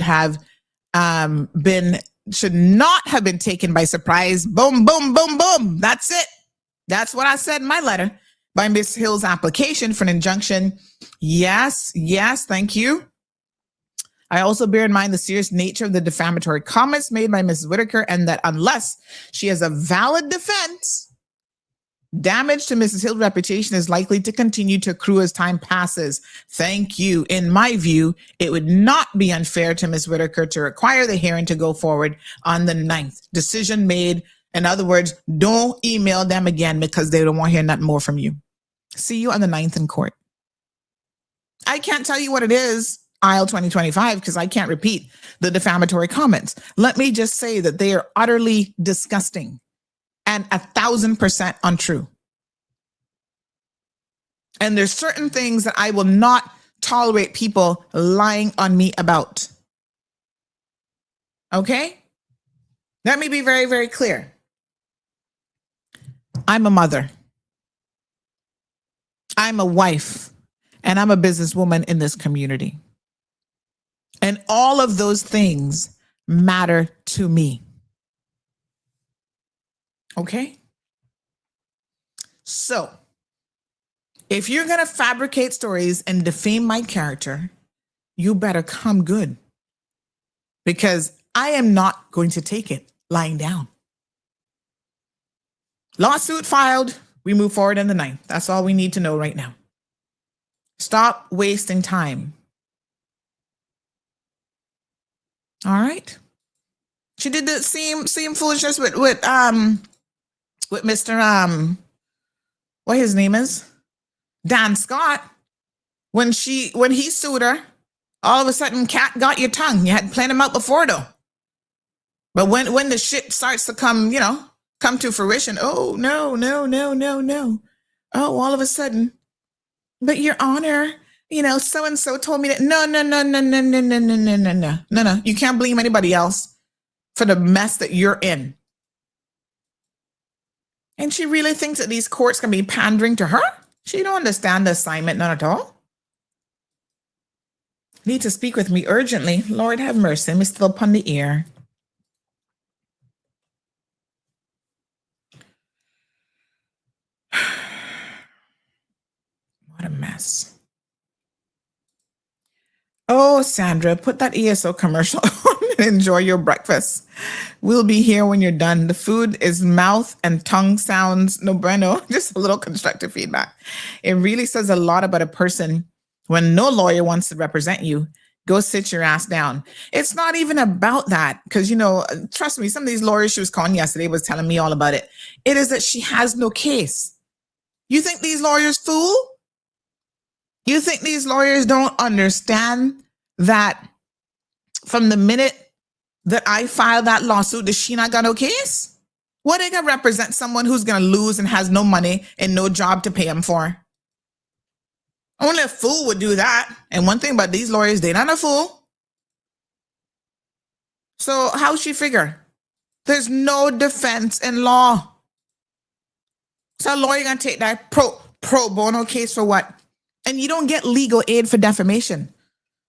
not have been taken by surprise. Boom, boom, boom, boom. That's it. That's what I said in my letter by Ms. Hill's application for an injunction. Yes, thank you. I also bear in mind the serious nature of the defamatory comments made by Mrs. Whitaker, and that unless she has a valid defense, damage to Mrs. Hill's reputation is likely to continue to accrue as time passes. Thank you. In my view, it would not be unfair to Ms. Whitaker to require the hearing to go forward on the 9th. Decision made. In other words, don't email them again because they don't want to hear nothing more from you. See you on the 9th in court. I can't tell you what it is, aisle 2025, because I can't repeat the defamatory comments. Let me just say that they are utterly disgusting and 1,000% untrue. And there's certain things that I will not tolerate people lying on me about. Okay? Let me be very, very clear. I'm a mother. I'm a wife. And I'm a businesswoman in this community. And all of those things matter to me. Okay? So, if you're going to fabricate stories and defame my character, you better come good. Because I am not going to take it lying down. Lawsuit filed. We move forward on the 9th. That's all we need to know right now. Stop wasting time. All right. She did the same foolishness with Mr. What his name is? Dan Scott. When he sued her, all of a sudden, cat got your tongue. You had planned him out before though. But when the shit starts to come to fruition, oh no. Oh, all of a sudden, but Your Honor, so and so told me that. No. You can't blame anybody else for the mess that you're in. And she really thinks that these courts can be pandering to her? She don't understand the assignment, none at all. Need to speak with me urgently. Lord have mercy, I'm still upon the ear. What a mess. Oh, Sandra, put that ESO commercial on and enjoy your breakfast. We'll be here when you're done. The food is mouth and tongue sounds no bueno. Just a little constructive feedback. It really says a lot about a person when no lawyer wants to represent you. Go sit your ass down. It's not even about that because, trust me, some of these lawyers she was calling yesterday was telling me all about it. It is that she has no case. You think these lawyers fool? You think these lawyers don't understand that from the minute that I filed that lawsuit, that she not got no case? What they gonna represent someone who's gonna lose and has no money and no job to pay him for? Only a fool would do that. And one thing about these lawyers, they're not a fool. So how's she figure? There's no defense in law. So a lawyer gonna take that pro bono case for what? And you don't get legal aid for defamation.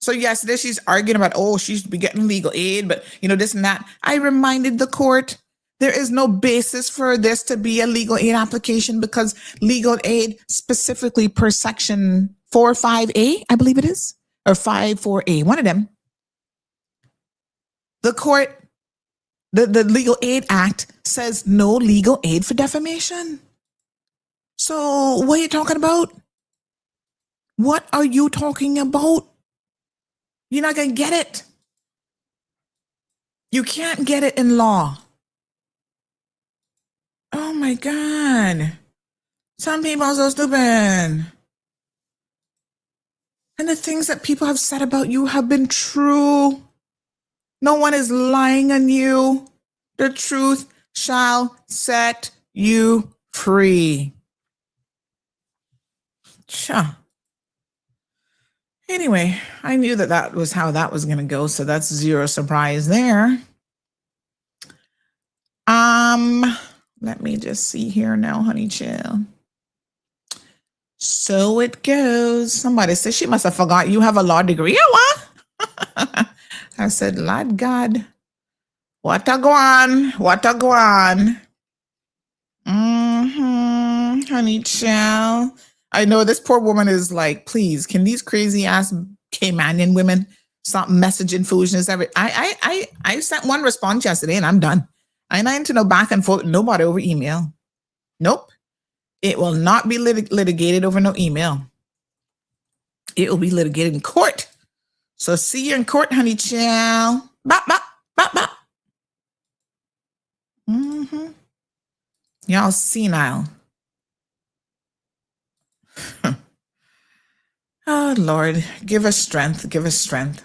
So yesterday she's arguing about, she should be getting legal aid, but this and that. I reminded the court there is no basis for this to be a legal aid application because legal aid specifically per section 45A, I believe it is, or 54A, one of them. The court, the Legal Aid Act says no legal aid for defamation. So what are you talking about? What are you talking about? You're not going to get it. You can't get it in law. Oh my God. Some people are so stupid. And the things that people have said about you have been true. No one is lying on you. The truth shall set you free. Cha. Anyway, I knew that was how that was going to go, so that's zero surprise there. Let me just see here now, honey chill. So it goes. Somebody said she must have forgot you have a law degree. Yeah, what? I said, Lord God, what a go on? What a go on? Honey child. I know this poor woman is like, please, can these crazy ass Caymanian women stop messaging foolishness? I sent one response yesterday and I'm done. I ain't to no back and forth, nobody over email. Nope. It will not be litigated over no email. It will be litigated in court. So see you in court, honey child. Bop, bop, bop, bop. Y'all senile. Oh, Lord, give us strength. Give us strength.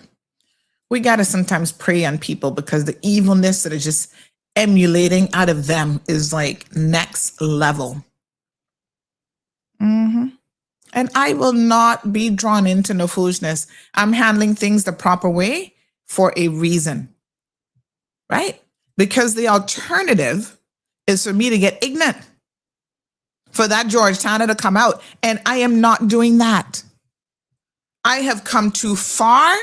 We got to sometimes pray on people because the evilness that is just emulating out of them is like next level. And I will not be drawn into no foolishness. I'm handling things the proper way for a reason, right? Because the alternative is for me to get ignorant, for that Georgetown to come out. And I am not doing that. I have come too far.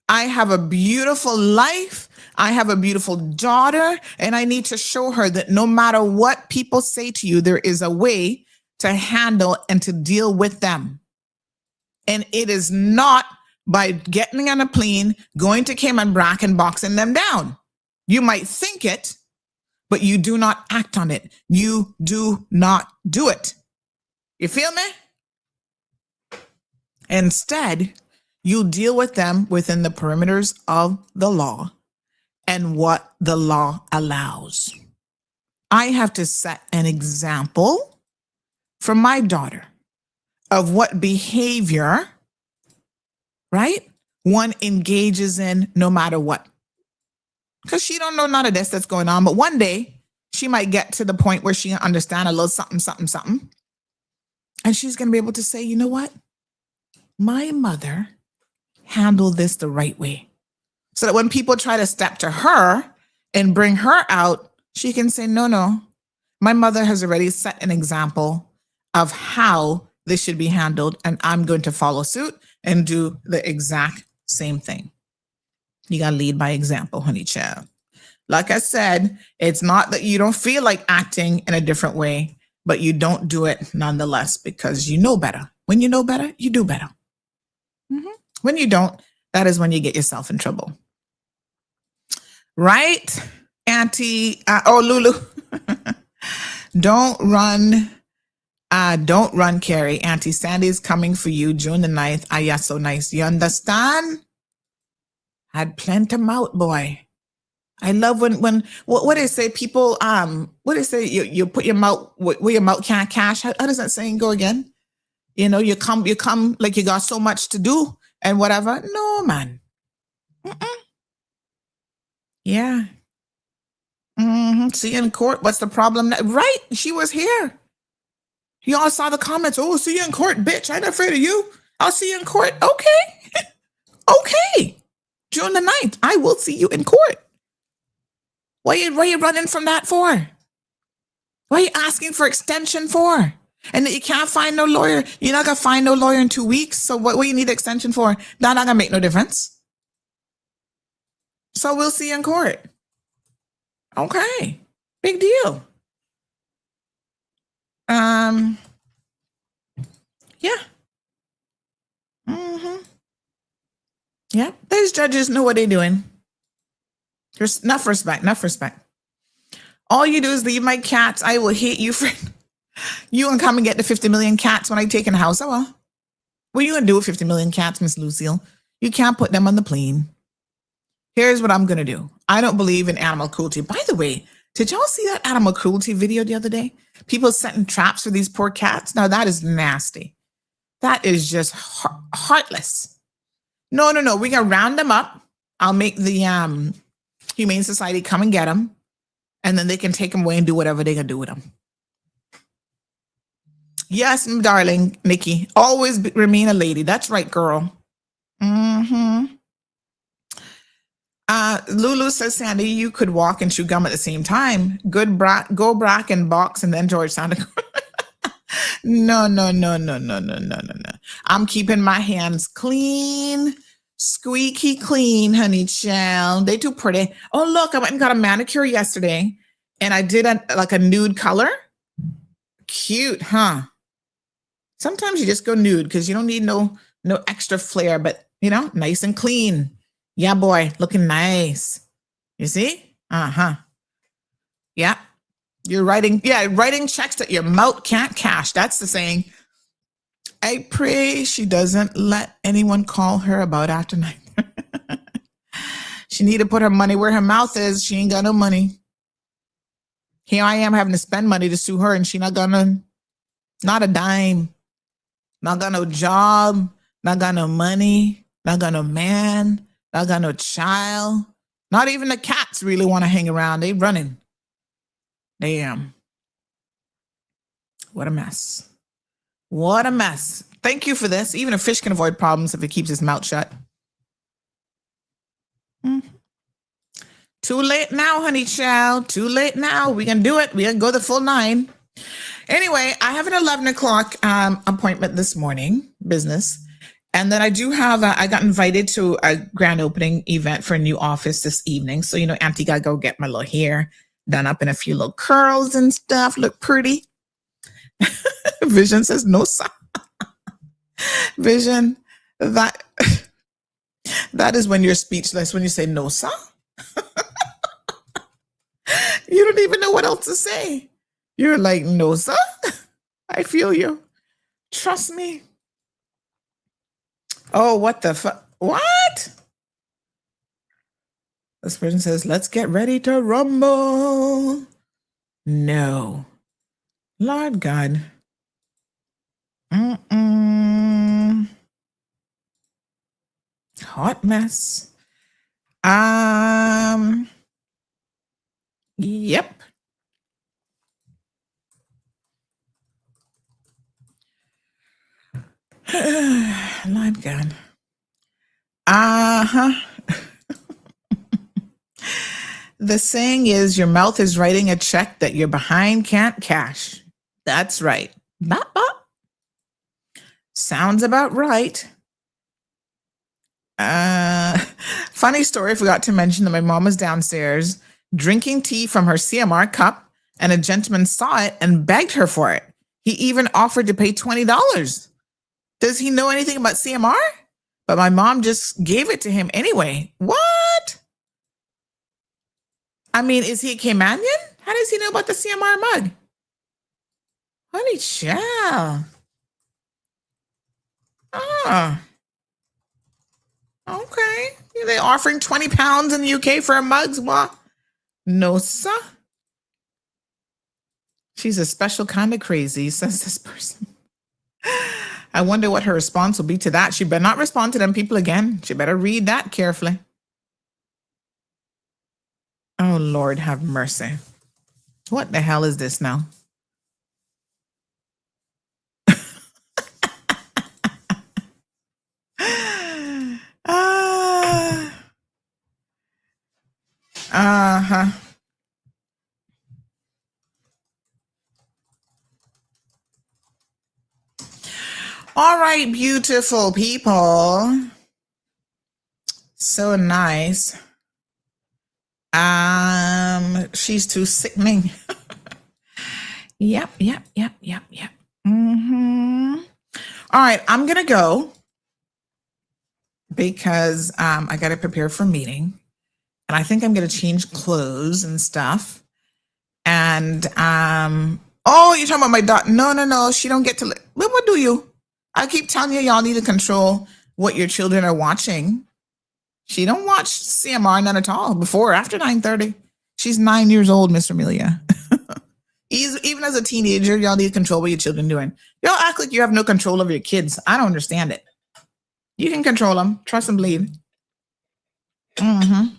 I have a beautiful life. I have a beautiful daughter, and I need to show her that no matter what people say to you, there is a way to handle and to deal with them. And it is not by getting on a plane, going to Cayman Brack and boxing them down. You might think it, but you do not act on it. You do not do it. You feel me? Instead, you deal with them within the perimeters of the law and what the law allows. I have to set an example for my daughter of what behavior, right, one engages in no matter what. Because she don't know none of this that's going on, but one day she might get to the point where she understand a little something, something, something. And she's going to be able to say, you know what? My mother handled this the right way. So that when people try to step to her and bring her out, she can say, no, my mother has already set an example of how this should be handled, and I'm going to follow suit and do the exact same thing. You got to lead by example, honey child. Like I said, it's not that you don't feel like acting in a different way, but you don't do it nonetheless because you know better. When you know better, you do better. When you don't, that is when you get yourself in trouble. Right, Auntie? Lulu. Don't run, Carrie. Auntie Sandy's coming for you June the 9th. Ah, yeah, so nice. You understand? Had plenty mouth, boy. I love when what do they say? People, what do they say? You put your mouth where your mouth can't cash. How does that saying go again? You know, you come like you got so much to do and whatever. No, man. Yeah. See you in court. What's the problem? Right. She was here. You all saw the comments. Oh, see you in court, bitch. I ain't afraid of you. I'll see you in court. Okay. Okay. June the 9th. I will see you in court. What are you running from that for? What are you asking for extension for? And that you can't find no lawyer. You're not going to find no lawyer in 2 weeks. So what you need extension for? That's not going to make no difference. So we'll see you in court. Okay. Big deal. Yeah. Yeah. These judges know what they're doing. There's enough respect. All you do is leave my cats. I will hate you for you and come and get the 50 million cats when I take in the house. Oh, well. What are you going to do with 50 million cats, Miss Lucille? You can't put them on the plane. Here's what I'm going to do. I don't believe in animal cruelty. By the way, did y'all see that animal cruelty video the other day? People setting traps for these poor cats. Now that is nasty. That is just heartless. No. We're going to round them up I'll make the Humane Society come and get them, and then they can take them away and do whatever they're gonna do with them. Yes, darling Nikki, always remain a lady. That's right, girl. Mm-hmm. Lulu says, Sandy, you could walk and chew gum at the same time. Go Brack and box, and then George sounded. No. I'm keeping my hands clean, squeaky clean, honey child. They too pretty. Oh, look, I went and got a manicure yesterday, and I did a nude color. Cute, huh? Sometimes you just go nude because you don't need no extra flair, but nice and clean. Yeah, boy, looking nice. You see? Uh-huh. Yeah. You're writing checks that your mouth can't cash. That's the saying. I pray she doesn't let anyone call her about after 9. She need to put her money where her mouth is. She ain't got no money. Here I am having to spend money to sue her, and she not a dime. Not got no job, not got no money, not got no man, not got no child. Not even the cats really want to hang around. They running. Damn. What a mess. What a mess. Thank you for this. Even a fish can avoid problems if it keeps his mouth shut. Too late now, honey child. Too late now. We can do it. We can go the full 9. Anyway, I have an 11 o'clock appointment this morning, business. And then I do have, I got invited to a grand opening event for a new office this evening. So, Auntie got to go get my little hair done up in a few little curls and stuff. Look pretty. Vision says, no, sir. Vision, that is when you're speechless, when you say, no, sir. You don't even know what else to say. You're like, no, sir. I feel you. Trust me. Oh, what the fuck? What? This person says, let's get ready to rumble. No. Lord God. Hot mess. Yep. Lord God. The saying is, your mouth is writing a check that your behind can't cash. That's right. Bop, bop. Sounds about right. Funny story, I forgot to mention that my mom was downstairs drinking tea from her CMR cup, and a gentleman saw it and begged her for it. He even offered to pay $20. Does he know anything about CMR? But my mom just gave it to him anyway. What? I mean, is he a Caymanian? How does he know about the CMR mug? Honey child. Oh. Okay. Are they offering £20 in the UK for a mugs? What? No, sir. She's a special kind of crazy, says this person. I wonder what her response will be to that. She better not respond to them people again. She better read that carefully. Oh, Lord, have mercy. What the hell is this now? All right, beautiful people. So nice. She's too sickening. Yep. All right, I'm gonna go because I gotta prepare for a meeting, and I think I'm gonna change clothes and stuff. And oh, you're talking about my daughter? No, she don't get to. What do you? I keep telling you, y'all need to control what your children are watching. She don't watch CMR, none at all, before or after 9:30. She's 9 years old, Mr. Amelia. Even as a teenager, y'all need to control what your children are doing. Y'all act like you have no control over your kids. I don't understand it. You can control them. Trust and believe. Mm-hmm.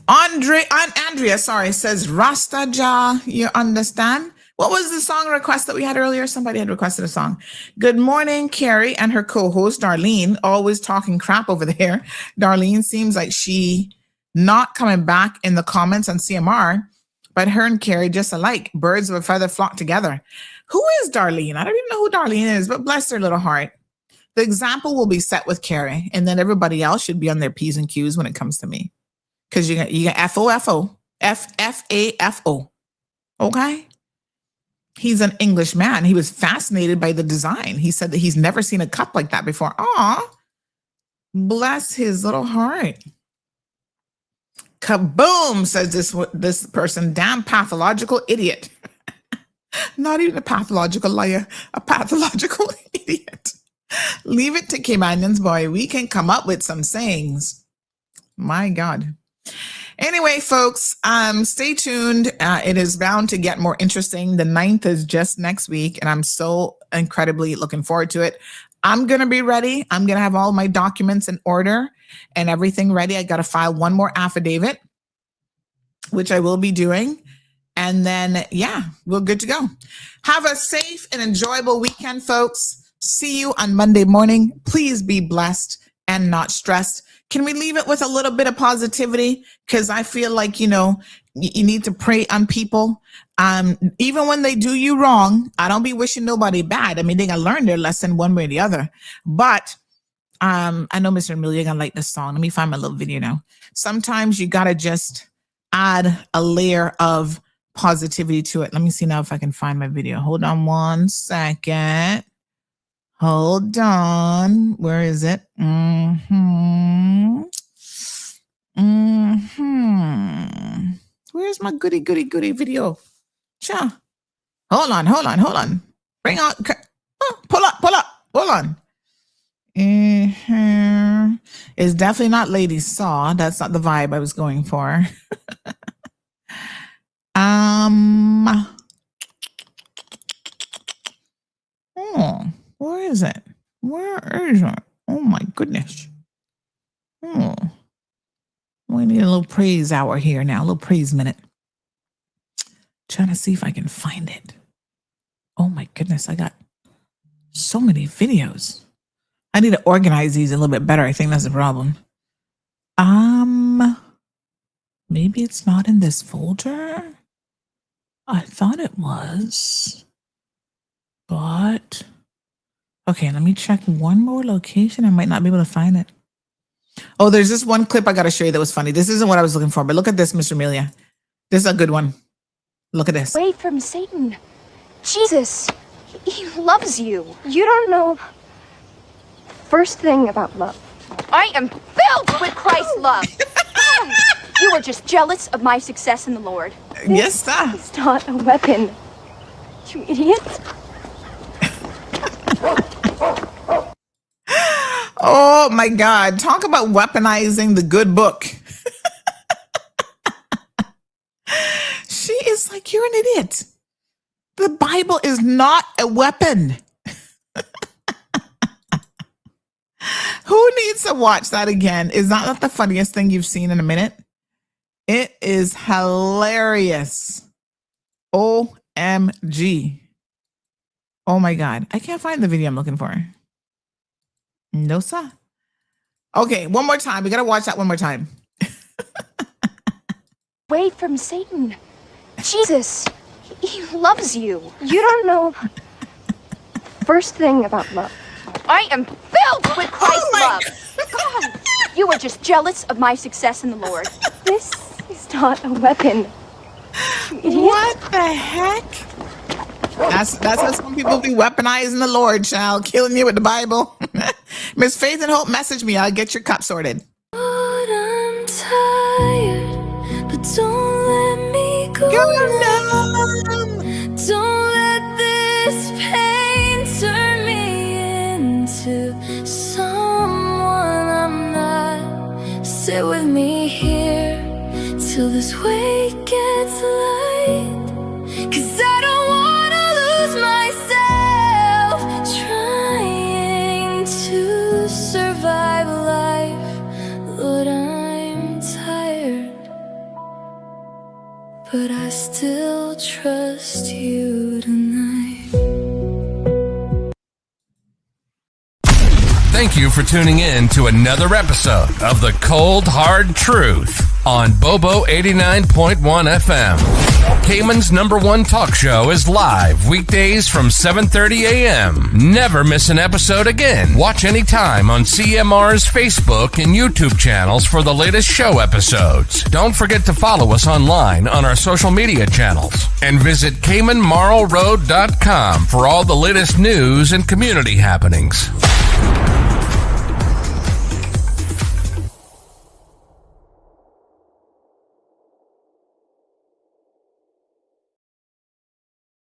Andrea, says Rastaja, you understand? What was the song request that we had earlier? Somebody had requested a song. Good morning, Carrie and her co-host, Darlene, always talking crap over there. Darlene seems like she not coming back in the comments on CMR, but her and Carrie just alike. Birds of a feather flock together. Who is Darlene? I don't even know who Darlene is, but bless her little heart. The example will be set with Carrie, and then everybody else should be on their P's and Q's when it comes to me. Because you got FOFO, FFAFO. Okay? He's an English man. He was fascinated by the design. He said that he's never seen a cup like that before. Aw, bless his little heart. Kaboom, says this person. Damn pathological idiot. Not even a pathological liar, a pathological idiot. Leave it to Caymanians, boy. We can come up with some sayings. My God. Anyway, folks, stay tuned. It is bound to get more interesting. The 9th is just next week, and I'm so incredibly looking forward to it. I'm going to be ready. I'm going to have all my documents in order and everything ready. I got to file one more affidavit, which I will be doing. And then, yeah, we're good to go. Have a safe and enjoyable weekend, folks. See you on Monday morning. Please be blessed and not stressed. Can we leave it with a little bit of positivity? Because I feel like, you need to pray on people. Even when they do you wrong, I don't be wishing nobody bad. I mean, they got to learn their lesson one way or the other. But I know Mr. Amelia gonna like this song. Let me find my little video now. Sometimes you got to just add a layer of positivity to it. Let me see now if I can find my video. Hold on one second. Hold on. Where is it? Where's my goody video? Sure. Hold on. Bring on. Pull up. Hold on. It's definitely not Lady Saw. That's not the vibe I was going for. Where is it? Oh my goodness. We need a little praise hour here now, a little praise minute. Trying to see if I can find it. Oh my goodness, I got so many videos. I need to organize these a little bit better. I think that's the problem. Maybe it's not in this folder. I thought it was, but okay, let me check one more location. I might not be able to find it. Oh, there's this one clip I got to show you that was funny. This isn't what I was looking for, but look at this, Mr. Amelia. This is a good one. Look at this. Away from Satan. Jesus, he loves you. You don't know the first thing about love. I am filled with Christ's love. You are just jealous of my success in the Lord. Yes, sir. It's not a weapon. You idiot. Oh my God. Talk about weaponizing the good book. She is like, you're an idiot. The Bible is not a weapon. Who needs to watch that again? Is that not the funniest thing you've seen in a minute? It is hilarious. OMG. Oh my God. I can't find the video I'm looking for. No, sir. Okay, one more time. We got to watch that one more time. Away from Satan. Jesus, he loves you. You don't know the first thing about love. I am filled with Christ's love. God, you are just jealous of my success in the Lord. This is not a weapon. You idiot. What the heck? That's how some people be weaponizing the Lord, child, killing you with the Bible. Miss Faith and Hope, message me. I'll get your cup sorted. I'm tired, but don't let me go now. Don't let this pain turn me into someone I'm not. Sit with me here till this weight gets light. 'Cause I don't wanna lose myself trying to survive life but I still trust you tonight. Thank you for tuning in to another episode of The Cold Hard Truth on Bobo 89.1 FM. Cayman's #1 talk show is live weekdays from 7:30 a.m. Never miss an episode again. Watch anytime on CMR's Facebook and YouTube channels for the latest show episodes. Don't forget to follow us online on our social media channels. And visit CaymanMarlRoad.com for all the latest news and community happenings.